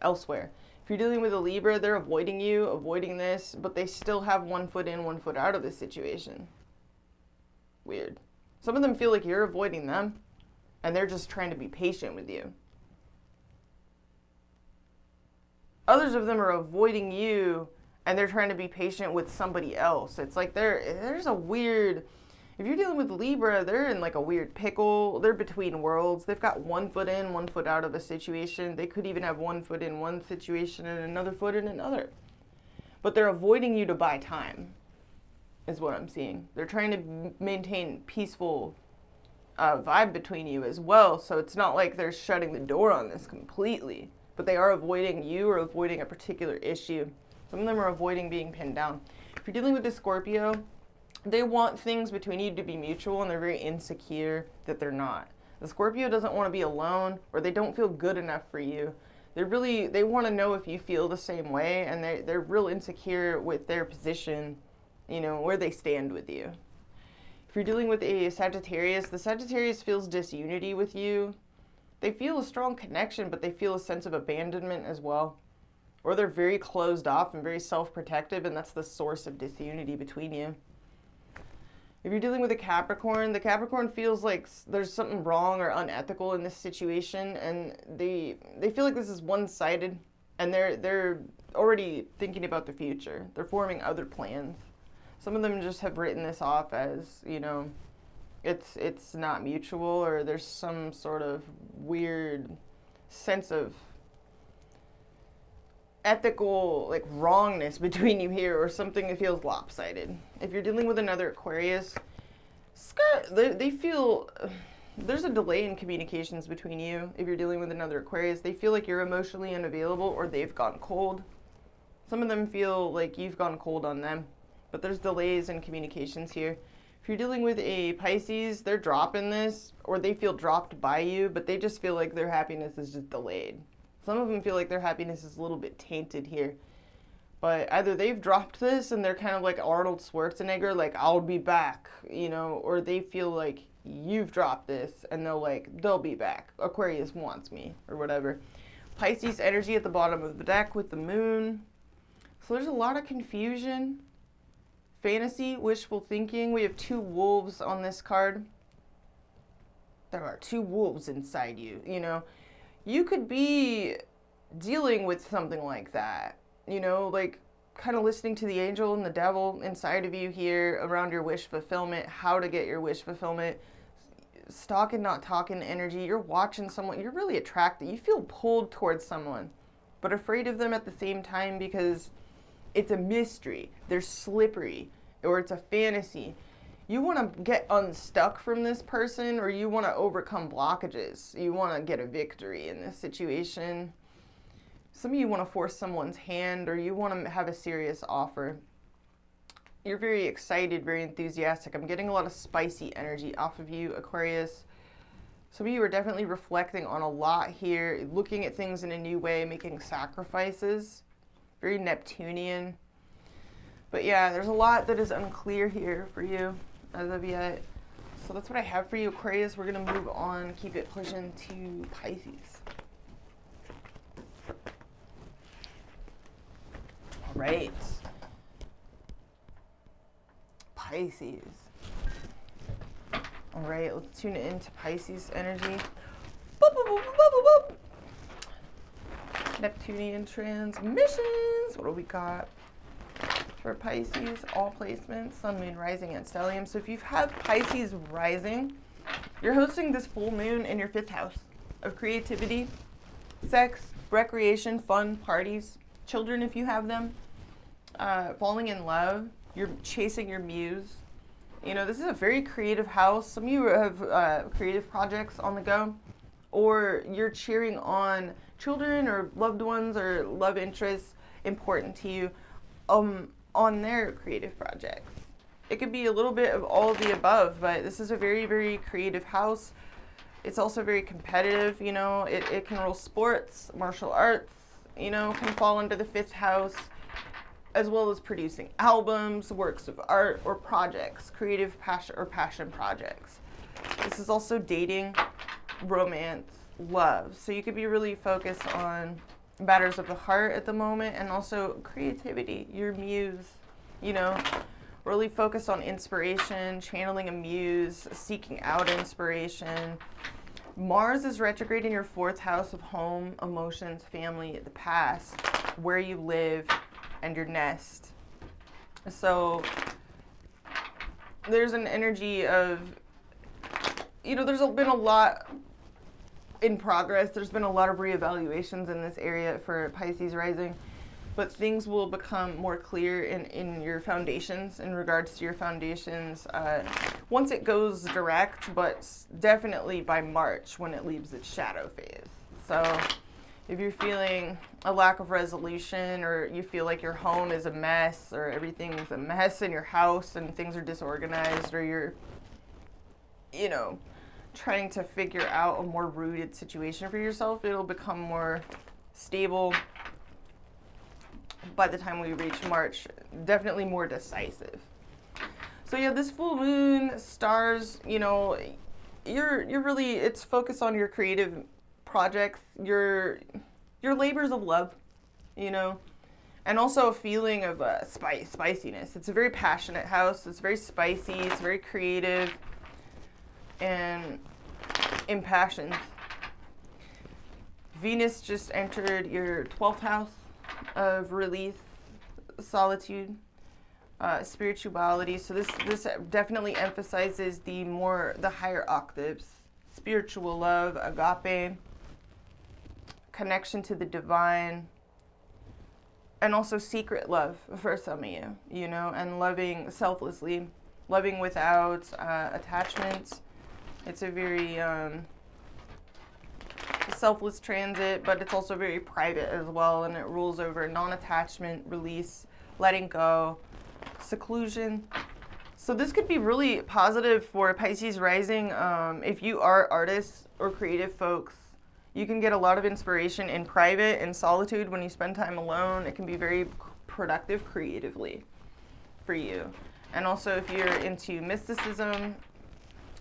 elsewhere. If you're dealing with a Libra, they're avoiding you, avoiding this, but they still have 1 foot in, 1 foot out of this situation. Weird. Some of them feel like you're avoiding them, and they're just trying to be patient with you. Others of them are avoiding you, and they're trying to be patient with somebody else. It's like there's a weird, if you're dealing with Libra, they're in like a weird pickle. They're between worlds. They've got 1 foot in, 1 foot out of a situation. They could even have 1 foot in one situation and another foot in another. But they're avoiding you to buy time, is what I'm seeing. They're trying to maintain peaceful vibe between you as well, so it's not like they're shutting the door on this completely. But they are avoiding you or avoiding a particular issue. Some of them are avoiding being pinned down. If you're dealing with a Scorpio, they want things between you to be mutual, and they're very insecure that they're not. The Scorpio doesn't want to be alone, or they don't feel good enough for you. They want to know if you feel the same way, and they're real insecure with their position, you know, where they stand with you. If you're dealing with a Sagittarius, the Sagittarius feels disunity with you. They feel a strong connection, but they feel a sense of abandonment as well. Or they're very closed off and very self-protective, and that's the source of disunity between you. If you're dealing with a Capricorn, the Capricorn feels like there's something wrong or unethical in this situation, and they feel like this is one-sided, and they're already thinking about the future. They're forming other plans. Some of them just have written this off as, you know, it's not mutual, or there's some sort of weird sense of ethical like wrongness between you here, or something that feels lopsided. If you're dealing with another Aquarius, they feel there's a delay in communications between you. If you're dealing with another Aquarius, they feel like you're emotionally unavailable, or they've gone cold. Some of them feel like you've gone cold on them, but there's delays in communications here. If you're dealing with a Pisces, they're dropping this, or they feel dropped by you, but they just feel like their happiness is just delayed. Some of them feel like their happiness is a little bit tainted here. But either they've dropped this and they're kind of like Arnold Schwarzenegger, like, I'll be back, you know, or they feel like you've dropped this and they'll be back. Aquarius wants me, or whatever. Pisces energy at the bottom of the deck with the moon. So there's a lot of confusion. Fantasy, wishful thinking. We have 2 wolves on this card. There are 2 wolves inside you, you know. You could be dealing with something like that, you know, like kind of listening to the angel and the devil inside of you here around your wish fulfillment, how to get your wish fulfillment, stalking, not talking energy. You're watching someone, you're really attracted. You feel pulled towards someone, but afraid of them at the same time because it's a mystery. They're slippery, or it's a fantasy. You want to get unstuck from this person, or you want to overcome blockages. You want to get a victory in this situation. Some of you want to force someone's hand, or you want to have a serious offer. You're very excited, very enthusiastic. I'm getting a lot of spicy energy off of you, Aquarius. Some of you are definitely reflecting on a lot here, looking at things in a new way, making sacrifices. Very Neptunian. But yeah, there's a lot that is unclear here for you as of yet. So that's what I have for you, Aquarius. We're going to move on, keep it pushing to Pisces. All right. Pisces. All right, let's tune into Pisces energy. Boop, boop, boop, boop, boop, boop. Neptunian transmissions. What do we got for Pisces? All placements, Sun, Moon, Rising, and Stellium. So if you have Pisces rising, you're hosting this full moon in your 5th house of creativity, sex, recreation, fun, parties, children if you have them. falling in love. You're chasing your muse. You know, this is a very creative house. Some of you have creative projects on the go, or you're cheering on children or loved ones or love interests important to you on their creative projects. It could be a little bit of all of the above, but this is a very, very creative house. It's also very competitive, you know. It can rule sports, martial arts, you know, can fall into the 5th house, as well as producing albums, works of art, or projects, creative passion projects. This is also dating, romance, love. So you could be really focused on matters of the heart at the moment, and also creativity, your muse, you know, really focused on inspiration, channeling a muse, seeking out inspiration. Mars is retrograde in your 4th house of home, emotions, family, the past, where you live, and your nest. So there's an energy of, you know, there's been a lot in progress. There's been a lot of reevaluations in this area for Pisces rising, but things will become more clear in your foundations, in regards to your foundations, once it goes direct, but definitely by March when it leaves its shadow phase. So if you're feeling a lack of resolution, or you feel like your home is a mess, or everything's a mess in your house and things are disorganized, or you're, you know, trying to figure out a more rooted situation for yourself, it'll become more stable by the time we reach March, definitely more decisive. So yeah, this full moon, stars, you know, you're really, it's focused on your creative projects, your labors of love, you know, and also a feeling of spiciness. It's a very passionate house. It's very spicy. It's very creative and impassioned. Venus just entered your 12th house of release, solitude, spirituality. So this definitely emphasizes the higher octaves, spiritual love, agape, connection to the divine, and also secret love for some of you, you know, and loving selflessly, loving without attachments. It's a very selfless transit, but it's also very private as well, and it rules over non-attachment, release, letting go, seclusion. So this could be really positive for Pisces rising. If you are artists or creative folks, you can get a lot of inspiration in private and solitude when you spend time alone. It can be very productive creatively for you. And also if you're into mysticism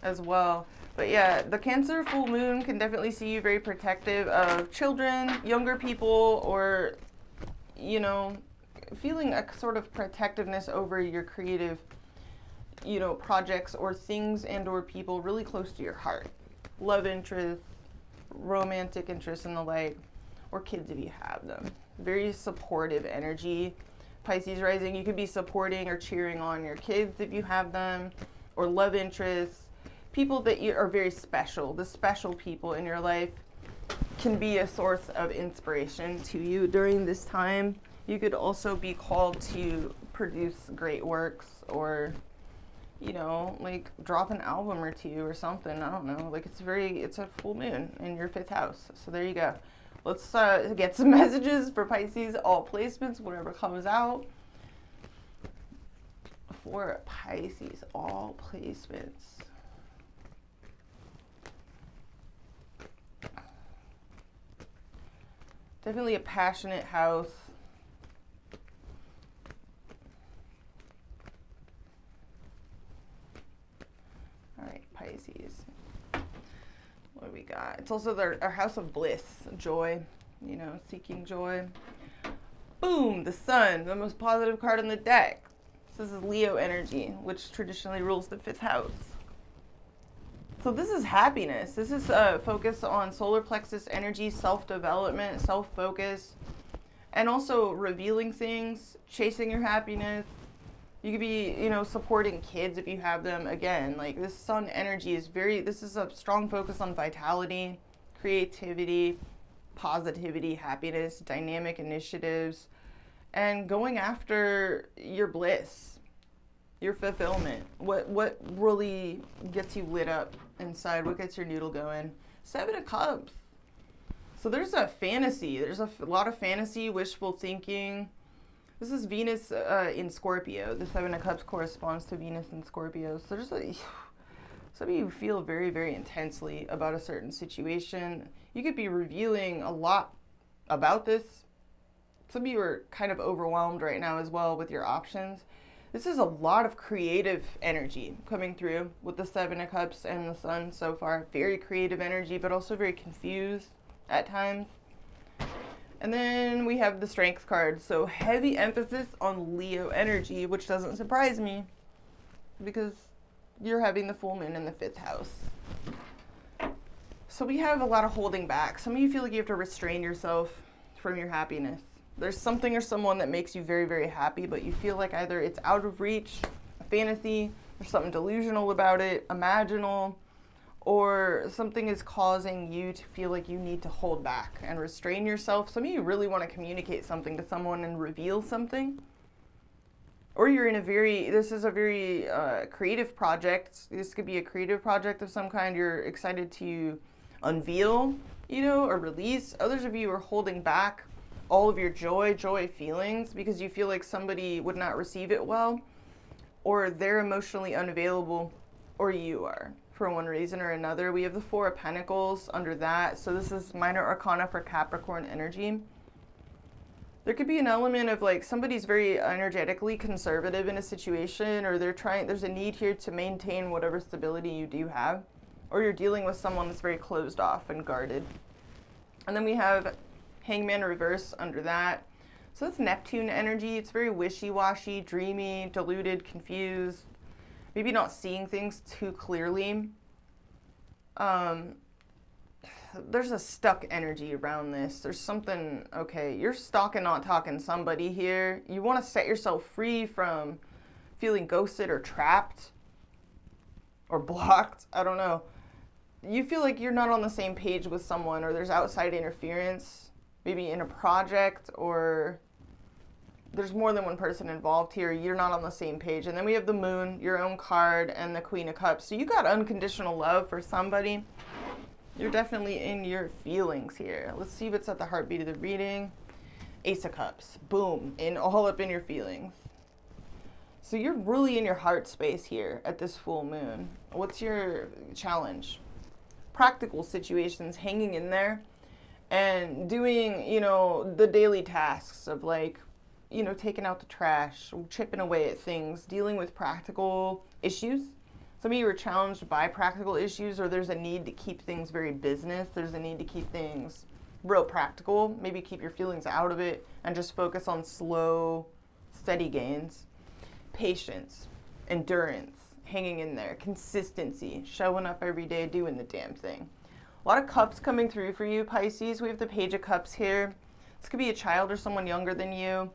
as well. But yeah, the Cancer full moon can definitely see you very protective of children, younger people, or, you know, feeling a sort of protectiveness over your creative, you know, projects or things and or people really close to your heart. Love interests, romantic interests and the like, or kids if you have them. Very supportive energy. Pisces rising, you could be supporting or cheering on your kids if you have them, or love interests. People that you are very special, the special people in your life can be a source of inspiration to you during this time. You could also be called to produce great works, or, you know, like drop an album or two or something. I don't know. Like it's a full moon in your 5th house. So there you go. Let's get some messages for Pisces, all placements, whatever comes out. For Pisces, all placements. Definitely a passionate house. All right, Pisces. What do we got? It's also our house of bliss, joy, you know, seeking joy. Boom, the sun, the most positive card in the deck. This is Leo energy, which traditionally rules the 5th house. So this is happiness. This is focus on solar plexus energy, self-development, self-focus, and also revealing things, chasing your happiness. You could be, you know, supporting kids if you have them. Again, like this sun energy is this is a strong focus on vitality, creativity, positivity, happiness, dynamic initiatives, and going after your bliss, your fulfillment. What really gets you lit up inside? What gets your noodle going? Seven of Cups. So there's a fantasy. There's a lot of fantasy, wishful thinking. This is Venus in Scorpio. The Seven of Cups corresponds to Venus in Scorpio. So there's some of you feel very, very intensely about a certain situation. You could be revealing a lot about this. Some of you are kind of overwhelmed right now as well with your options. This is a lot of creative energy coming through with the Seven of Cups and the Sun so far. Very creative energy, but also very confused at times. And then we have the Strength card. So heavy emphasis on Leo energy, which doesn't surprise me because you're having the full moon in the 5th house. So we have a lot of holding back. Some of you feel like you have to restrain yourself from your happiness. There's something or someone that makes you very, very happy, but you feel like either it's out of reach, a fantasy, there's something delusional about it, imaginal, or something is causing you to feel like you need to hold back and restrain yourself. Some of you really want to communicate something to someone and reveal something. Or you're in this is a very creative project. This could be a creative project of some kind. You're excited to unveil, or release. Others of you are holding back all of your joy feelings because you feel like somebody would not receive it well, or they're emotionally unavailable, or you are. For one reason or another. We have the Four of Pentacles under that. So this is minor arcana for Capricorn energy. There could be an element of like somebody's very energetically conservative in a situation, or there's a need here to maintain whatever stability you do have, or you're dealing with someone that's very closed off and guarded. And then we have Hangman reverse under that. So that's Neptune energy. It's very wishy-washy, dreamy, deluded, confused. Maybe not seeing things too clearly. There's a stuck energy around this. There's something, okay, you're stalking, not talking somebody here. You want to set yourself free from feeling ghosted or trapped or blocked. I don't know. You feel like you're not on the same page with someone, or there's outside interference, maybe in a project, or there's more than one person involved here. You're not on the same page. And then we have the Moon, your own card, and the Queen of Cups. So you got unconditional love for somebody. You're definitely in your feelings here. Let's see what's at the heartbeat of the reading. Ace of Cups. Boom. All up in your feelings. So you're really in your heart space here at this full moon. What's your challenge? Practical situations, hanging in there and doing, the daily tasks of like, taking out the trash, chipping away at things, dealing with practical issues. Some of you are challenged by practical issues, or there's a need to keep things very business. There's a need to keep things real practical. Maybe keep your feelings out of it and just focus on slow, steady gains. Patience, endurance, hanging in there, consistency, showing up every day, doing the damn thing. A lot of cups coming through for you, Pisces. We have the Page of Cups here. This could be a child or someone younger than you.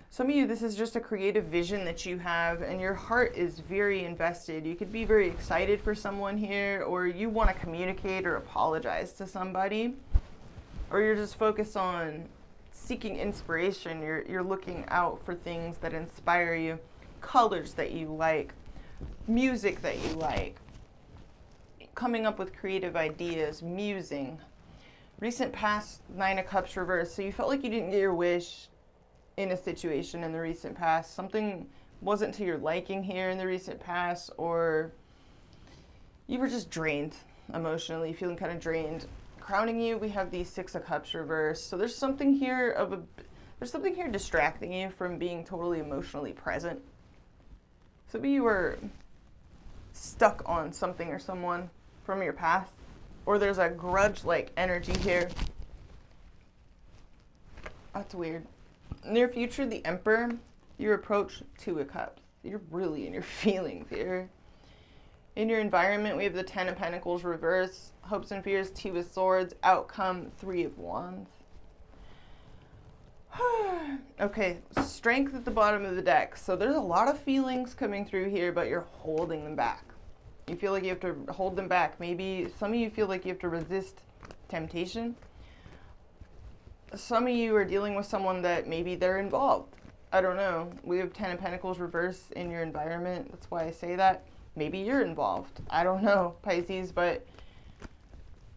Some of you, this is just a creative vision that you have, and your heart is very invested. You could be very excited for someone here, or you want to communicate or apologize to somebody, or you're just focused on seeking inspiration. You're looking out for things that inspire you, colors that you like, music that you like, coming up with creative ideas, musing. Recent past, Nine of Cups reverse. So you felt like you didn't get your wish in a situation in the recent past. Something wasn't to your liking here in the recent past, or you were just drained emotionally, feeling kind of drained. Crowning you, we have the Six of Cups reverse. So there's something here distracting you from being totally emotionally present. Some of you were stuck on something or someone from your past, or there's a grudge-like energy here. That's weird. Near future, the Emperor, you approach Two of Cups. You're really in your feelings here. In your environment, we have the Ten of Pentacles reverse, hopes and fears, Two of Swords, outcome, Three of Wands. Okay, Strength at the bottom of the deck. So there's a lot of feelings coming through here, but you're holding them back. You feel like you have to hold them back. Maybe some of you feel like you have to resist temptation. Some of you are dealing with someone that maybe they're involved I don't know. We have 10 of Pentacles reverse in your environment. That's why I say that. Maybe you're involved. I don't know, Pisces, but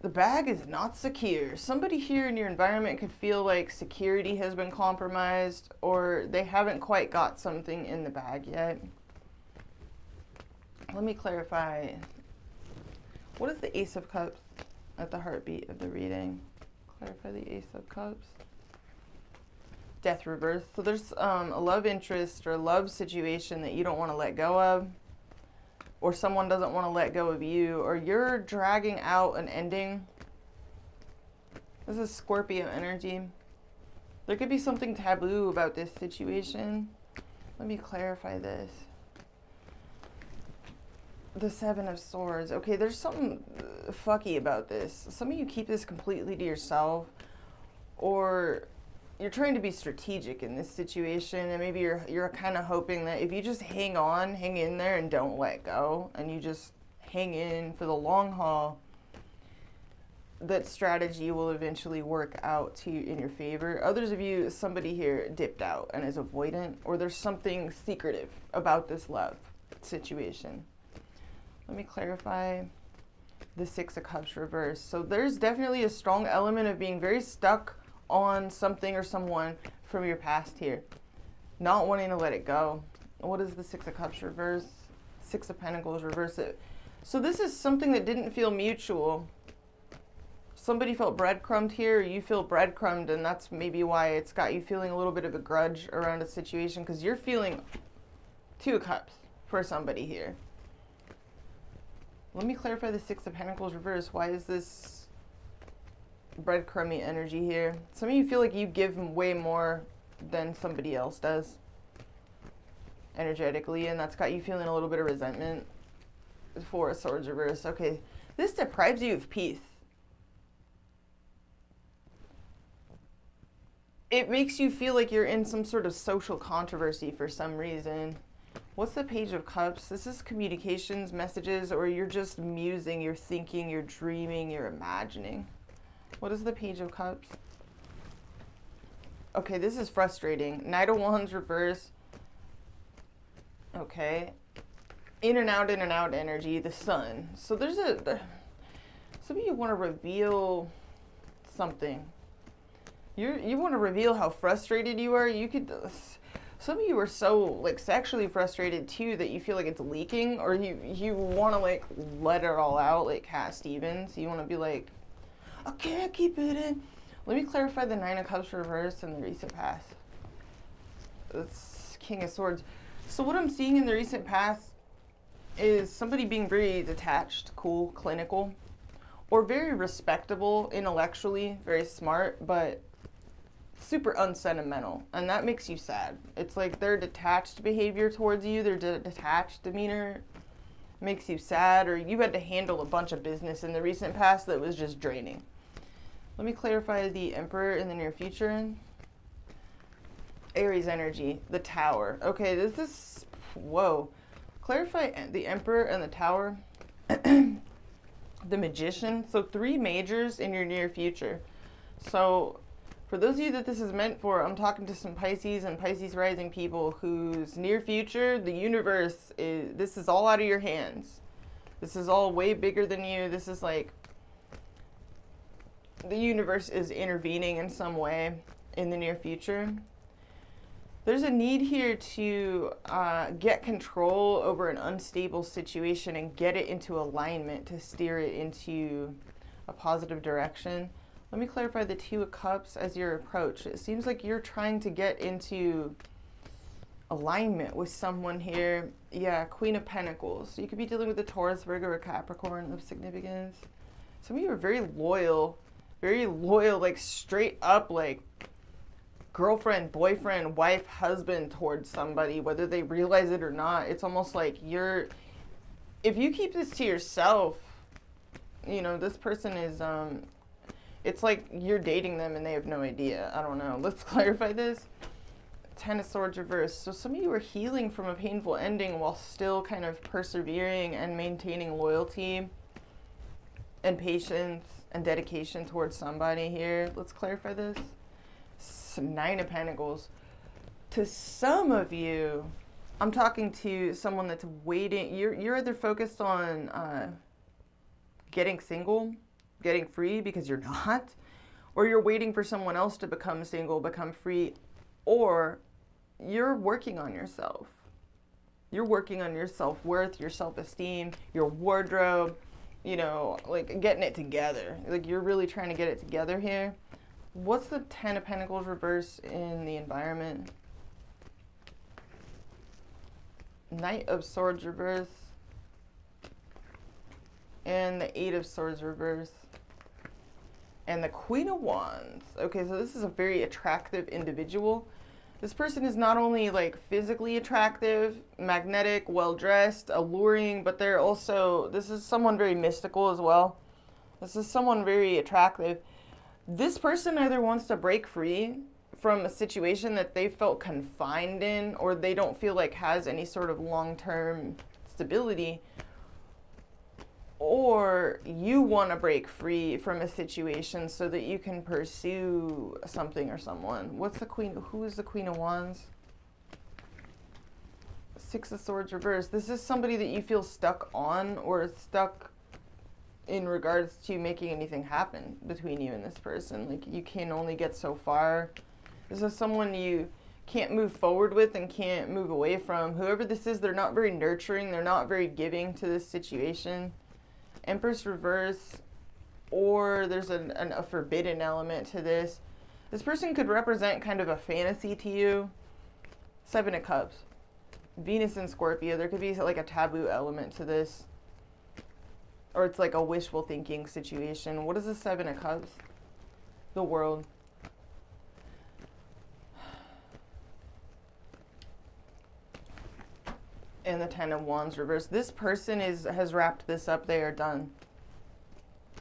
the bag is not secure. Somebody here in your environment could feel like security has been compromised, or they haven't quite got something in the bag yet. Let me clarify. What is the Ace of Cups at the heartbeat of the reading? Clarify the Ace of Cups. Death reverse. So there's a love interest or love situation that you don't want to let go of, or someone doesn't want to let go of you, or you're dragging out an ending. This is Scorpio energy. There could be something taboo about this situation. Let me clarify this. The Seven of Swords. Okay, there's something fucky about this. Some of you keep this completely to yourself, or you're trying to be strategic in this situation, and maybe you're kind of hoping that if you just hang on, hang in there and don't let go, and you just hang in for the long haul, that strategy will eventually work out to you in your favor. Others of you, somebody here dipped out and is avoidant, or there's something secretive about this love situation. Let me clarify the Six of Cups reverse. So there's definitely a strong element of being very stuck on something or someone from your past here, not wanting to let it go. What is the Six of Cups reverse? Six of Pentacles reverse it. So this is something that didn't feel mutual. Somebody felt breadcrumbed here, or you feel breadcrumbed, and that's maybe why it's got you feeling a little bit of a grudge around a situation, because you're feeling Two of Cups for somebody here. Let me clarify the Six of Pentacles reverse. Why is this breadcrumby energy here? Some of you feel like you give way more than somebody else does energetically, and that's got you feeling a little bit of resentment. Four of Swords reverse. Okay, this deprives you of peace. It makes you feel like you're in some sort of social controversy for some reason. What's the Page of Cups? This is communications, messages, or you're just musing, you're thinking, you're dreaming, you're imagining. What is the Page of Cups? Okay, this is frustrating. Knight of Wands reverse. Okay. In and out energy, the Sun. So there's some of you want to reveal something. You want to reveal how frustrated you are. You could, some of you are so like sexually frustrated too that you feel like it's leaking, or you want to like let it all out like Cat Stevens. You want to be like, I can't keep it in. Let me clarify the Nine of Cups reverse in the recent past. It's King of Swords. So what I'm seeing in the recent past is somebody being very detached, cool, clinical, or very respectable intellectually, very smart, but super unsentimental. And that makes you sad. It's like their detached behavior towards you, their detached demeanor makes you sad, or you had to handle a bunch of business in the recent past that was just draining. Let me clarify the Emperor in the near future. Aries energy, the Tower. Okay, this is, whoa. Clarify the Emperor and the Tower. The Magician. So 3 majors in your near future. So for those of you that this is meant for, I'm talking to some Pisces and Pisces rising people whose near future, the universe is, this is all out of your hands. This is all way bigger than you. This is like, the universe is intervening in some way in the near future. There's a need here to get control over an unstable situation and get it into alignment to steer it into a positive direction. Let me clarify the Two of Cups as your approach. It seems like you're trying to get into alignment with someone here. Yeah, Queen of Pentacles. So you could be dealing with a Taurus, Virgo, or Capricorn of significance. Some of you are very loyal, like straight up, like girlfriend, boyfriend, wife, husband towards somebody, whether they realize it or not. It's almost like if you keep this to yourself, you know, this person is, it's like you're dating them and they have no idea. I don't know. Let's clarify this. Ten of Swords reverse. So some of you are healing from a painful ending while still kind of persevering and maintaining loyalty and patience and dedication towards somebody here. Let's clarify this. Nine of Pentacles. To some of you, I'm talking to someone that's waiting. You're either focused on getting single, getting free because you're not, or you're waiting for someone else to become single, become free, or you're working on yourself. You're working on your self-worth, your self-esteem, your wardrobe, you know, like getting it together. Like you're really trying to get it together here. What's the Ten of Pentacles reverse in the environment? Knight of Swords reverse. And the Eight of Swords reverse. And the Queen of Wands. Okay, so this is a very attractive individual. This person is not only like physically attractive, magnetic, well-dressed, alluring, but they're also, this is someone very mystical as well. This is someone very attractive. This person either wants to break free from a situation that they felt confined in, or they don't feel like has any sort of long-term stability, or you want to break free from a situation so that you can pursue something or someone. What's the Queen? Who is the Queen of Wands? Six of Swords reverse. This is somebody that you feel stuck on, or stuck in regards to making anything happen between you and this person. Like you can only get so far. This is someone you can't move forward with and can't move away from. Whoever this is, they're not very nurturing. They're not very giving to this situation. Empress reverse, or there's a forbidden element to this. This person could represent kind of a fantasy to you. Seven of Cups. Venus and Scorpio. There could be like a taboo element to this. Or it's like a wishful thinking situation. What is the Seven of Cups? The World. And the Ten of Wands reverse. This person has wrapped this up. They are done.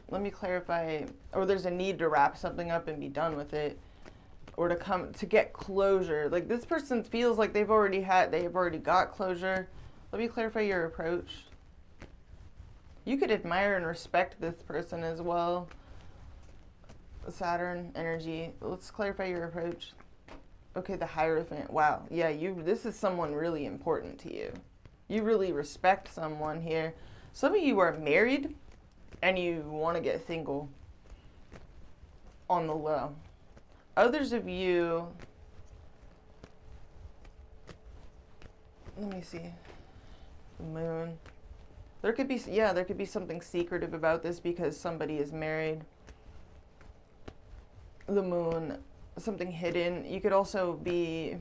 Let me clarify. Or there's a need to wrap something up and be done with it, or to get closure. Like this person feels like they have already got closure. Let me clarify your approach. You could admire and respect this person as well. Saturn energy. Let's clarify your approach. Okay, the Hierophant. Wow. Yeah, this is someone really important to you. You really respect someone here. Some of you are married and you want to get single on the low. Others of you, let me see. The Moon. There could be something secretive about this because somebody is married. The Moon, something hidden. You could also be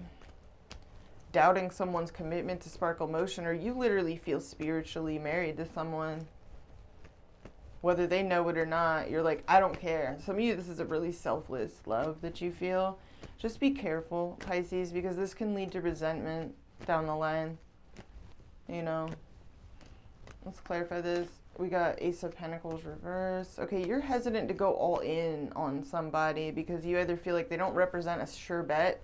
doubting someone's commitment to sparkle motion, or you literally feel spiritually married to someone. Whether they know it or not, you're like, I don't care. Some of you, this is a really selfless love that you feel. Just be careful, Pisces, because this can lead to resentment down the line. You know. Let's clarify this. We got Ace of Pentacles reverse. Okay, you're hesitant to go all in on somebody because you either feel like they don't represent a sure bet,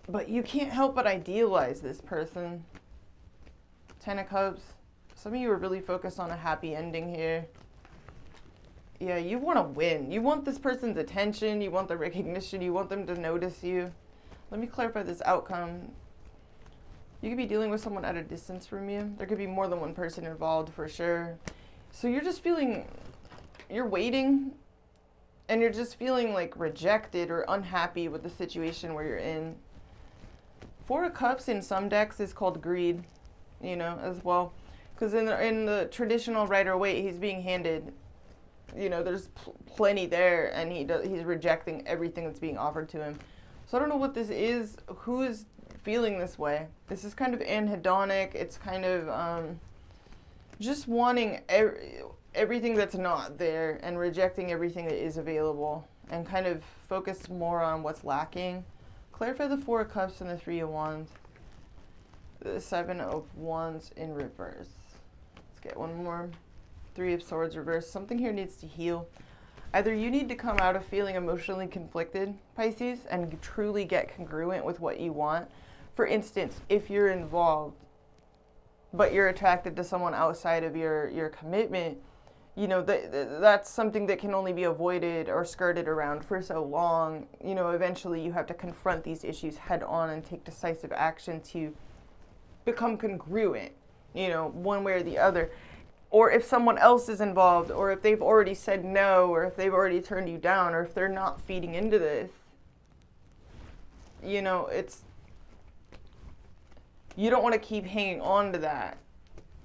but you can't help but idealize this person. Ten of Cups. Some of you are really focused on a happy ending here. Yeah, you want to win. You want this person's attention. You want the recognition. You want them to notice you. Let me clarify this outcome. You could be dealing with someone at a distance from you. There could be more than one person involved for sure. So you're just feeling, you're waiting, and you're just feeling like rejected or unhappy with the situation where you're in. Four of Cups in some decks is called greed, you know, as well. Because in the traditional Rider-Waite, he's being handed, you know, there's plenty there, and he's rejecting everything that's being offered to him. So I don't know what this is. Who is feeling this way? This is kind of anhedonic. It's kind of just wanting everything that's not there and rejecting everything that is available, and kind of focused more on what's lacking. Clarify the Four of Cups and the Three of Wands. The Seven of Wands in reverse. Let's get one more. Three of Swords reverse. Something here needs to heal. Either you need to come out of feeling emotionally conflicted, Pisces, and truly get congruent with what you want. For instance, if you're involved, but you're attracted to someone outside of your commitment, you know, that's something that can only be avoided or skirted around for so long. You know, eventually you have to confront these issues head on and take decisive action to become congruent, you know, one way or the other. Or if someone else is involved, or if they've already said no, or if they've already turned you down, or if they're not feeding into this, you know, you don't want to keep hanging on to that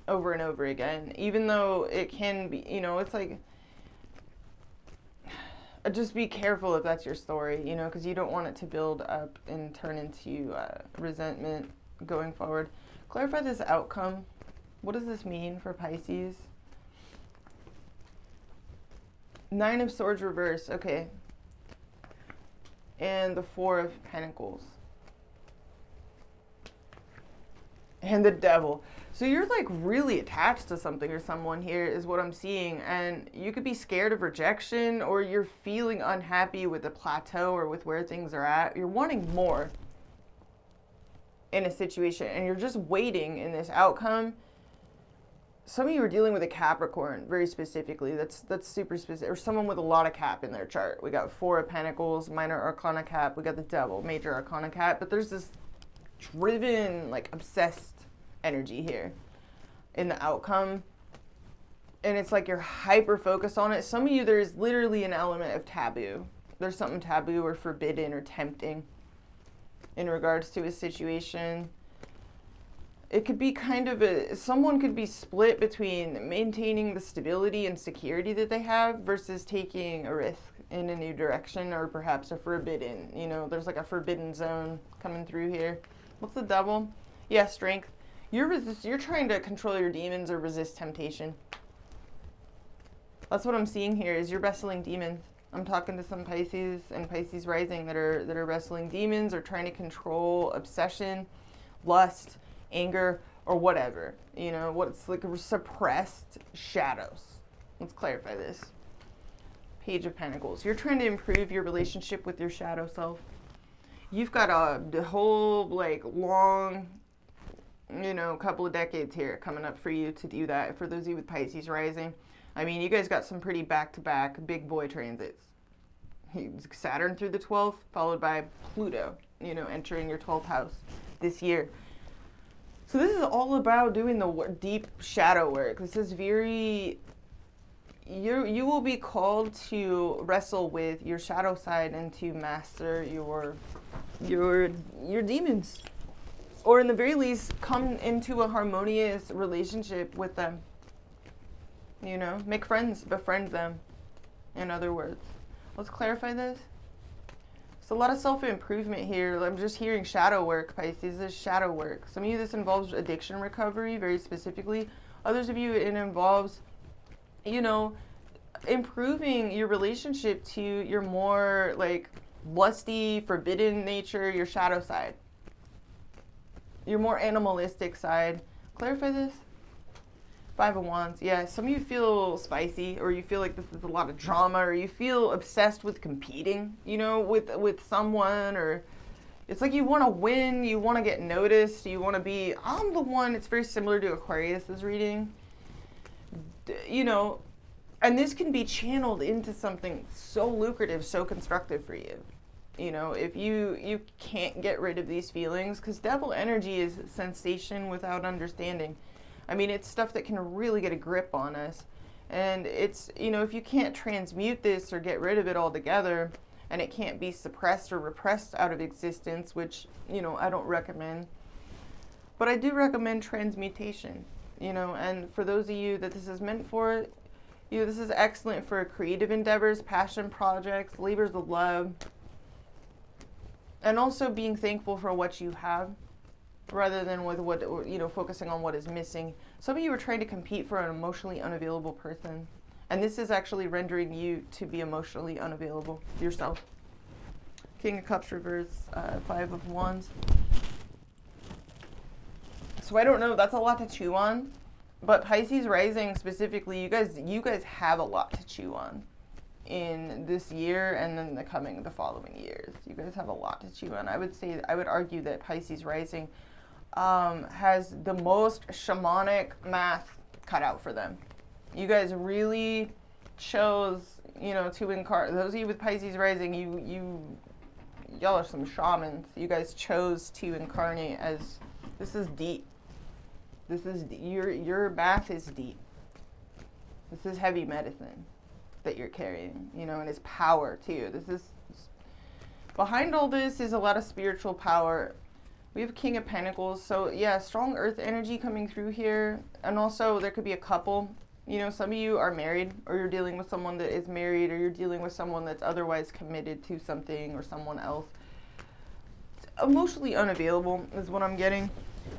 over and over again, even though it can be, you know, it's like, just be careful if that's your story, you know, because you don't want it to build up and turn into resentment going forward. Clarify this outcome. What does this mean for Pisces? Nine of Swords reverse, okay. And the Four of Pentacles. And the Devil. So you're like really attached to something or someone here is what I'm seeing. And you could be scared of rejection, or you're feeling unhappy with the plateau or with where things are at. You're wanting more in a situation, and you're just waiting in this outcome. Some of you are dealing with a Capricorn, very specifically. That's super specific. Or someone with a lot of Cap in their chart. We got Four of Pentacles, Minor Arcana Cap. We got the Devil, Major Arcana Cap. But there's this driven, like obsessed energy here in the outcome. And it's like you're hyper focused on it. Some of you, there's literally an element of taboo. There's something taboo or forbidden or tempting in regards to a situation. It could be kind of someone could be split between maintaining the stability and security that they have versus taking a risk in a new direction, or perhaps a forbidden, you know, there's like a forbidden zone coming through here. What's the Devil? Yeah, strength. You're trying to control your demons or resist temptation. That's what I'm seeing here, is you're wrestling demons. I'm talking to some Pisces and Pisces rising that are wrestling demons or trying to control obsession, lust, anger, or whatever, you know, what's like suppressed shadows. Let's clarify this. Page of Pentacles. You're trying to improve your relationship with your shadow self. You've got a whole like long, you know, couple of decades here coming up for you to do that. For those of you with Pisces rising, I mean, you guys got some pretty back-to-back big boy transits. Saturn through the 12th, followed by Pluto, you know, entering your 12th house this year. So this is all about doing the deep shadow work. This is very, you will be called to wrestle with your shadow side and to master your demons. Or in the very least, come into a harmonious relationship with them. You know, make friends, befriend them, in other words. Let's clarify this. It's a lot of self-improvement here. I'm just hearing shadow work, Pisces. This is shadow work. Some of you, this involves addiction recovery, very specifically. Others of you, it involves, you know, improving your relationship to your more, like, lusty, forbidden nature, your shadow side. Your more animalistic side. Clarify this. Five of Wands. Yeah, some of you feel spicy, or you feel like this is a lot of drama, or you feel obsessed with competing, you know, with someone, or it's like you want to win, you want to get noticed, you want to be, I'm the one. It's very similar to Aquarius's reading, you know, and this can be channeled into something so lucrative, so constructive for you. You know, if you can't get rid of these feelings, because Devil energy is sensation without understanding. I mean, it's stuff that can really get a grip on us. And it's, you know, if you can't transmute this or get rid of it altogether, and it can't be suppressed or repressed out of existence, which, you know, I don't recommend. But I do recommend transmutation, you know, and for those of you that this is meant for, you know, this is excellent for creative endeavors, passion projects, labors of love, and also being thankful for what you have, rather than with what, you know, focusing on what is missing. Some of you are trying to compete for an emotionally unavailable person, and this is actually rendering you to be emotionally unavailable yourself. King of Cups reverse, Five of Wands. So I don't know, that's a lot to chew on, but Pisces rising specifically, you guys have a lot to chew on in this year and then the following years. You guys have a lot to chew on. I would argue that Pisces rising has the most shamanic math cut out for them You guys really chose, you know, to incarnate. Those of you with Pisces rising, y'all are some shamans. You guys chose to incarnate as, this is deep. This is, your bath is deep. This is heavy medicine that you're carrying, you know, and it's power too. This is, behind all this is a lot of spiritual power. We have King of Pentacles, so yeah, strong earth energy coming through here. And also there could be a couple, you know, some of you are married, or you're dealing with someone that is married, or you're dealing with someone that's otherwise committed to something or someone else. It's emotionally unavailable is what I'm getting.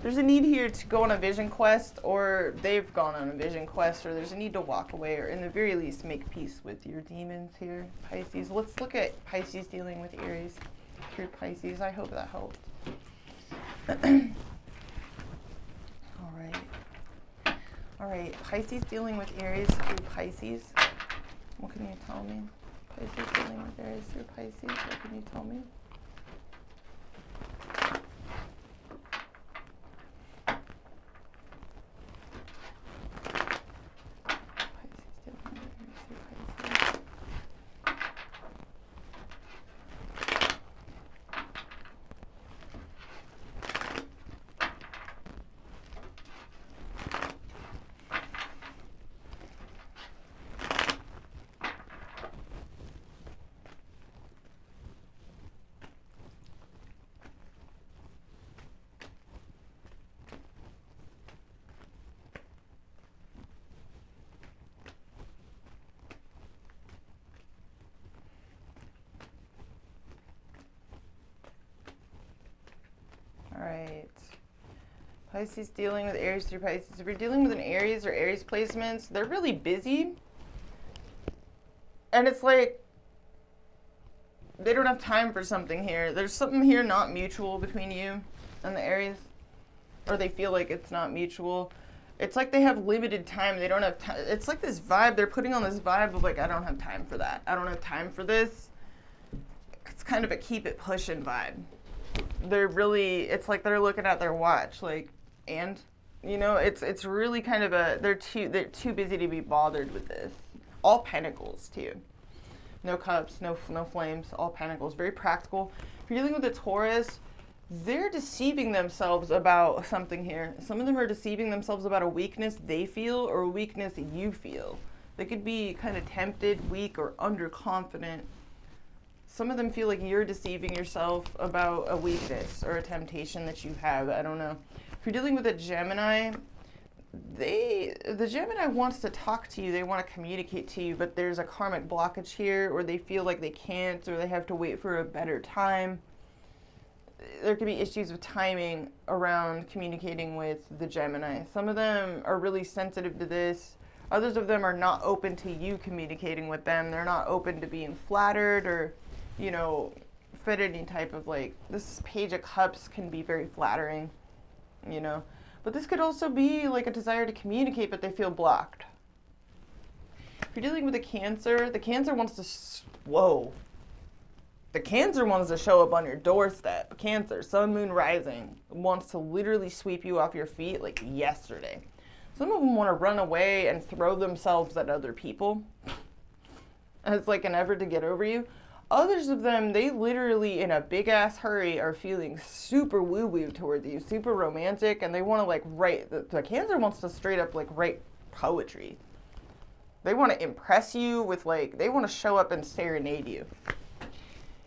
There's a need here to go on a vision quest, or they've gone on a vision quest, or there's a need to walk away, or in the very least make peace with your demons here, Pisces. Let's look at Pisces dealing with Aries through Pisces. I hope that helped. All right, Pisces dealing with Aries through Pisces. What can you tell me? Pisces dealing with Aries through Pisces. What can you tell me? All right. Pisces dealing with Aries through Pisces. If you're dealing with an Aries or Aries placements, they're really busy. And it's like they don't have time for something here. There's something here not mutual between you and the Aries. Or they feel like it's not mutual. It's like they have limited time. They don't have time. It's like this vibe. They're putting on this vibe of like, I don't have time for that. I don't have time for this. It's kind of a keep it pushing vibe. They're really, it's like they're looking at their watch, like, and, you know, it's really kind of a, they're too busy to be bothered with this. All pentacles too. No cups, no flames, all pentacles. Very practical. If you're dealing with a Taurus, they're deceiving themselves about something here. Some of them are deceiving themselves about a weakness they feel or a weakness you feel. They could be kind of tempted, weak, or underconfident. Some of them feel like you're deceiving yourself about a weakness or a temptation that you have. I don't know. If you're dealing with a Gemini, the Gemini wants to talk to you. They want to communicate to you, but there's a karmic blockage here, or they feel like they can't, or they have to wait for a better time. There could be issues with timing around communicating with the Gemini. Some of them are really sensitive to this. Others of them are not open to you communicating with them. They're not open to being flattered or, you know, fit any type of like, this Page of Cups can be very flattering, you know. But this could also be like a desire to communicate, but they feel blocked. If you're dealing with a Cancer, the Cancer wants to, the Cancer wants to show up on your doorstep. Cancer, Sun, Moon, Rising, wants to literally sweep you off your feet like yesterday. Some of them want to run away and throw themselves at other people as like an effort to get over you. Others of them, they literally in a big ass hurry are feeling super woo-woo towards you, super romantic, and they want to like write, the Cancer wants to straight up like write poetry. They want to impress you with like, they want to show up and serenade you.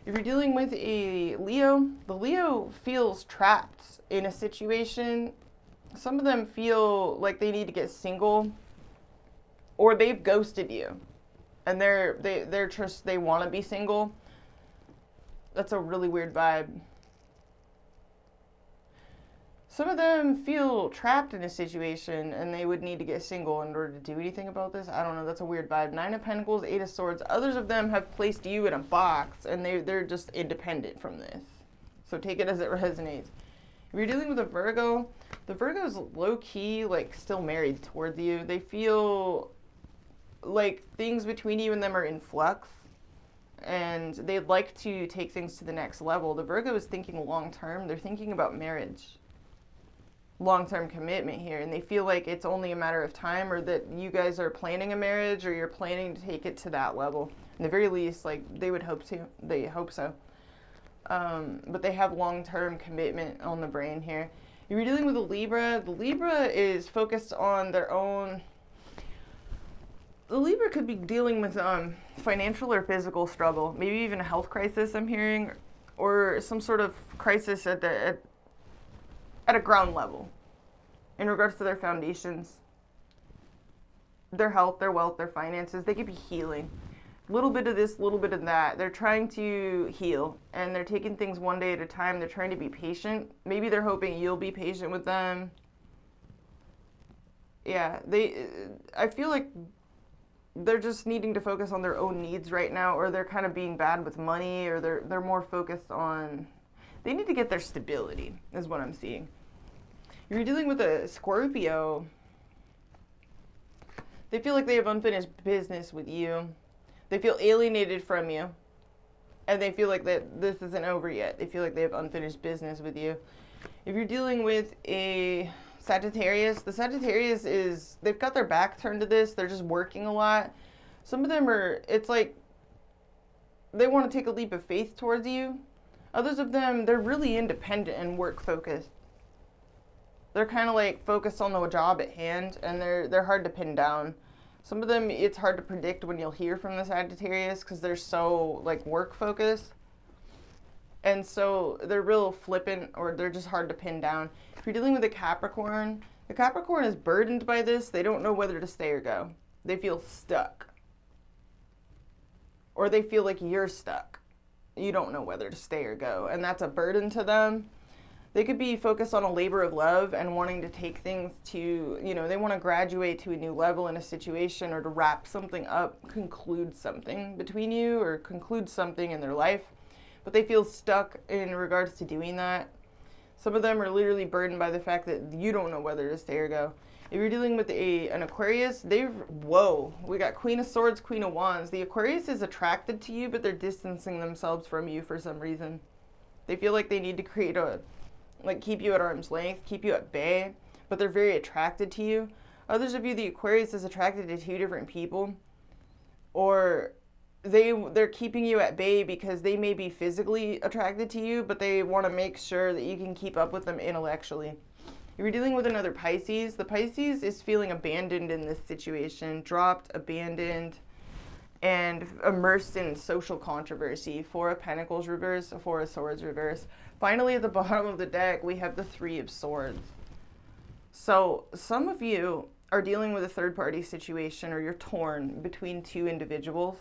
If you're dealing with a Leo, the Leo feels trapped in a situation. Some of them feel like they need to get single, or they've ghosted you. And they're just, they want to be single. That's a really weird vibe. Some of them feel trapped in a situation and they would need to get single in order to do anything about this. I don't know. That's a weird vibe. 9 of Pentacles, 8 of Swords. Others of them have placed you in a box and they're just independent from this. So take it as it resonates. If you're dealing with a Virgo, the Virgo's low-key, like, still married towards you. They feel like things between you and them are in flux, and they'd like to take things to the next level. The Virgo is thinking long term. They're thinking about marriage. long-term commitment here, and they feel like it's only a matter of time, or that you guys are planning a marriage, or you're planning to take it to that level. At the very least, like, they would hope to. They hope so. But they have long-term commitment on the brain here. If you're dealing with a Libra, the Libra is focused on their own. The Libra could be dealing with financial or physical struggle, maybe even a health crisis, I'm hearing, or some sort of crisis at a ground level in regards to their foundations, their health, their wealth, their finances. They could be healing. A little bit of this, a little bit of that. They're trying to heal, and they're taking things one day at a time. They're trying to be patient. Maybe they're hoping you'll be patient with them. Yeah, I feel like they're just needing to focus on their own needs right now, or they're kind of being bad with money, or they're more focused on, they need to get their stability, is what I'm seeing. If you're dealing with a Scorpio, they feel like they have unfinished business with you. They feel alienated from you, and they feel like that this isn't over yet. They feel like they have unfinished business with you. If you're dealing with a Sagittarius, the Sagittarius is, they've got their back turned to this. They're just working a lot. Some of them are, it's like they want to take a leap of faith towards you. Others of them, they're really independent and work focused. They're kind of like focused on the job at hand, and they're hard to pin down. Some of them, it's hard to predict when you'll hear from the Sagittarius because they're so like work focused. And so they're real flippant, or they're just hard to pin down. If you're dealing with a Capricorn, the Capricorn is burdened by this. They don't know whether to stay or go. They feel stuck. Or they feel like you're stuck. You don't know whether to stay or go. And that's a burden to them. They could be focused on a labor of love and wanting to take things to, they want to graduate to a new level in a situation, or to wrap something up, conclude something between you, or conclude something in their life. But they feel stuck in regards to doing that. Some of them are literally burdened by the fact that you don't know whether to stay or go. If you're dealing with an Aquarius, we got Queen of Swords, Queen of Wands. The Aquarius is attracted to you, but they're distancing themselves from you for some reason. They feel like they need to keep you at arm's length, keep you at bay, but they're very attracted to you. Others of you, the Aquarius is attracted to two different people, or they're keeping you at bay because they may be physically attracted to you, but they want to make sure that you can keep up with them intellectually. If you're dealing with another Pisces, the Pisces is feeling abandoned in this situation, dropped, abandoned, and immersed in social controversy. Four of Pentacles reverse, Four of Swords reverse. Finally, at the bottom of the deck, we have the Three of Swords. So some of you are dealing with a third-party situation, or you're torn between two individuals.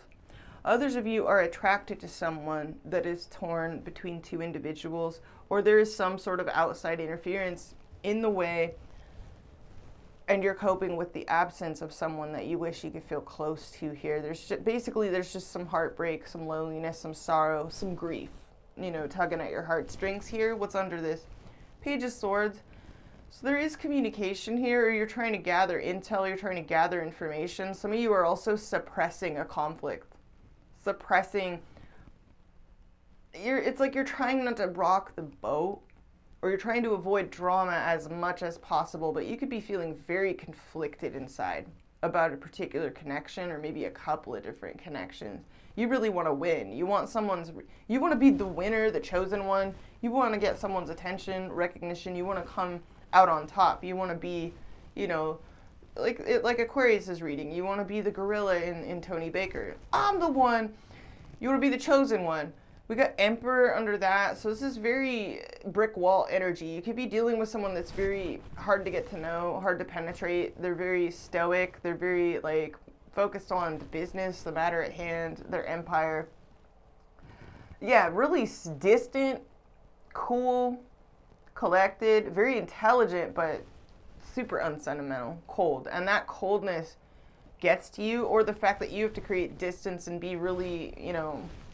Others of you are attracted to someone that is torn between two individuals, or there is some sort of outside interference in the way, and you're coping with the absence of someone that you wish you could feel close to here. There's just some heartbreak, some loneliness, some sorrow, some grief, tugging at your heartstrings here. What's under this? Page of Swords. So there is communication here, or you're trying to gather intel, you're trying to gather information. Some of you are also suppressing a conflict. It's like you're trying not to rock the boat, or you're trying to avoid drama as much as possible, but you could be feeling very conflicted inside about a particular connection, or maybe a couple of different connections. You really want to win. You want to be the winner, the chosen one. You want to get someone's attention, recognition. You want to come out on top. You want to be, like Aquarius is reading. You want to be the gorilla in Tony Baker. I'm the one. You want to be the chosen one. We got Emperor under that. So this is very brick wall energy. You could be dealing with someone that's very hard to get to know, hard to penetrate. They're very stoic. They're very focused on the business, the matter at hand, their empire. Yeah, really distant, cool, collected, very intelligent, but super unsentimental, cold. And that coldness gets to you, or the fact that you have to create distance and be really,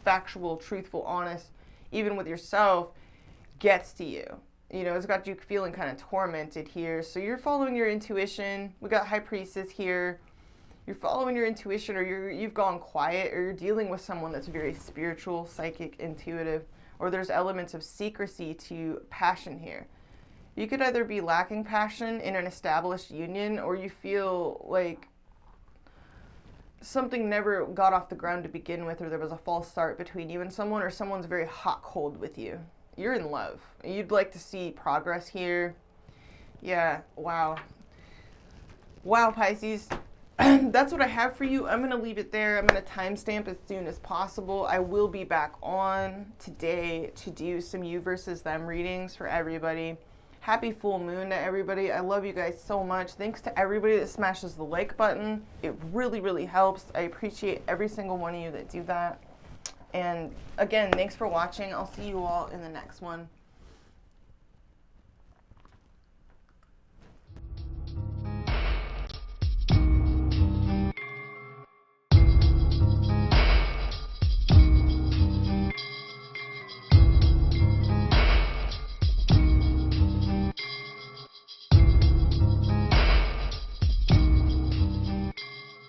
factual, truthful, honest, even with yourself, gets to you. It's got you feeling kind of tormented here. So you're following your intuition. We got High Priestess here. You're following your intuition, or you've gone quiet, or you're dealing with someone that's very spiritual, psychic, intuitive, or there's elements of secrecy to passion here. You could either be lacking passion in an established union, or you feel like something never got off the ground to begin with, or there was a false start between you and someone, or someone's very hot cold with you. You're in love. You'd like to see progress here. Yeah, wow. Wow, Pisces. That's what I have for you. I'm going to leave it there. I'm going to timestamp as soon as possible. I will be back on today to do some you versus them readings for everybody. Happy full moon to everybody. I love you guys so much. Thanks to everybody that smashes the like button. It really, really helps. I appreciate every single one of you that do that. And again, thanks for watching. I'll see you all in the next one.